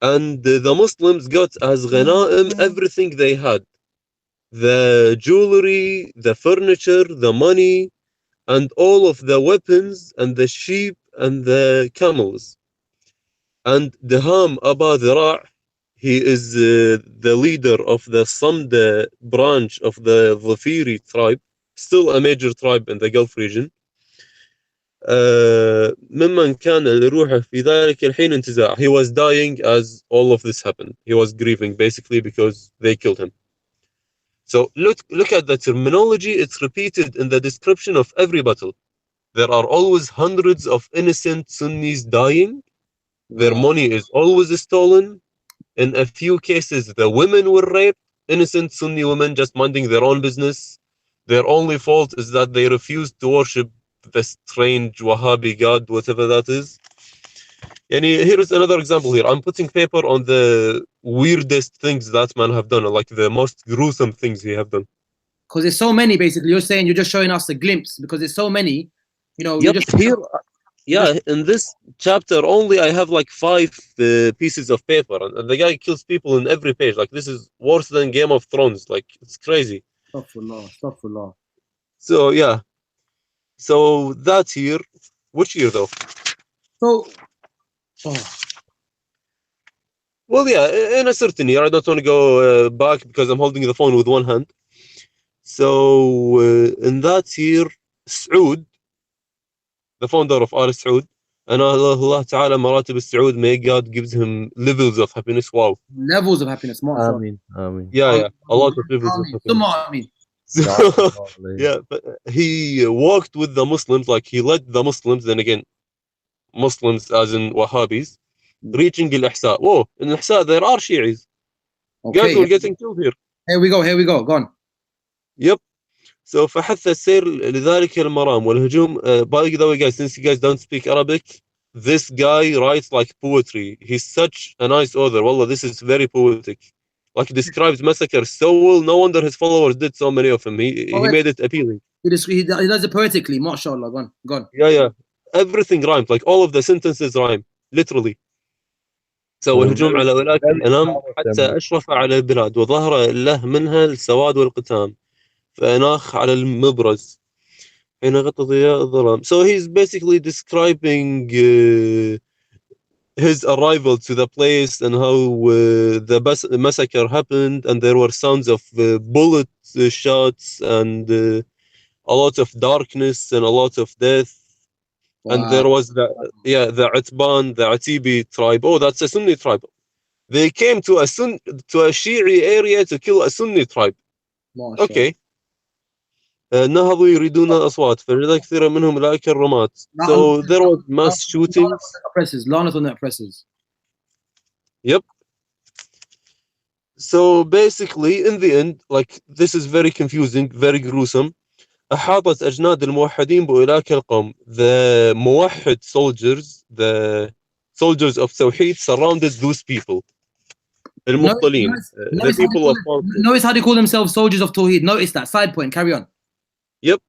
Speaker 2: And the Muslims got as ghanaim everything they had. The jewelry, the furniture, the money, and all of the weapons, and the sheep, and the camels. And Diham Aba Dhira', he is the leader of the Samda branch of the Dhafiri tribe, still a major tribe in the Gulf region. ممن كان لروحه في ذلك الحين انتزاع. He was dying as all of this happened. He was grieving basically because they killed him. So look at the terminology. It's repeated in the description of every battle. there are always hundreds of innocent Sunnis dying. Their money is always stolen. In a few cases, the women were raped. Innocent Sunni women just minding their own business. Their only fault is that they refused to worship the strange Wahhabi god, whatever that is. And here is another example here. I'm putting paper on the weirdest things that man have done, like the most gruesome things he have done.
Speaker 3: Because there's so many, basically. You're saying you're just showing us a glimpse because there's so many. You know,
Speaker 2: Yep,
Speaker 3: you're just
Speaker 2: here, yeah, in this chapter only I have like 5 pieces of paper, and the guy kills people in every page. Like, this is worse than Game of Thrones. Like, it's crazy.
Speaker 3: Astaghfirullah.
Speaker 2: So yeah, so that year, which year though?
Speaker 3: So,
Speaker 2: Well, yeah, in a certain year. I don't want to go back because I'm holding the phone with one hand. So in that year, Saud, the founder of Al Saud, and Allah Ta'ala Maratib al-Saud, may God gives him levels of happiness. Wow.
Speaker 3: levels of happiness.
Speaker 1: Ameen. Ameen.
Speaker 2: Yeah, a lot of levels of happiness. So, yeah, but he walked with the Muslims, like he led the Muslims, then again, Muslims as in Wahhabis, reaching Al-Ihsa. Whoa, in Al-Ihsa there are Shi'is. Guys, we're getting killed here.
Speaker 3: Here we go, go on.
Speaker 2: Yep. So فحث السير لذلك المرام والهجوم. By the way, guys, since you guys don't speak Arabic, this guy writes like poetry. He's such a nice author. Wallah, this is very poetic. Like, he describes massacre so well. No wonder his followers did so many of them. He made it appealing.
Speaker 3: He does it poetically, mashallah. Go on.
Speaker 2: Yeah. Everything rhymes. Like, all of the sentences rhyme, literally. So الهجوم على ولاة الأنام حتى أشرف على البلاد وظهر له منها السواد والقتام فأناخ على المبرز حين غطى ضياء الظلام. So he's basically describing his arrival to the place and how the massacre happened, and there were sounds of bullet shots and a lot of darkness and a lot of death. Wow. And there was the Atban, the Atibi tribe. Oh, that's a Sunni tribe. They came to a Shi'i area to kill a Sunni tribe. Okay. نهضوا يريدون الأصوات فلذلك كثير منهم أولئك الرماة. So there was mass shootings.
Speaker 3: Lanat on the oppressors.
Speaker 2: Yep. So basically, in the end, like, this is very confusing, very gruesome. أحاطت أجناد الموحدين بأولئك القوم. The موحد soldiers, the soldiers of Tawheed, surrounded those people. المبطلين, the people of falsehood.
Speaker 3: Notice how they call themselves soldiers of Tawheed. Notice that. Side point. Carry on.
Speaker 2: Yep.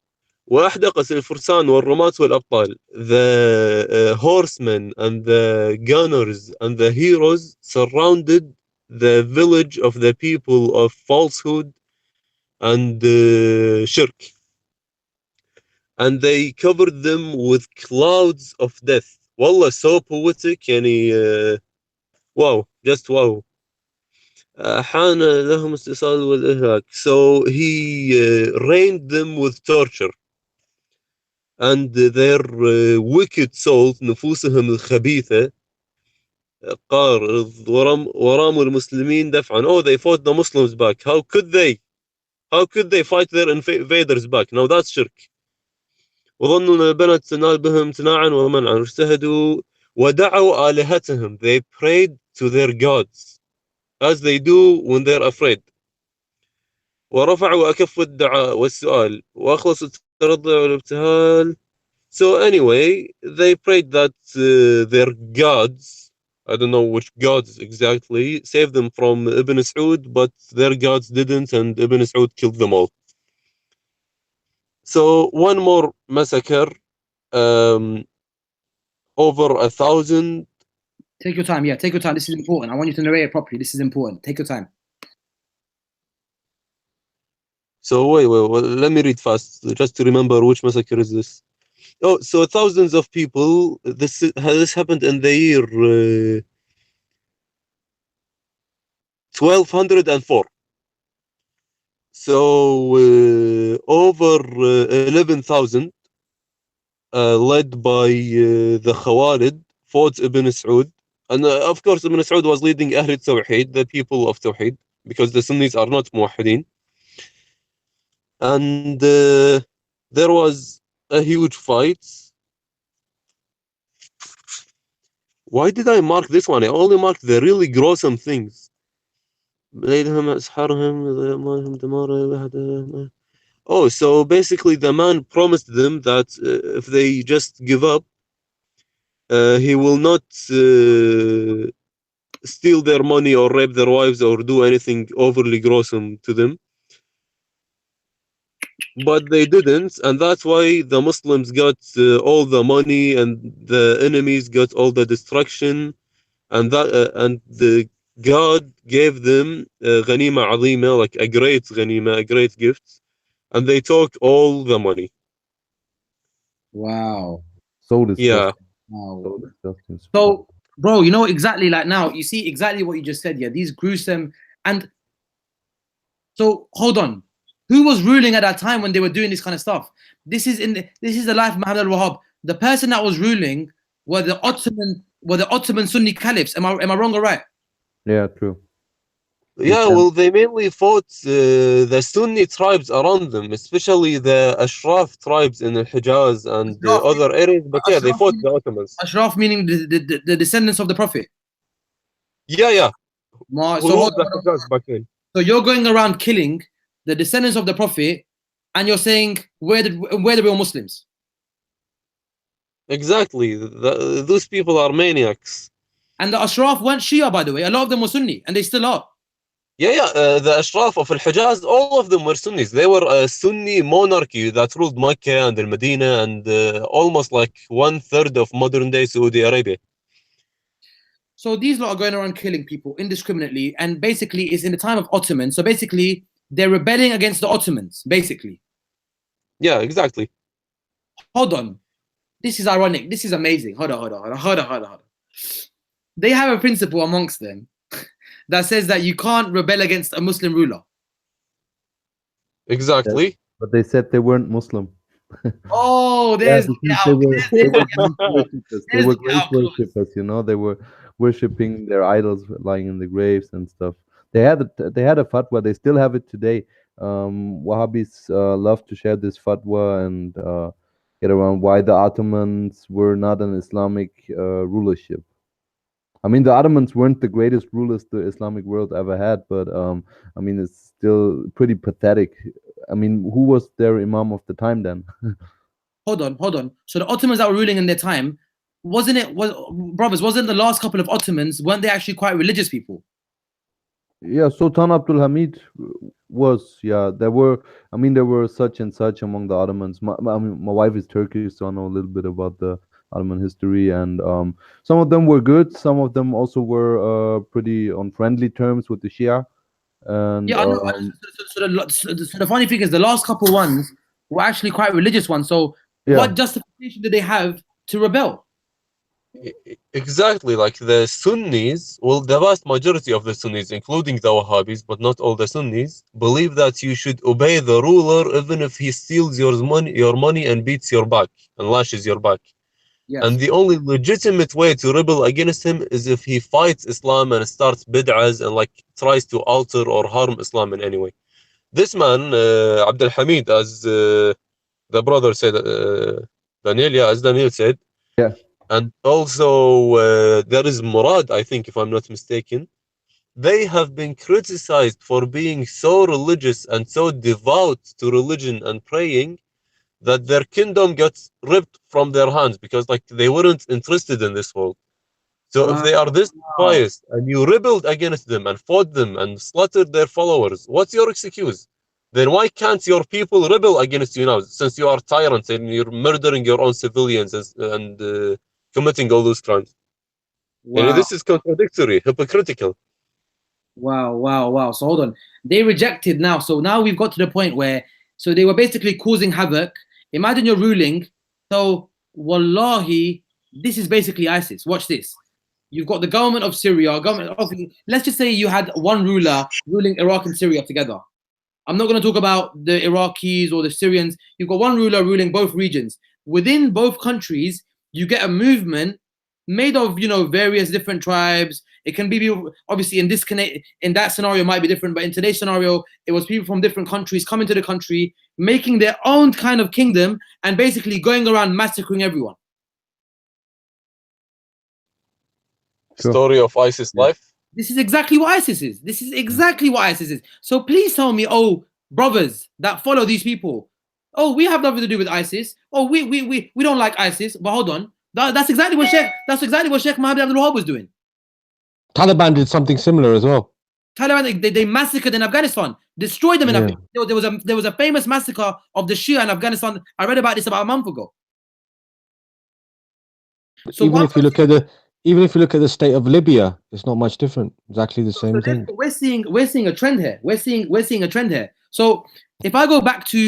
Speaker 2: وأحدقت الفرسان والرماة والأبطال. The horsemen and the gunners and the heroes surrounded the village of the people of falsehood and shirk. And they covered them with clouds of death. Wallah, so poetic. يعني wow, just wow. حان لهم استئصال والإهلاك. So he rained them with torture. And their wicked souls, نفوسهم الخبيثة, قار وراموا المسلمين دفعا. Oh, they fought the Muslims back. How could they fight their invaders back? Now that's shirk. وظنوا أن البنات تنال بهم امتناعا ومنعا واجتهدوا ودعوا آلهتهم. They prayed to their gods as they do when they're afraid. ورفعوا أكف الدعاء والسؤال وأخلصوا الترضع والابتهال. So anyway, they prayed that their gods, I don't know which gods exactly, saved them from Ibn Saud, but their gods didn't, and Ibn Saud killed them all. So one more massacre, over 1,000.
Speaker 3: Take your time. Yeah, take your time. This is important. I want you to narrate it properly. This is important. Take your time.
Speaker 2: So wait, let me read fast, just to remember which massacre is this. Oh, so thousands of people. This happened in the year 1204. So over 11,000, led by the Khawarij, fought Ibn Saud. And of course, Ibn Saud was leading Ahl Tawheed, the people of Tawheed, because the Sunnis are not Muwahhideen. And there was a huge fight. Why did I mark this one? I only marked the really gruesome things. Oh, so basically the man promised them that if they just give up, he will not steal their money or rape their wives or do anything overly gruesome to them. But they didn't, and that's why the Muslims got all the money and the enemies got all the destruction, and the God gave them ghanima azima, like a great ghanima, a great gift, and they took all the money.
Speaker 3: Wow.
Speaker 1: So
Speaker 2: Yeah.
Speaker 1: disgusting.
Speaker 3: Wow.
Speaker 1: So disgusting.
Speaker 3: So, bro, you know exactly like now, you see exactly what you just said. Yeah, these gruesome. And so, hold on. Who was ruling at that time when they were doing this kind of stuff? This is the life of Muhammad al-Wahhab. The person that was ruling were the Ottoman Sunni caliphs. Am I wrong or right?
Speaker 1: Yeah, true.
Speaker 2: Yeah, well, they mainly fought the Sunni tribes around them, especially the Ashraf tribes in the Hijaz and
Speaker 3: Ashraf,
Speaker 2: other areas. But yeah, they
Speaker 3: Ashraf,
Speaker 2: fought the Ottomans.
Speaker 3: Ashraf meaning the descendants of the Prophet.
Speaker 2: Yeah, yeah.
Speaker 3: So,
Speaker 2: Who ruled the Hijaz back then?
Speaker 3: so you're going around killing the descendants of the Prophet, and you're saying we're the real Muslims.
Speaker 2: Exactly. Those people are maniacs.
Speaker 3: And the Ashraf weren't Shia, by the way. A lot of them were Sunni, and they still are.
Speaker 2: Yeah, yeah. The Ashraf of Al-Hijaz, all of them were Sunnis. They were a Sunni monarchy that ruled Mecca and Al-Medina and almost like 1/3 of modern-day Saudi Arabia.
Speaker 3: So these lot are going around killing people indiscriminately, and basically it's in the time of Ottomans. So basically they're rebelling against the Ottomans, basically.
Speaker 2: Yeah, exactly.
Speaker 3: Hold on. This is ironic. This is amazing. Hold on. They have a principle amongst them that says that you can't rebel against a Muslim ruler.
Speaker 2: Exactly.
Speaker 1: But they said they weren't Muslim.
Speaker 3: Oh, there's
Speaker 1: they were great worshippers, you know. They were worshipping their idols lying in the graves and stuff. They had a fatwa. They still have it today. Wahhabis love to share this fatwa and get around why the Ottomans were not an Islamic rulership. I mean, the Ottomans weren't the greatest rulers the Islamic world ever had, but I mean, it's still pretty pathetic. I mean, who was their imam of the time then?
Speaker 3: Hold on. So the Ottomans that were ruling in their time, wasn't the last couple of Ottomans, weren't they actually quite religious people?
Speaker 1: Yeah, Sultan Abdul Hamid was. Yeah, there were such and such among the Ottomans. I mean, my wife is Turkish, so I know a little bit about the Ottoman history, and some of them were good. Some of them also were pretty on friendly terms with the Shia. And
Speaker 3: yeah, I know. So the funny thing is, the last couple ones were actually quite religious ones. So what justification did they have to rebel?
Speaker 2: Exactly, like the Sunnis, well, the vast majority of the Sunnis, including the Wahhabis, but not all the Sunnis, believe that you should obey the ruler even if he steals your money and beats your back and lashes your back.
Speaker 3: Yes.
Speaker 2: And the only legitimate way to rebel against him is if he fights Islam and starts bid'ahs and like tries to alter or harm Islam in any way. This man, Abdul Hamid, as the brother said, as Daniel said,
Speaker 1: yeah.
Speaker 2: And also there is Murad, I think, if I'm not mistaken. They have been criticized for being so religious and so devout to religion and praying that their kingdom gets ripped from their hands because like they weren't interested in this world. So if they are this pious and you rebelled against them and fought them and slaughtered their followers, what's your excuse? Then why can't your people rebel against you now, since you are tyrants and you're murdering your own civilians and committing all those crimes? And this is contradictory, hypocritical.
Speaker 3: Wow. So hold on. They rejected now. So now we've got to the point where, so they were basically causing havoc. Imagine you're ruling. So, wallahi, this is basically ISIS. Watch this. You've got the government of Syria, let's just say you had one ruler ruling Iraq and Syria together. I'm not going to talk about the Iraqis or the Syrians. You've got one ruler ruling both regions. Within both countries, you get a movement made of, various different tribes. It can be people, obviously in that scenario it might be different, but in today's scenario, it was people from different countries coming to the country, making their own kind of kingdom, and basically going around massacring everyone.
Speaker 1: Sure.
Speaker 2: Story of ISIS life.
Speaker 3: This is exactly what ISIS is. This is exactly what ISIS is. So please tell me, oh, brothers that follow these people, oh, we have nothing to do with ISIS. Oh, we don't like ISIS. But hold on, that's exactly what Sheikh Mohammed Abdul Wahab was doing.
Speaker 5: Taliban did something similar as well.
Speaker 3: Taliban, they massacred in Afghanistan, destroyed them in Afghanistan. There was a famous massacre of the Shia in Afghanistan. I read about this about a month ago. So
Speaker 5: even if you look at the state of Libya, it's not much different. Exactly the same thing.
Speaker 3: We're seeing a trend here. We're seeing a trend here. So if I go back to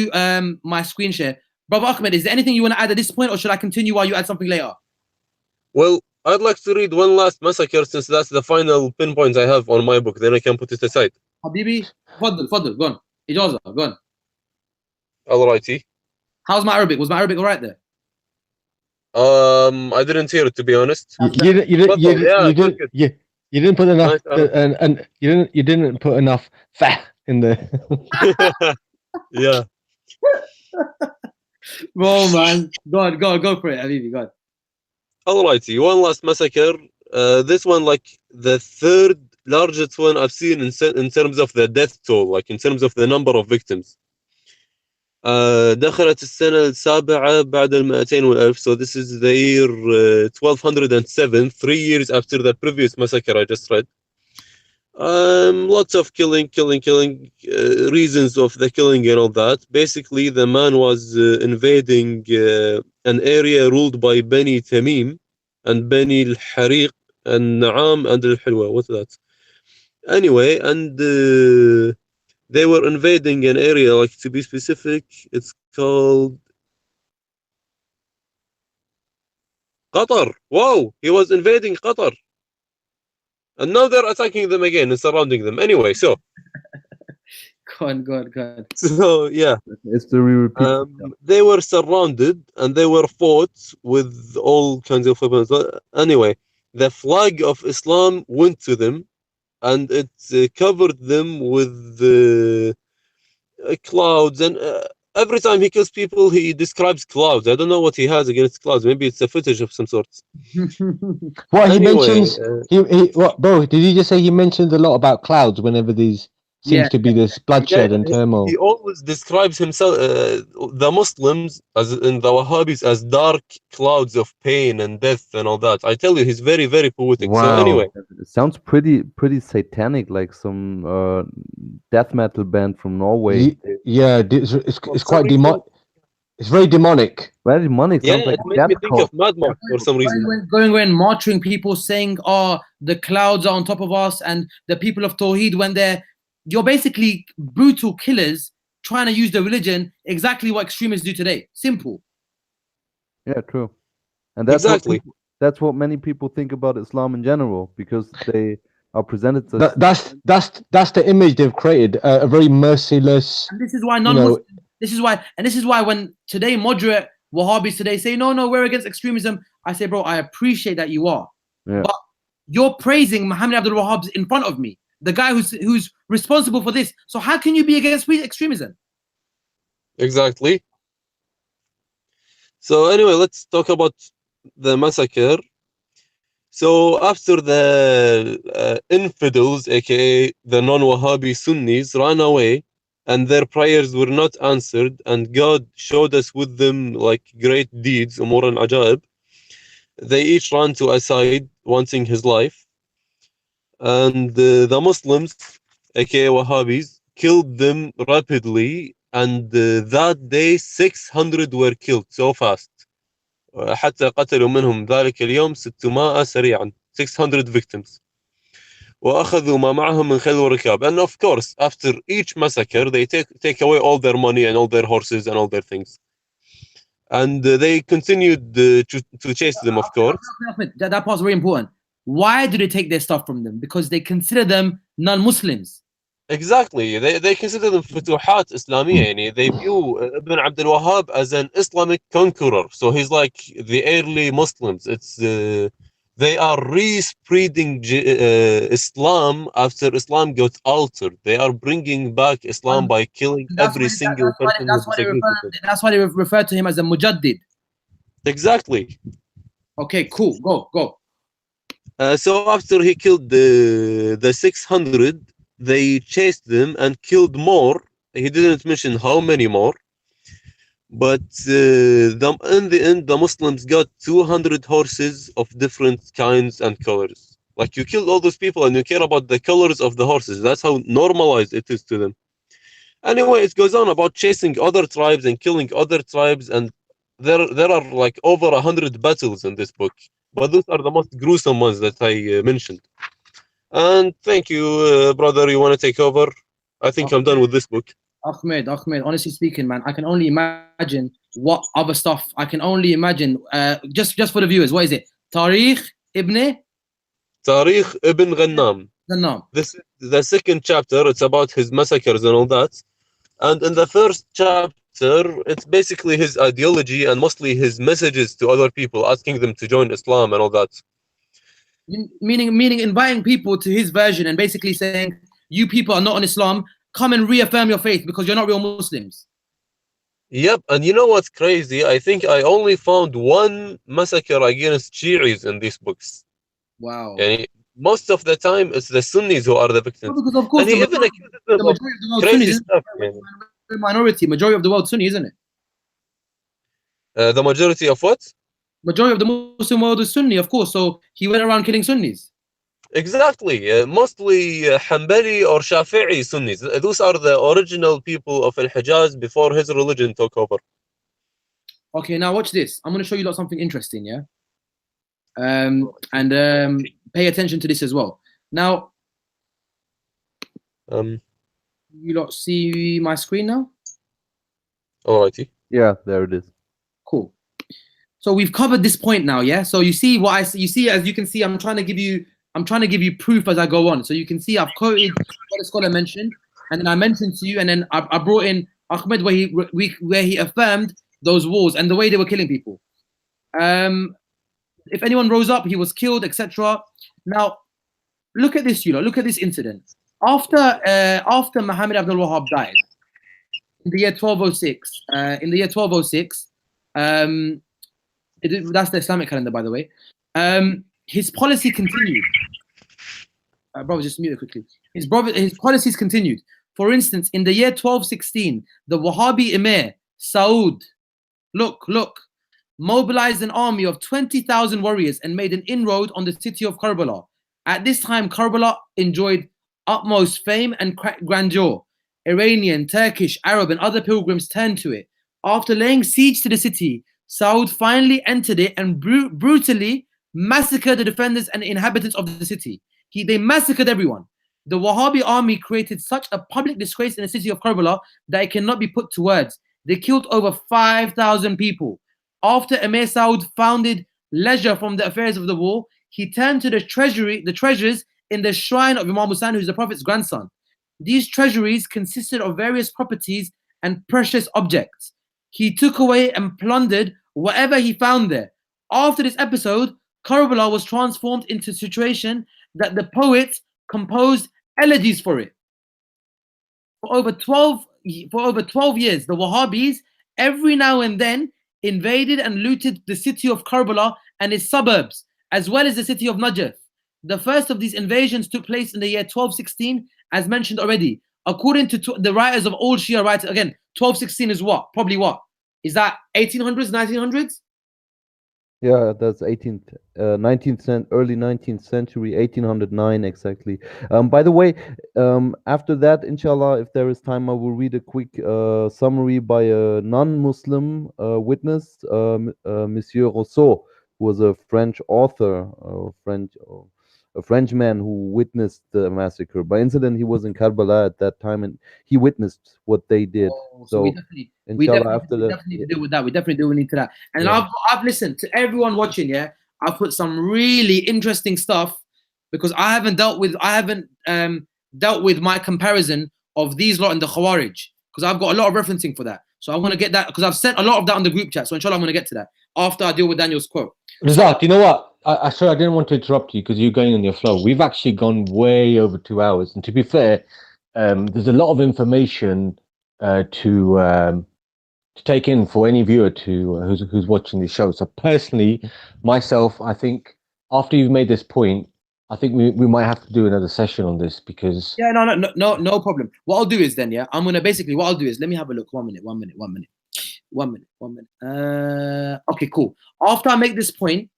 Speaker 3: my screen share, Brother Ahmed, is there anything you want to add at this point, or should I continue while you add something later?
Speaker 2: Well, I'd like to read one last massacre, since that's the final pinpoint I have on my book. Then I can put it aside.
Speaker 3: Habibi, Fadl, go on. Ijaza, go on.
Speaker 2: Alrighty.
Speaker 3: How's my Arabic? Was my Arabic all right there?
Speaker 2: I didn't hear it, to be honest.
Speaker 5: You didn't put enough, and you didn't put enough fat in there.
Speaker 2: Yeah.
Speaker 3: Oh man, go for it, Habibi, go on.
Speaker 2: Alrighty, one last massacre. This one, like the third largest one I've seen in terms of the death toll, like in terms of the number of victims. دخلت السنة السابعة بعد 200,000. So this is the year 1207, 3 years after the previous massacre I just read. Lots of killing, reasons of the killing and all that. Basically, the man was invading an area ruled by Bani Tamim and Bani al-Hariq and Naam and al-Hilwa. What's that? Anyway, and they were invading an area, like to be specific, it's called Qatar. Wow, he was invading Qatar. And now they're attacking them again and surrounding them. Anyway, so.
Speaker 3: Go on.
Speaker 2: So, yeah.
Speaker 1: History repeats.
Speaker 2: They were surrounded and they were fought with all kinds of weapons. Anyway, the flag of Islam went to them and it covered them with clouds. And every time he kills people, he describes clouds. I don't know what he has against clouds. Maybe it's a fetish of some sort.
Speaker 5: What he mentions, bro? Did he just say he mentioned a lot about clouds whenever these seems to be this bloodshed and turmoil?
Speaker 2: He always describes himself, the Muslims, as in the Wahhabis, as dark clouds of pain and death and all that. I tell you, he's very, very poetic.
Speaker 1: Wow.
Speaker 2: So anyway,
Speaker 1: it sounds pretty satanic, like some death metal band from Norway.
Speaker 5: Yeah, it's quite demonic. It's very demonic.
Speaker 1: Very demonic.
Speaker 2: Yeah,
Speaker 1: Sounds like
Speaker 2: it made me think of Mad Max for some reason.
Speaker 3: Going around martyring people, saying, "Oh, the clouds are on top of us," and the people of Tawheed, when you're basically brutal killers trying to use the religion exactly what extremists do today. Simple.
Speaker 1: Yeah, true. And that's
Speaker 2: exactly.
Speaker 1: That's what many people think about Islam in general, because they are presented as
Speaker 5: that's the image they've created, a very merciless.
Speaker 3: And this is why non-Muslims. This is why when today moderate Wahhabis today say no, we're against extremism, I say, bro, I appreciate that you are, but you're praising Muhammad Abdul Wahhab in front of me, the guy who's responsible for this. So how can you be against extremism?
Speaker 2: Exactly. So anyway, let's talk about the massacre. So after the infidels, aka the non-Wahhabi Sunnis, ran away and their prayers were not answered, and God showed us with them like great deeds, umur and ajaib, they each ran to a side wanting his life. And the Muslims, aka Wahhabis, killed them rapidly, and that day 600 were killed so fast. حتى قتلوا منهم ذلك اليوم 600 سريعا, 600 victims. وأخذوا ما معهم من خيل وركاب. And of course, after each massacre, they take away all their money and all their horses and all their things. And they continued to chase them, of course.
Speaker 3: That part's very important. Why do they take their stuff from them? Because they consider them non-Muslims.
Speaker 2: Exactly. They consider them فتوحات إسلامية. They view Ibn Abdul Wahhab as an Islamic conqueror. So he's like the early Muslims. It's the They are re-spreading Islam after Islam got altered. They are bringing back Islam by killing every single person who disagrees with them.
Speaker 3: That's why they refer to him as a mujaddid.
Speaker 2: Exactly.
Speaker 3: Okay, cool. Go.
Speaker 2: So after he killed the 600, they chased them and killed more. He didn't mention how many more. But in the end, the Muslims got 200 horses of different kinds and colors. Like, you killed all those people and you care about the colors of the horses. That's how normalized it is to them. Anyway, it goes on about chasing other tribes and killing other tribes, and there are like over 100 battles in this book. But those are the most gruesome ones that I mentioned. And thank you, brother. You want to take over? I think I'm done with this book.
Speaker 3: Ahmed, honestly speaking, man, I can only imagine what other stuff. I can only imagine, just for the viewers, what is it? Tariq ibn
Speaker 2: Ghannam. This is the second chapter. It's about his massacres and all that. And in the first chapter, it's basically his ideology and mostly his messages to other people, asking them to join Islam and all that.
Speaker 3: Meaning inviting people to his version and basically saying, you people are not on Islam, come and reaffirm your faith because you're not real Muslims.
Speaker 2: Yep, and you know what's crazy? I think I only found one massacre against Shi'is in these books.
Speaker 3: Wow.
Speaker 2: And most of the time, it's the Sunnis who are the victims.
Speaker 3: Well, because of course,
Speaker 2: and he even accuses them of crazy stuff.
Speaker 3: Minority, majority of the world Sunni, isn't it?
Speaker 2: The majority of what?
Speaker 3: Majority of the Muslim world is Sunni, of course. So he went around killing Sunnis.
Speaker 2: Exactly. Mostly Hanbali or Shafi'i Sunnis. Those are the original people of Al-Hijaz before his religion took over.
Speaker 3: Okay, now watch this. I'm going to show you something interesting, yeah? And pay attention to this as well. Now, you lot see my screen now?
Speaker 2: Alrighty.
Speaker 1: Yeah, there it is.
Speaker 3: Cool. So we've covered this point now, yeah? So you see as you can see, I'm trying to give you proof as I go on. So you can see I've quoted what the scholar mentioned, and then I mentioned to you, and then I brought in Ahmed where he affirmed those wars and the way they were killing people. If anyone rose up, he was killed, etc. Now, look at this, look at this incident. After Muhammad Abdul Wahhab died in the year 1206, that's the Islamic calendar, by the way. His policy continued. Brother, just mute it quickly. His policies continued. For instance, in the year 1216, the Wahhabi Emir Saud, look, mobilized an army of 20,000 warriors and made an inroad on the city of Karbala. At this time, Karbala enjoyed utmost fame and grandeur. Iranian, Turkish, Arab, and other pilgrims turned to it. After laying siege to the city, Saud finally entered it and brutally massacred the defenders and inhabitants of the city. They massacred everyone. The Wahhabi army created such a public disgrace in the city of Karbala that it cannot be put to words. They killed over 5,000 people. After Emir Saud founded leisure from the affairs of the war, he turned to the treasures in the shrine of Imam Hussain, who is the Prophet's grandson. These treasuries consisted of various properties and precious objects. He took away and plundered whatever he found there. After this episode, Karbala was transformed into a situation that the poets composed elegies for it. For over 12 years, the Wahhabis every now and then invaded and looted the city of Karbala and its suburbs, as well as the city of Najaf. The first of these invasions took place in the year 1216, as mentioned already. According to the writers of old Shia writers, again, 1216 is what? Probably what? Is that 1800s, 1900s?
Speaker 1: Yeah, that's 19th, early 19th century, 1809 exactly. By the way, after that, inshallah, if there is time, I will read a quick summary by a non-Muslim witness, Monsieur Rousseau, who was a French author, a Frenchman who witnessed the massacre. By incident, he was in Karbala at that time, and he witnessed what they did.
Speaker 3: So we definitely deal with that. We definitely do need to that. And yeah. I've listened to everyone watching. Yeah, I've put some really interesting stuff because I haven't dealt with my comparison of these lot and the Khawarij, because I've got a lot of referencing for that. So I want to get that because I've sent a lot of that on the group chat. So inshallah, I'm going to get to that after I deal with Daniel's quote.
Speaker 5: Razak, you know what? Sorry, I didn't want to interrupt you because you're going on your flow. We've actually gone way over 2 hours, and to be fair, there's a lot of information to take in for any viewer to who's watching the show. So personally, myself, I think after you've made this point, I think we might have to do another session on this because
Speaker 3: Yeah, no problem. What I'll do is then, yeah, I'm gonna basically what I'll do is let me have a look. 1 minute. Okay, cool. After I make this point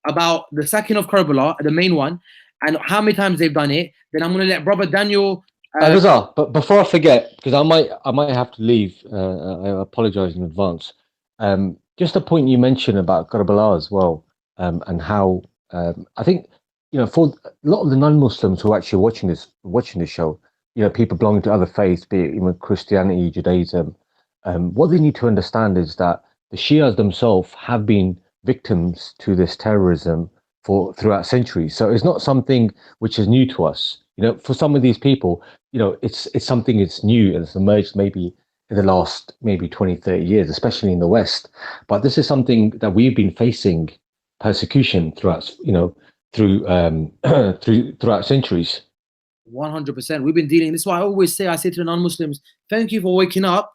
Speaker 3: about the sacking of Karbala, the main one, and how many times they've done it, then I'm gonna let brother Daniel.
Speaker 5: Rizal, but before I forget, because I might have to leave. I apologize in advance. Just a point you mentioned about Karbala as well, and how I think for a lot of the non-Muslims who are actually watching this show, people belonging to other faiths, be it even Christianity, Judaism, what they need to understand is that the Shias themselves have been victims to this terrorism for throughout centuries. So it's not something which is new to us. For some of these people, it's something that's new and it's emerged maybe in the last maybe 20, 30 years, especially in the West. But this is something that we've been facing persecution throughout, throughout centuries.
Speaker 3: 100%. We've been dealing. This is why I say to the non-Muslims, thank you for waking up,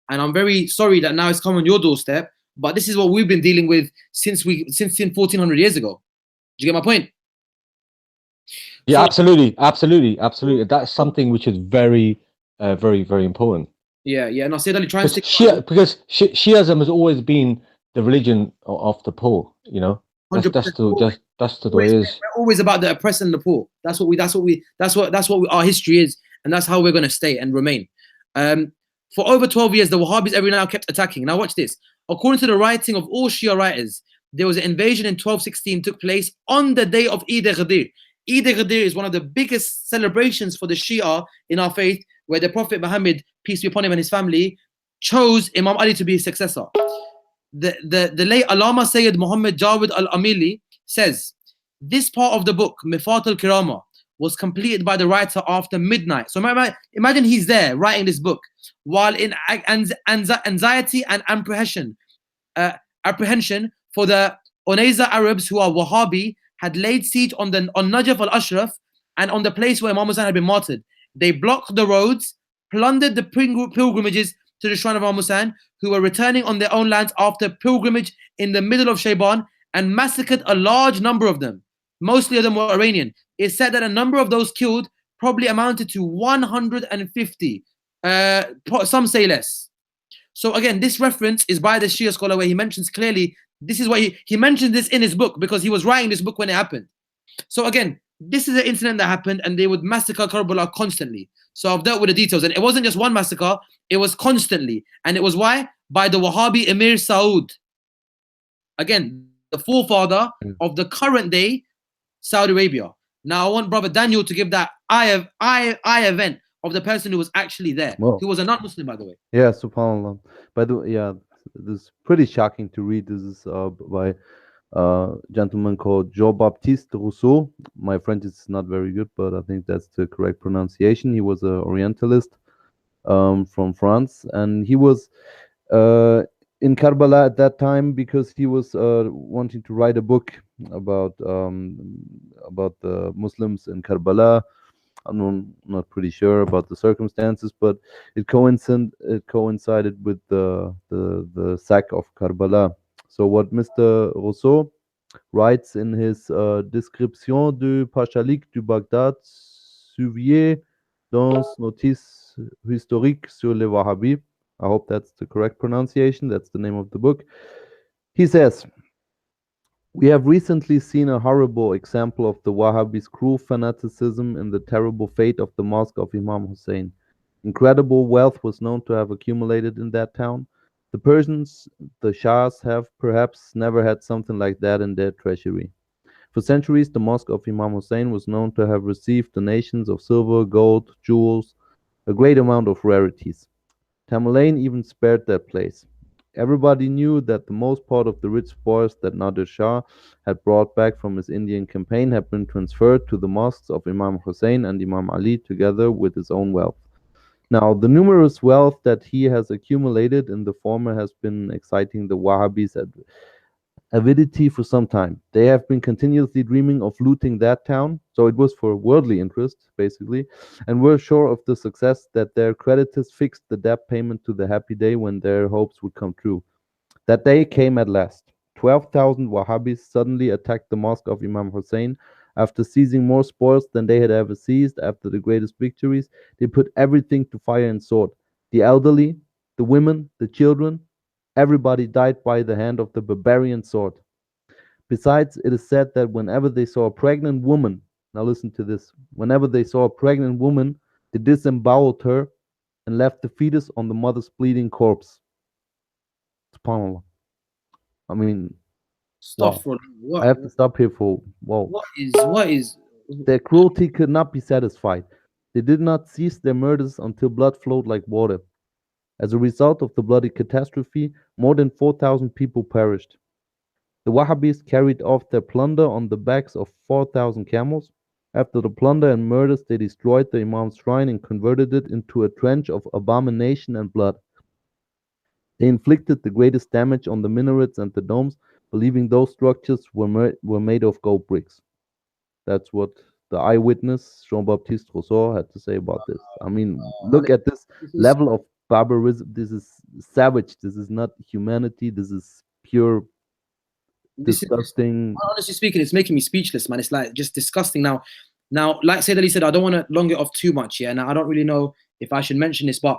Speaker 3: and I'm very sorry that now it's come on your doorstep. But this is what we've been dealing with since 1400 years ago. Do you get my point?
Speaker 5: Yeah,
Speaker 3: So,
Speaker 5: absolutely. That's something which is very, very important.
Speaker 3: Yeah. And I said, Ali, try and stick.
Speaker 5: Because Shiism has always been the religion of the poor. That's
Speaker 3: 100%.
Speaker 5: that's the way it is.
Speaker 3: We're always about the oppressed and the poor. That's what our history is, and that's how we're going to stay and remain. For over 12 years, the Wahhabis every now kept attacking. Now watch this. According to the writing of all Shia writers, there was an invasion in 1216 took place on the day of Eid al-Ghadeer. Eid al-Ghadeer is one of the biggest celebrations for the Shia in our faith, where the Prophet Muhammad, peace be upon him, and his family chose Imam Ali to be his successor. The late Allama Sayyid Muhammad Jawid al-Amili says, this part of the book, Mifat al-Kirama, was completed by the writer after midnight. So imagine he's there writing this book while in anxiety and apprehension for the Unayza Arabs who are Wahhabi had laid siege on Najaf al-Ashraf and on the place where Imam Hussain had been martyred. They blocked the roads, plundered the pilgrimages to the shrine of Imam Hussain, who were returning on their own lands after pilgrimage in the middle of Shayban, and massacred a large number of them. Mostly of them were Iranian. It's said that a number of those killed probably amounted to 150. Some say less. So again, this reference is by the Shia scholar where he mentions clearly, this is why he mentioned this in his book because he was writing this book when it happened. So again, this is an incident that happened and they would massacre Karbala constantly. So I've dealt with the details, and it wasn't just one massacre, it was constantly. And it was why? By the Wahhabi Emir Saud. Again, the forefather of the current day Saudi Arabia. Now I want brother Daniel to give that eye event of the person who was actually there.
Speaker 1: Well,
Speaker 3: who was a non-Muslim, by the way.
Speaker 1: Yeah, subhanAllah. By the way, yeah, this is pretty shocking to read. This is by a gentleman called Jean-Baptiste Rousseau. My French is not very good, but I think that's the correct pronunciation. He was an Orientalist from France, and he was in Karbala at that time because he was wanting to write a book about the Muslims in Karbala. I'm not pretty sure about the circumstances, but it coincided with the sack of Karbala. So what Mr. Rousseau writes in his Description du Pachalik du Bagdad, Suvier dans Notices historiques sur les Wahhabis. I hope that's the correct pronunciation. That's the name of the book. He says, we have recently seen a horrible example of the Wahhabis' cruel fanaticism in the terrible fate of the mosque of Imam Hussein. Incredible wealth was known to have accumulated in that town. The Persians, the Shahs, have perhaps never had something like that in their treasury. For centuries, the mosque of Imam Hussein was known to have received donations of silver, gold, jewels, a great amount of rarities. Tamerlane even spared that place. Everybody knew that the most part of the rich spoils that Nadir Shah had brought back from his Indian campaign had been transferred to the mosques of Imam Hussein and Imam Ali together with his own wealth. Now, the numerous wealth that he has accumulated in the former has been exciting the Wahhabis avidity for some time. They have been continuously dreaming of looting that town, so it was for worldly interest, basically, and were sure of the success that their creditors fixed the debt payment to the happy day when their hopes would come true. That day came at last. 12,000 Wahhabis suddenly attacked the mosque of Imam Hussein. After seizing more spoils than they had ever seized after the greatest victories, they put everything to fire and sword. The elderly, the women, the children, everybody died by the hand of the barbarian sword. Besides, it is said that whenever they saw a pregnant woman, now listen to this, whenever they saw a pregnant woman, they disemboweled her and left the fetus on the mother's bleeding corpse. SubhanAllah. I mean,
Speaker 3: Stop
Speaker 1: wow.
Speaker 3: for
Speaker 1: I have to stop here for wow.
Speaker 3: what is
Speaker 1: Their cruelty could not be satisfied. They did not cease their murders until blood flowed like water. As a result of the bloody catastrophe, more than 4,000 people perished. The Wahhabis carried off their plunder on the backs of 4,000 camels. After the plunder and murders, they destroyed the Imam's shrine and converted it into a trench of abomination and blood. They inflicted the greatest damage on the minarets and the domes, believing those structures were made of gold bricks. That's what the eyewitness Jean-Baptiste Rousseau had to say about this. I mean, look at this
Speaker 3: this is
Speaker 1: level of barbarism. This is savage. This is not humanity. This is pure
Speaker 3: this is
Speaker 1: disgusting.
Speaker 3: honestly speaking, it's making me speechless, man. It's like just disgusting. Now, like Said Ali said, I don't want to long it off too much. Yeah, now I don't really know if I should mention this, but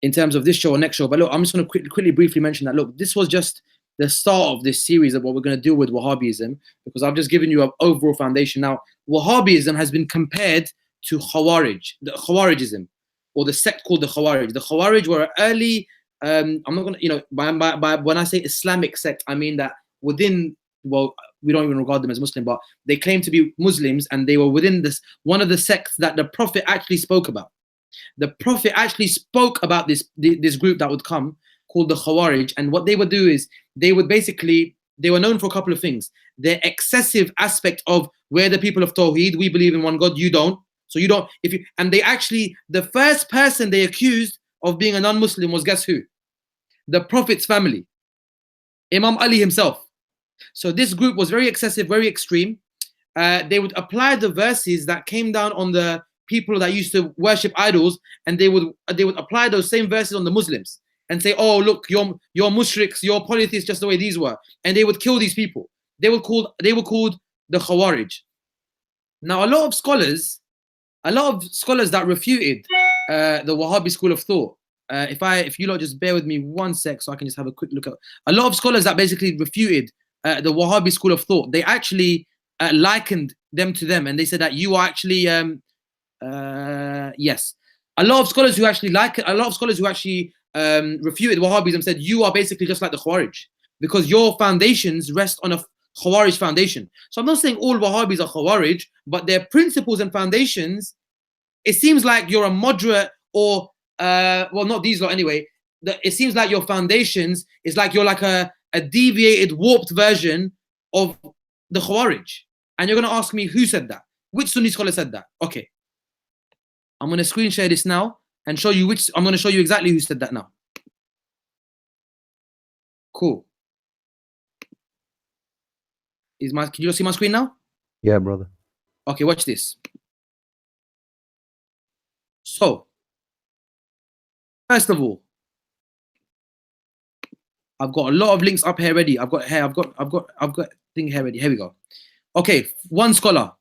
Speaker 3: in terms of this show or next show, but look, I'm just going to quickly, briefly mention that. Look, this was just the start of this series of what we're going to do with Wahhabism, because I've just given you an overall foundation. Now, Wahhabism has been compared to Khawarij, the Khawarijism, or the sect called the Khawarij. The Khawarij were an early, I'm not going to, by when I say Islamic sect, I mean that within, well, we don't even regard them as Muslim, but they claim to be Muslims, and they were within this, one of the sects that the Prophet actually spoke about. The Prophet actually spoke about this group that would come called the Khawarij, and what they would do is they were known for a couple of things. Their excessive aspect of where the people of Tawheed, we believe in one God, you don't. So you don't, and they actually, the first person they accused of being a non-Muslim was, guess who? The Prophet's family, Imam Ali himself. So this group was very excessive, very extreme. They would apply the verses that came down on the people that used to worship idols, and they would apply those same verses on the Muslims and say, oh, look, you're mushriks, you're polytheists, just the way these were. And they would kill these people. They were called the Khawarij. Now, a lot of scholars that refuted the Wahhabi school of thought, if you lot just bear with me 1 sec so I can just have a quick look at a lot of scholars that basically refuted the Wahhabi school of thought, they actually likened them to them, and they said that you are actually yes, a lot of scholars who actually refuted Wahhabism said you are basically just like the Khawarij, because your foundations rest on a Khawarij foundation. So I'm not saying all Wahhabis are Khawarij, but their principles and foundations, it seems like you're a moderate, or well, not these lot anyway. It seems like your foundations is like you're like a deviated, warped version of the Khawarij. And you're going to ask me who said that? Which Sunni scholar said that? Okay. I'm going to screen share this now and show you I'm going to show you exactly who said that now. Cool. Can you see my screen now?
Speaker 1: Yeah, brother.
Speaker 3: Okay, watch this. So, first of all, I've got a lot of links up here ready. I've got thing here ready. Here we go. Okay, one scholar,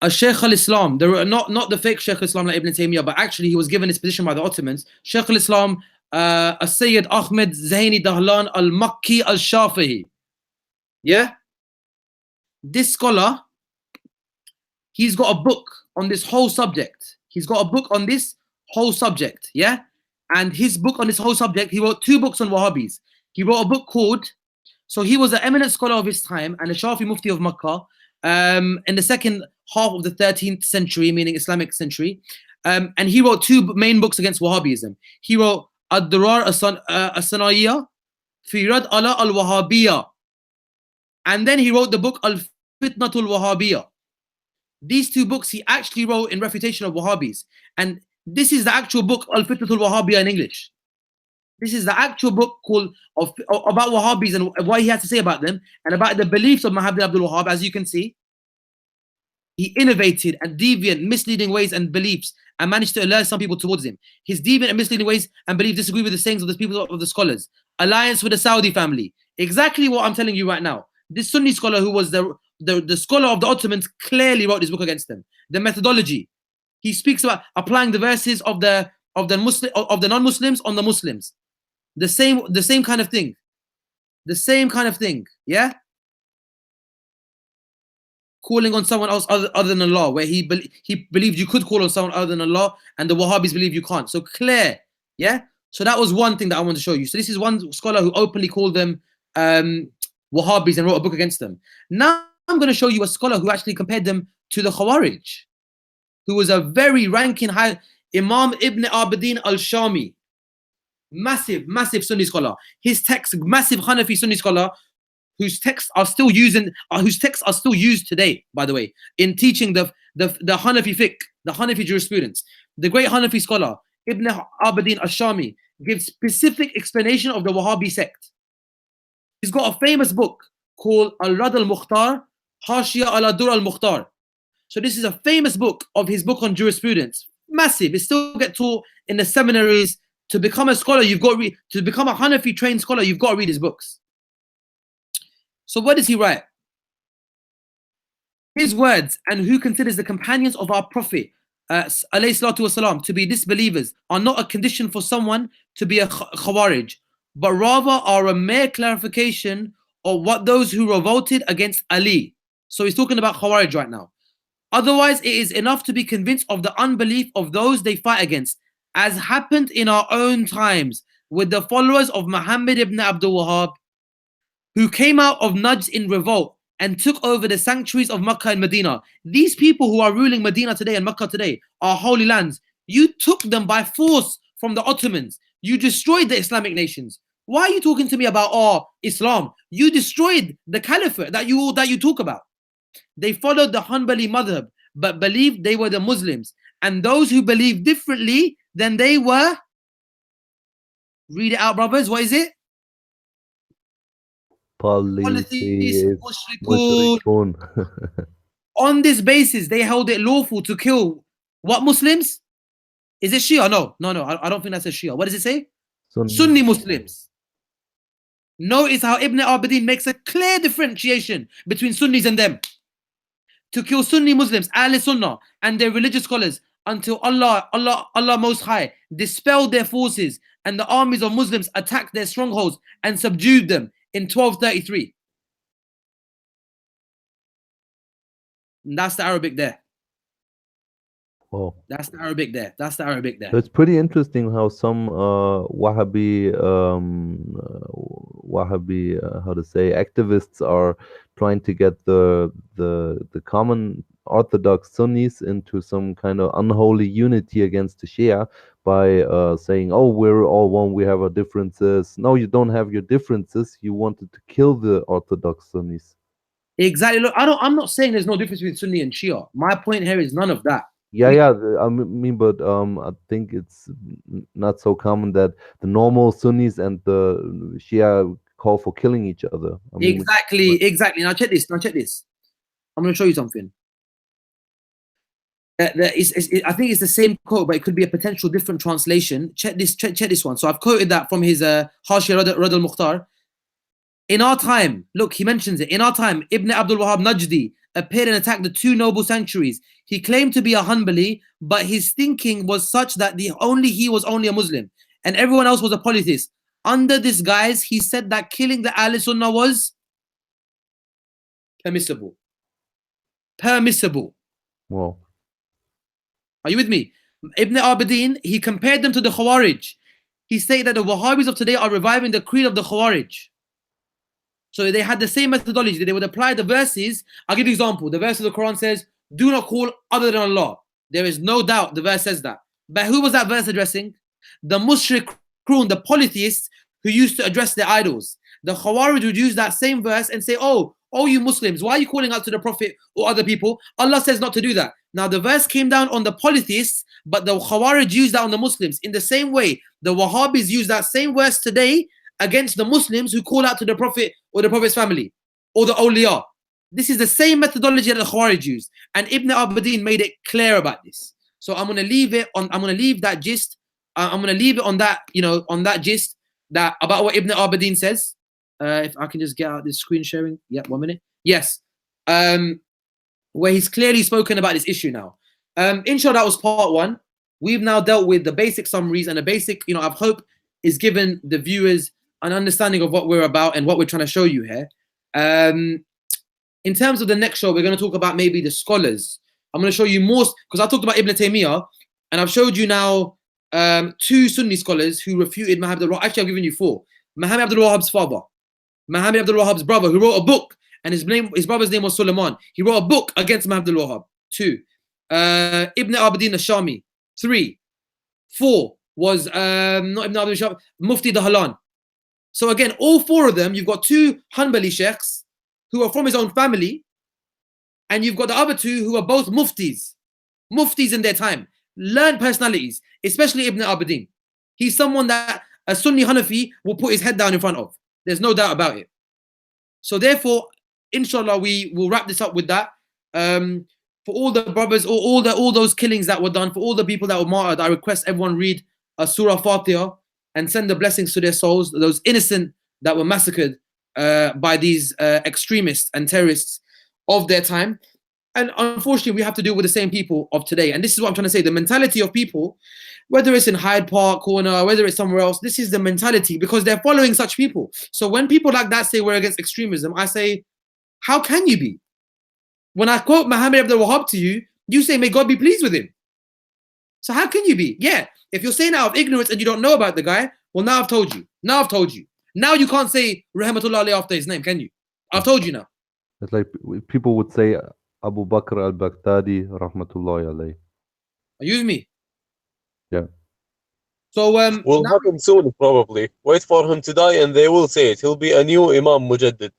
Speaker 3: a Shaykh al-Islam, not the fake Shaykh al-Islam like Ibn Taymiyyah, but actually he was given his position by the Ottomans. Shaykh al-Islam, Sayyid Ahmed Zaini Dahlan al-Makki al-Shafi'i. Yeah? This scholar, he's got a book on this whole subject. Yeah? And his book on this whole subject, he wrote 2 books on Wahhabis. He wrote a book called, so he was an eminent scholar of his time and a Shafi Mufti of Makkah in the second half of the 13th century, meaning Islamic century. And he wrote 2 main books against Wahhabism. He wrote Ad-Durar As-Sana'iyya fi Rad ala al-Wahhabiyya. And then he wrote the book Al-Fitnatul Wahhabiyya. These 2 books he actually wrote in refutation of Wahhabis. And this is the actual book Al-Fitnatul Wahhabiyya in English. This is the actual book called about Wahhabis and what he had to say about them and about the beliefs of Muhammad Abdul Wahhab. As you can see, he innovated and deviant, misleading ways and beliefs and managed to alert some people towards him. His deviant and misleading ways and beliefs disagree with the sayings of the people of the scholars. Alliance with the Saudi family. Exactly what I'm telling you right now. This Sunni scholar who was the scholar of the Ottomans clearly wrote this book against them. The methodology. He speaks about applying the verses of the non-Muslims on the Muslims. The same kind of thing. The same kind of thing. Yeah? Calling on someone else other than Allah, where he believed you could call on someone other than Allah, and the Wahhabis believe you can't. So clear. Yeah? So that was one thing that I want to show you. So this is one scholar who openly called them Wahhabis and wrote a book against them. Now I'm going to show you a scholar who actually compared them to the Khawarij, who was a very ranking high Imam Ibn Abidin al-Shami. Massive Sunni scholar. His text, massive Hanafi Sunni scholar, whose texts are still used today, by the way, in teaching the Hanafi fiqh, the Hanafi jurisprudence. The great Hanafi scholar Ibn Abidin al-Shami gives specific explanation of the Wahhabi sect. He's got a famous book called Al-Rad al-Mukhtar, Hashia al-Dur al-Mukhtar. So this is a famous book of his book on jurisprudence. Massive. It still gets taught in the seminaries. To become a scholar, you've got to become a Hanafi trained scholar, you've got to read his books. So what does he write? His words, and who considers the companions of our Prophet alayhi salatu wasalam to be disbelievers, are not a condition for someone to be a Khawarij, but rather are a mere clarification of what those who revolted against Ali. So he's talking about Khawarij right now. Otherwise, it is enough to be convinced of the unbelief of those they fight against, as happened in our own times with the followers of Muhammad ibn Abdul Wahhab, who came out of Najd in revolt and took over the sanctuaries of Makkah and Medina. These people who are ruling Medina today and Makkah today are holy lands. You took them by force from the Ottomans. You destroyed the Islamic nations. Why are you talking to me about Islam? You destroyed the caliphate that you talk about. They followed the Hanbali madhab, but believed they were the Muslims. And those who believed differently than they were, read it out, brothers, what is it? Polytheists, mushrikun. On this basis, they held it lawful to kill what Muslims? Is it Shia? No, I don't think that's a Shia. What does it say? Sunni Muslims. Notice how Ibn Abidin makes a clear differentiation between Sunnis and them. To kill Sunni Muslims, Ahl Sunnah, and their religious scholars until Allah Most High dispelled their forces and the armies of Muslims attacked their strongholds and subdued them in 1233. And that's the Arabic there.
Speaker 1: Wow.
Speaker 3: That's the Arabic there. That's the Arabic there.
Speaker 1: So it's pretty interesting how some Wahhabi how to say activists are trying to get the common Orthodox Sunnis into some kind of unholy unity against the Shia by saying, oh, we're all one, we have our differences. No, you don't have your differences. You wanted to kill the Orthodox Sunnis.
Speaker 3: Exactly. Look, I'm not saying there's no difference between Sunni and Shia. My point here is none of that.
Speaker 1: Yeah. I mean, but I think it's not so common that the normal Sunnis and the Shia call for killing each other. I mean,
Speaker 3: exactly. Now check this. I'm going to show you something. I think it's the same quote, but it could be a potential different translation. Check this one. So I've quoted that from his Hashia Rad al-Mukhtar. In our time, look, he mentions it. In our time, Ibn Abdul Wahhab Najdi appeared and attacked the two noble sanctuaries. He claimed to be a Hanbali, but his thinking was such that he was only a Muslim, and everyone else was a polytheist. Under this guise, he said that killing the Ahl Sunnah was permissible.
Speaker 1: Wow.
Speaker 3: Are you with me? Ibn Abidin, he compared them to the Khawarij. He said that the Wahhabis of today are reviving the creed of the Khawarij. So they had the same methodology. They would apply the verses. I'll give you an example. The verse of the Quran says, do not call other than Allah. There is no doubt the verse says that. But who was that verse addressing? The mushrikun, the polytheists who used to address their idols. The Khawarij would use that same verse and say, oh, oh, you Muslims, why are you calling out to the Prophet or other people? Allah says not to do that. Now, the verse came down on the polytheists, but the Khawarij used that on the Muslims. In the same way, the Wahhabis use that same verse today against the Muslims who call out to the Prophet or the Prophet's family or the awliya. This is the same methodology that the Khawarij used. And Ibn Abidin made it clear about this. So I'm going to leave it on, I'm going to leave that gist. I'm going to leave it on that, on that gist that about what Ibn Abidin says. If I can just get out this screen sharing. Yeah, 1 minute. Yes. Where he's clearly spoken about this issue now. Inshallah, that was part one. We've now dealt with the basic summaries and the basic, I hope is given the viewers an understanding of what we're about and what we're trying to show you here. In terms of the next show, we're going to talk about maybe the scholars. I'm going to show you more, because I talked about Ibn Taymiyyah, and I've showed you now 2 Sunni scholars who refuted Muhammad Abdul Wahhab. Actually, I've given you 4. Muhammad Abdul Wahhab's father, Muhammad Abdul Wahhab's brother, who wrote a book, and his brother's name was Sulaiman. He wrote a book against Muhammad Abdul Wahhab. 2. Ibn Abidin al-Shami. 3. 4 was not Ibn Abidin al-Shami, Mufti Dahlan. So again, all 4 of them, you've got 2 Hanbali sheikhs who are from his own family, and you've got the other 2 who are both muftis in their time, learned personalities, especially Ibn Abidin. He's someone that a Sunni Hanafi will put his head down in front of. There's no doubt about it. So therefore, inshallah, we will wrap this up with that. For all the brothers, or all those killings that were done, for all the people that were martyred, I request everyone read a Surah Fatiha and send the blessings to their souls, those innocent that were massacred by these extremists and terrorists of their time. And unfortunately, we have to deal with the same people of today. And this is what I'm trying to say. The mentality of people, whether it's in Hyde Park Corner, whether it's somewhere else, this is the mentality because they're following such people. So when people like that say we're against extremism, I say, how can you be? When I quote Muhammad Abdul Wahhab to you, you say, may God be pleased with him. So how can you be? Yeah, if you're saying out of ignorance and you don't know about the guy, well, now I've told you. Now I've told you. Now you can't say Rahmatullah alayhi after his name, can you? I've told you now.
Speaker 1: It's like people would say Abu Bakr al-Baghdadi, rahmatullahi alayhi.
Speaker 3: Use me.
Speaker 1: Yeah.
Speaker 3: So
Speaker 2: will happen soon, probably. Wait for him to die and they will say it. He'll be a new Imam Mujaddid.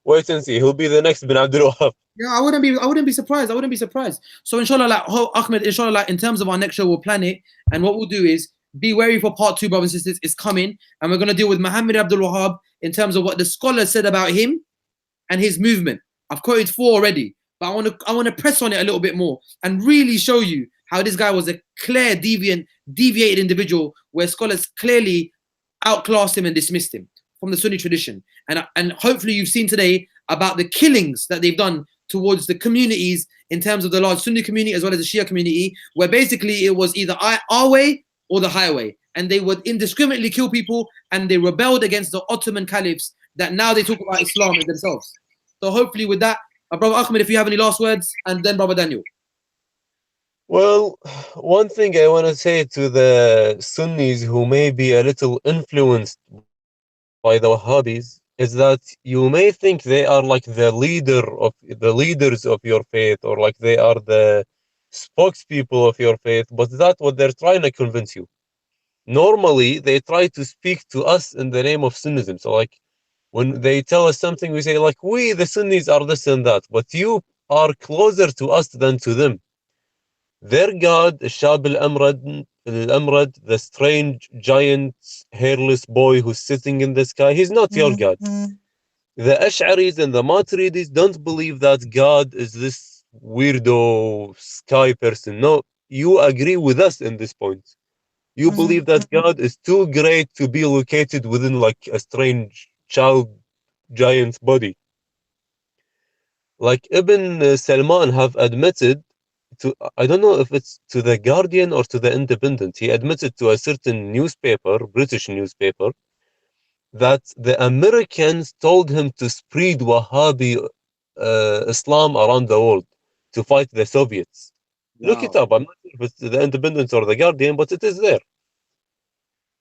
Speaker 2: Wait and see. He'll be the next bin Abdul Wahhab.
Speaker 3: Yeah, I wouldn't be surprised. I wouldn't be surprised. So inshallah, Ahmed, inshallah, in terms of our next show, we'll plan it. And what we'll do is be wary for part 2, brothers and sisters. It's coming. And we're going to deal with Muhammad Abdul Wahhab in terms of what the scholars said about him and his movement. I've quoted 4 already, but I want to press on it a little bit more and really show you how this guy was a clear deviated individual where scholars clearly outclassed him and dismissed him from the Sunni tradition. And hopefully you've seen today about the killings that they've done towards the communities in terms of the large Sunni community as well as the Shia community, where basically it was either our way or the highway. And they would indiscriminately kill people and they rebelled against the Ottoman caliphs that now they talk about Islam as themselves. So hopefully with that, Brother Ahmed, if you have any last words, and then Brother Daniel.
Speaker 2: Well, one thing I want to say to the Sunnis who may be a little influenced by the Wahhabis is that you may think they are like the leaders of your faith, or like they are the spokespeople of your faith, but that's what they're trying to convince you. Normally, they try to speak to us in the name of Sunnism. So like when they tell us something, we say like, we, the Sunnis, are this and that, but you are closer to us than to them. Their God, Shab al-Amrad, the strange, giant, hairless boy who's sitting in the sky, he's not your God. The Ash'aris and the Maturidis don't believe that God is this weirdo sky person. No, you agree with us in this point. You believe that God is too great to be located within like a strange child giant body. Like Ibn Salman have admitted to, I don't know if it's to the Guardian or to the Independent, he admitted to a certain newspaper, British newspaper, that the Americans told him to spread Wahhabi Islam around the world to fight the Soviets. Wow. Look it up. I'm not sure if it's the Independent or the Guardian, but it is there.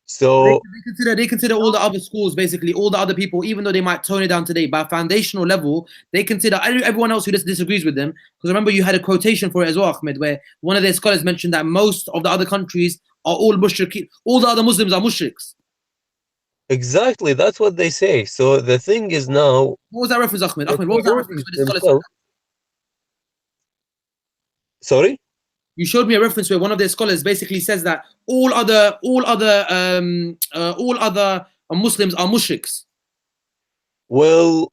Speaker 2: So
Speaker 3: they consider all the other schools, basically all the other people, even though they might tone it down today, by foundational level, they consider everyone else who disagrees with them. Because remember, you had a quotation for it as well, Ahmed, where one of their scholars mentioned that most of the other countries are all mushriki, all the other Muslims are mushriks.
Speaker 2: Exactly, that's what they say. So the thing is now,
Speaker 3: What was that reference, Ahmed?
Speaker 2: the
Speaker 3: Ahmed, what was that reference
Speaker 2: Saudis
Speaker 3: where the scholar said
Speaker 2: themselves. Sorry.
Speaker 3: you showed me a reference where one of their scholars basically says that all other Muslims are mushriks.
Speaker 2: Well,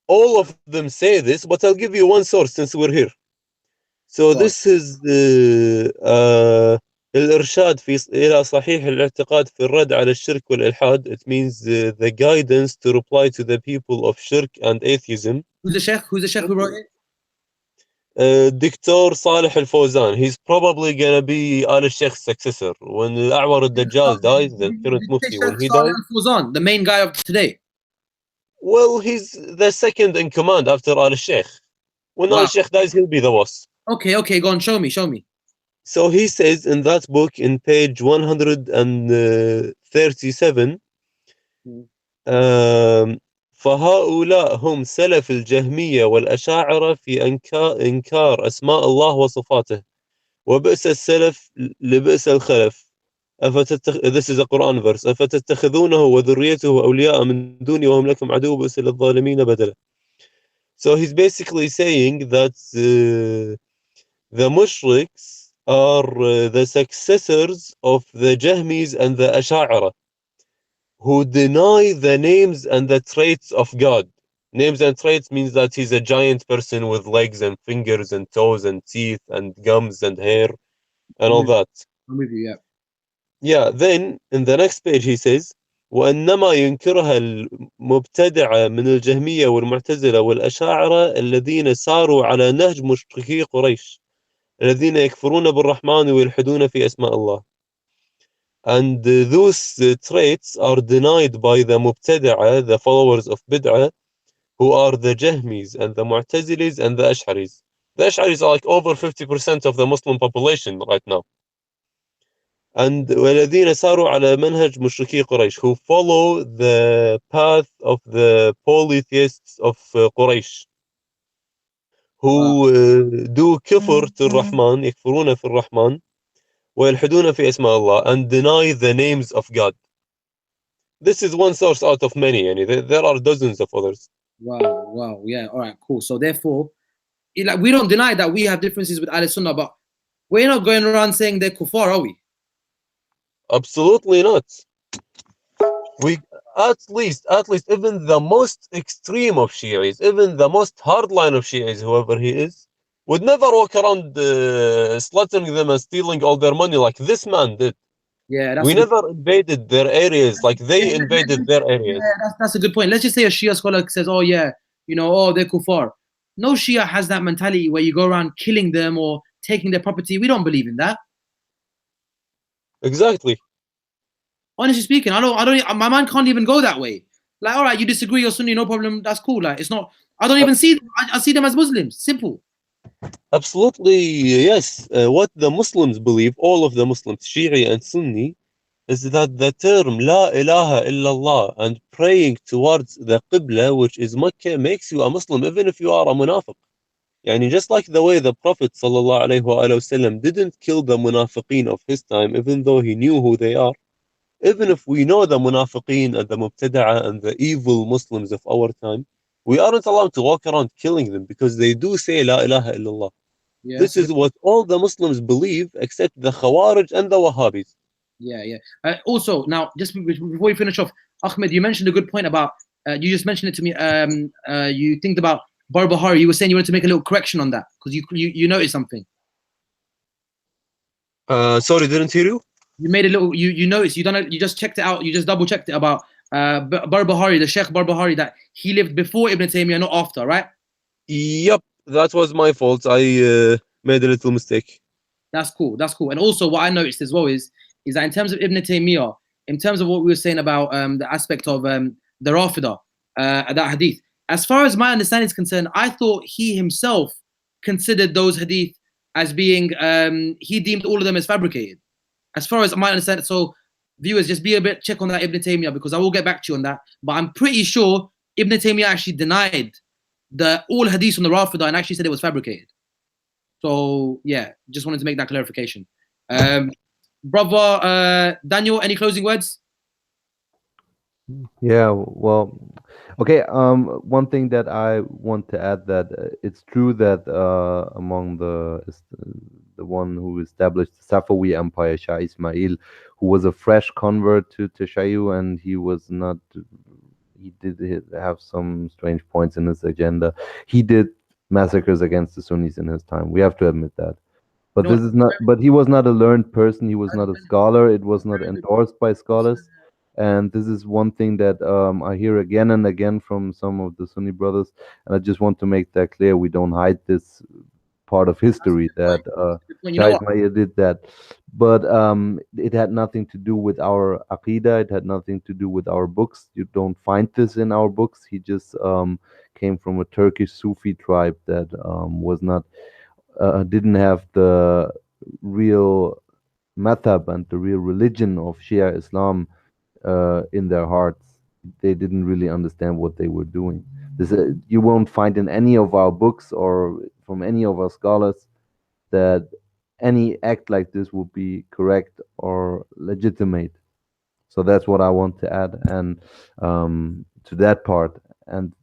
Speaker 2: all of them say this, but I'll give you one source since we're here. So
Speaker 3: God.
Speaker 2: this is الإرشاد إلى صحيح الاعتقاد في الرد على الشرك والإلحاد. It means the guidance to reply to the people of shirk and atheism.
Speaker 3: Who's the sheikh? Who's the sheikh who wrote it?
Speaker 2: دكتور صالح الفوزان. He's probably gonna be آل الشيخ's successor. When الأعور الدجال dies, the current mufti, when he dies,
Speaker 3: Fawzan, the main guy of today.
Speaker 2: well, he's the second in command after آل الشيخ. When
Speaker 3: Wow.
Speaker 2: آل الشيخ dies, he'll be the boss.
Speaker 3: Okay, go on, show me.
Speaker 2: So he says in that book, in page 137, فهؤلاء هم سلف الجهمية والأشاعرة في إنكار أسماء الله وصفاته وبئس السلف لبئس الخلف. This is a Quran verse. أفتتخذونه وذريته أولياء من دوني وهم لكم عدو بئس للظالمين بدلا. So he's basically saying that the mushriks are the successors of the Jahmis and the Ash'ara, who deny the names and the traits of God. Names and traits means that he's a giant person with legs and fingers and toes and teeth and gums and hair and all that.
Speaker 3: I'm with you, yeah.
Speaker 2: Yeah, then in the next page he says, وإنما ينكرها المبتدعة من الجهمية والمعتزلة والأشاعرة الذين ساروا على نهج مشركي قريش الذين يكفرون بالرحمن ويلحدون في أسماء الله. And those traits are denied by the Mubtadi'ah, the followers of Bid'ah, who are the Jahmis and the Mu'tazilis and the Ash'aris. The Ash'aris are like over 50% of the Muslim population right now. And وَالَّذِينَ سَارُوا عَلَى مَنْهَجْ مُشْرِكِي قُرَيْش, who follow the path of the polytheists of Quraysh, who do kufr to Rahman, يكفرون في الرحمن, ويلحدون في اسماء الله, and deny the names of God. This is one source out of many. There are dozens of others.
Speaker 3: Wow, yeah, all right, cool. So therefore, like, we don't deny that we have differences with Ahl Sunnah, but we're not going around saying they're kuffar, are we?
Speaker 2: Absolutely not. We at least even the most extreme of Shi'is, even the most hardline of Shi'is, whoever he is, would never walk around slaughtering them and stealing all their money like this man did.
Speaker 3: Yeah,
Speaker 2: we never invaded their areas like they invaded their areas.
Speaker 3: Yeah, that's a good point. Let's just say a Shia scholar says, oh yeah, they're kuffar. No Shia has that mentality where you go around killing them or taking their property. We don't believe in that.
Speaker 2: Exactly.
Speaker 3: Honestly speaking, I don't. My mind can't even go that way. Like, all right, you disagree, you're Sunni, no problem. That's cool. Like, it's not. I don't even see them. I see them as Muslims. Simple.
Speaker 2: Absolutely, yes. What the Muslims believe, all of the Muslims, Shi'i and Sunni, is that the term La ilaha illallah and praying towards the Qibla, which is Mecca, makes you a Muslim even if you are a munafiq. Yani just like the way the Prophet ﷺ didn't kill the munafiqeen of his time, even though he knew who they are. Even if we know the munafiqeen and the mubtada'a and the evil Muslims of our time, we aren't allowed to walk around killing them because they do say La ilaha illallah. Yeah, this is what all the Muslims believe except the Khawarij and the Wahhabis.
Speaker 3: Yeah. Also, now, just before we finish off, Ahmed, you mentioned a good point about, you just mentioned it to me, you think about Barbahari. You were saying you wanted to make a little correction on that because you noticed something.
Speaker 2: Sorry, didn't hear you?
Speaker 3: You made a little, you noticed, you just checked it out, you just double checked it about Barbahari, the Sheikh Barbahari, that he lived before Ibn Taymiyyah, not after, right?
Speaker 2: Yep, that was my fault. I made a little mistake.
Speaker 3: That's cool. And also what I noticed as well is that in terms of Ibn Taymiyyah, in terms of what we were saying about the aspect of the Rafida, that hadith, as far as my understanding is concerned, I thought he himself considered those hadith as being, he deemed all of them as fabricated. As far as my understanding, so viewers, just be a bit check on that Ibn Taymiyyah because I will get back to you on that. But I'm pretty sure Ibn Taymiyyah actually denied all hadith on the Rafida and actually said it was fabricated. So yeah, just wanted to make that clarification. Brother Daniel, any closing words?
Speaker 1: Yeah, well, okay. One thing that I want to add that it's true that among the one who established the Safawi Empire, Shah Ismail, who was a fresh convert to Shayu, and he was not. He did have some strange points in his agenda. He did massacres against the Sunnis in his time. We have to admit that. But
Speaker 3: You know,
Speaker 1: this is not. But he was not a learned person. He was not a scholar. It was not
Speaker 3: very good.
Speaker 1: endorsed by scholars. And this is one thing that I hear again and again from some of the Sunni brothers. And I just want to make that clear. We don't hide this part of
Speaker 3: That's a
Speaker 1: history
Speaker 3: good
Speaker 1: that
Speaker 3: point. That's a good point. You know
Speaker 1: Shah
Speaker 3: what?
Speaker 1: Ismail did that. But it had nothing to do with our Aqidah. It had nothing to do with our books. You don't find this in our books. He just came from a Turkish Sufi tribe that was not didn't have the real madhab and the real religion of Shia Islam in their hearts. They didn't really understand what they were doing. This, you won't find in any of our books or from any of our scholars that any act like this would be correct or legitimate. So that's what I want to add, and to that part. And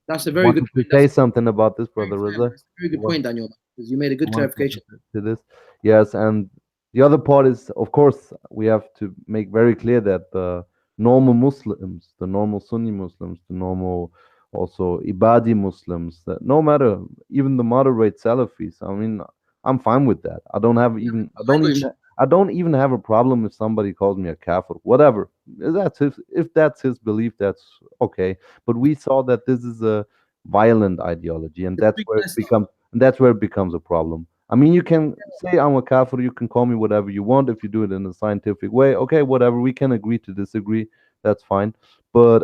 Speaker 3: That's a very good
Speaker 1: wanted to
Speaker 3: point.
Speaker 1: say
Speaker 3: That's
Speaker 1: something about this,
Speaker 3: very
Speaker 1: brother
Speaker 3: fair.
Speaker 1: Reza.
Speaker 3: That's a very good point, Daniel, because you made a good
Speaker 1: Want
Speaker 3: clarification.
Speaker 1: to this. Yes, and the other part is, of course, we have to make very clear that the normal Muslims, the normal Sunni Muslims, the normal also Ibadi Muslims, that no matter even the moderate Salafis, I mean, I'm fine with that. I don't have even,
Speaker 3: Language.
Speaker 1: I don't even have a problem if somebody calls me a kafir, whatever. If that's his belief, that's okay. But we saw that this is a violent ideology, and
Speaker 3: It's
Speaker 1: that's where it
Speaker 3: precursor.
Speaker 1: becomes and that's where it becomes a problem. I mean, you can say I'm a kafir, you can call me whatever you want if you do it in a scientific way. Okay, whatever. We can agree to disagree. That's fine. But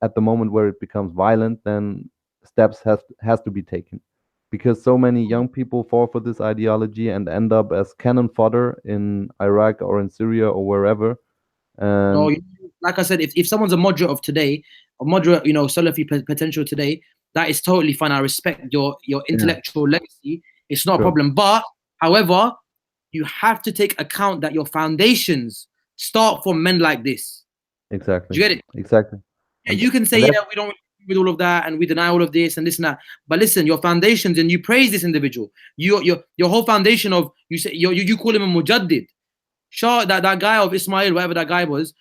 Speaker 1: at the moment where it becomes violent, then steps has to be taken, because so many young people fall for this ideology and end up as cannon fodder in Iraq or in Syria or wherever.
Speaker 3: So,
Speaker 1: And
Speaker 3: like I said, if someone's a moderate of today, a moderate, Salafi potential today, that is totally fine. I respect your
Speaker 1: yeah,
Speaker 3: intellectual legacy. It's not a
Speaker 1: sure,
Speaker 3: problem. But, however, you have to take account that your foundations start from men like this. Do
Speaker 1: exactly,
Speaker 3: you get it?
Speaker 1: exactly,
Speaker 3: Yeah,
Speaker 1: and
Speaker 3: you can say,
Speaker 1: and
Speaker 3: yeah,
Speaker 1: that's
Speaker 3: we don't agree with all of that, and we deny all of this and this and that. But listen, your foundations, and you praise this individual. Your whole foundation of you say you call him a mujaddid. Sure, that guy of Ismail, whatever that guy was,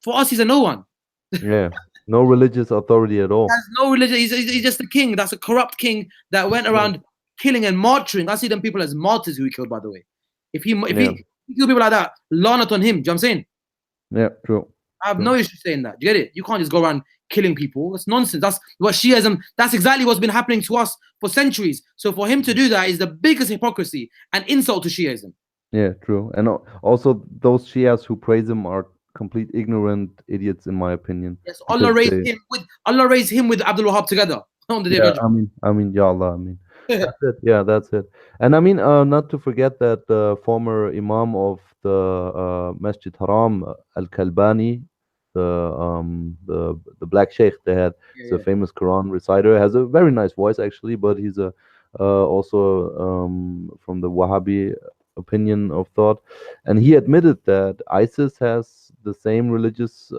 Speaker 3: for us, he's a no one.
Speaker 1: yeah, no religious authority at
Speaker 3: He
Speaker 1: all.
Speaker 3: has no religion. He's just a king. That's a corrupt king that went
Speaker 1: Yeah,
Speaker 3: around killing and martyring. I see them people as martyrs who he killed, by the way. If he if
Speaker 1: yeah,
Speaker 3: he, he killed people like that, lanat on him. Do you know what I'm saying?
Speaker 1: yeah, true,
Speaker 3: I have
Speaker 1: true.
Speaker 3: no issue saying that. Do you get it? You can't just go around killing people. That's nonsense. That's what Shiism. That's exactly what's been happening to us for centuries. So for him to do that is the biggest hypocrisy and insult to Shiism.
Speaker 1: Yeah, true. And also, those Shias who praise him are complete ignorant idiots, in my opinion,
Speaker 3: Yes,
Speaker 1: because they,
Speaker 3: Allah raised him with Abdul Wahab together on the day of
Speaker 1: yeah,
Speaker 3: Judgment.
Speaker 1: Ya Allah, I mean, that's it. Yeah, that's it. And I mean, not to forget that the former Imam of the Masjid Haram, Al Kalbani, the black sheikh they had, he's a
Speaker 3: Yeah,
Speaker 1: famous Quran reciter, has a very nice voice actually, but he's a also from the Wahhabi opinion of thought, and he admitted that ISIS has the same religious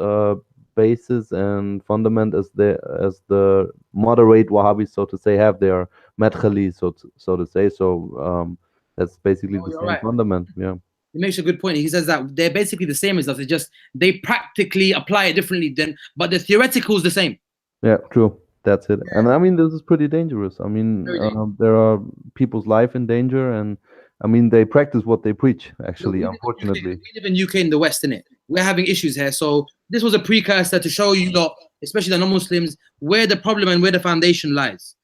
Speaker 1: basis and fundament as the moderate Wahhabis, so to say, have their madkhali, so to say. So that's basically
Speaker 3: oh,
Speaker 1: the
Speaker 3: you're
Speaker 1: same
Speaker 3: right.
Speaker 1: fundament. Yeah,
Speaker 3: He makes a good point. He says that they're basically the same as us. It's just they practically apply it differently, but the theoretical is the same.
Speaker 1: yeah, true. That's it. And I mean, this is pretty dangerous. I mean,
Speaker 3: Very dangerous.
Speaker 1: there are people's life in danger, and I mean, they practice what they preach.
Speaker 3: Look,
Speaker 1: Actually, unfortunately.
Speaker 3: We live in UK in the West, innit? We're having issues here. So this was a precursor to show you lot, especially the non-Muslims, where the problem and where the foundation lies.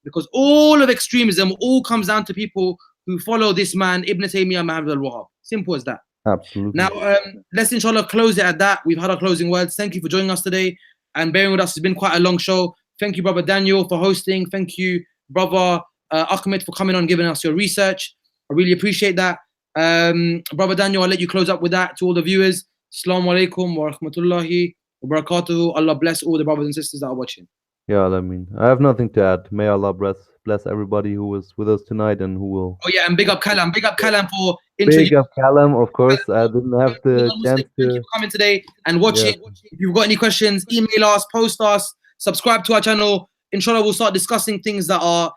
Speaker 3: Because all of extremism all comes down to people who follow this man, Ibn Taymiyyah, Muhammad al-Wahhab. Simple as that.
Speaker 1: Absolutely.
Speaker 3: Now, let's inshallah close it at that. We've had our closing words. Thank you for joining us today and bearing with us. It's been quite a long show. Thank you, brother Daniel, for hosting. Thank you, brother Ahmed, for coming on, giving us your research. I really appreciate that. Brother Daniel, I'll let you close up with that to all the viewers. Assalamu alaikum wa rahmatullahi wa barakatuhu. Allah bless all the brothers and sisters that are watching.
Speaker 1: Yeah, I mean, I have nothing to add. May Allah bless everybody who was with us tonight and who will.
Speaker 3: Oh yeah, and big up Kalam for introduce.
Speaker 1: Big of Callum, of course. I didn't have the
Speaker 3: Muslim,
Speaker 1: chance
Speaker 3: thank you
Speaker 1: to.
Speaker 3: for coming today and watching.
Speaker 1: Yeah,
Speaker 3: If you've got any questions, email us, post us, subscribe to our channel. Inshallah, we'll start discussing things that are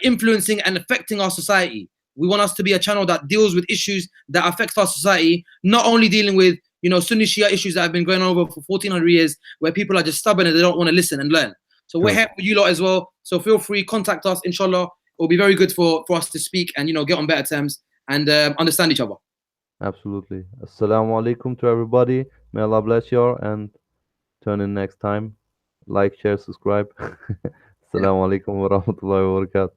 Speaker 3: influencing and affecting our society. We want us to be a channel that deals with issues that affect our society, not only dealing with Sunni Shia issues that have been going on over for 1400 years, where people are just stubborn and they don't want to listen and learn. So we're
Speaker 1: Sure.
Speaker 3: here for you lot as well. So feel free, contact us. Inshallah, it will be very good for us to speak and get on better terms and understand each other.
Speaker 1: Absolutely. Assalamu alaikum to everybody. May Allah bless you all and tune in next time. Like, share, subscribe. Assalamu alaikum wa rahmatullahi wa barakatuh.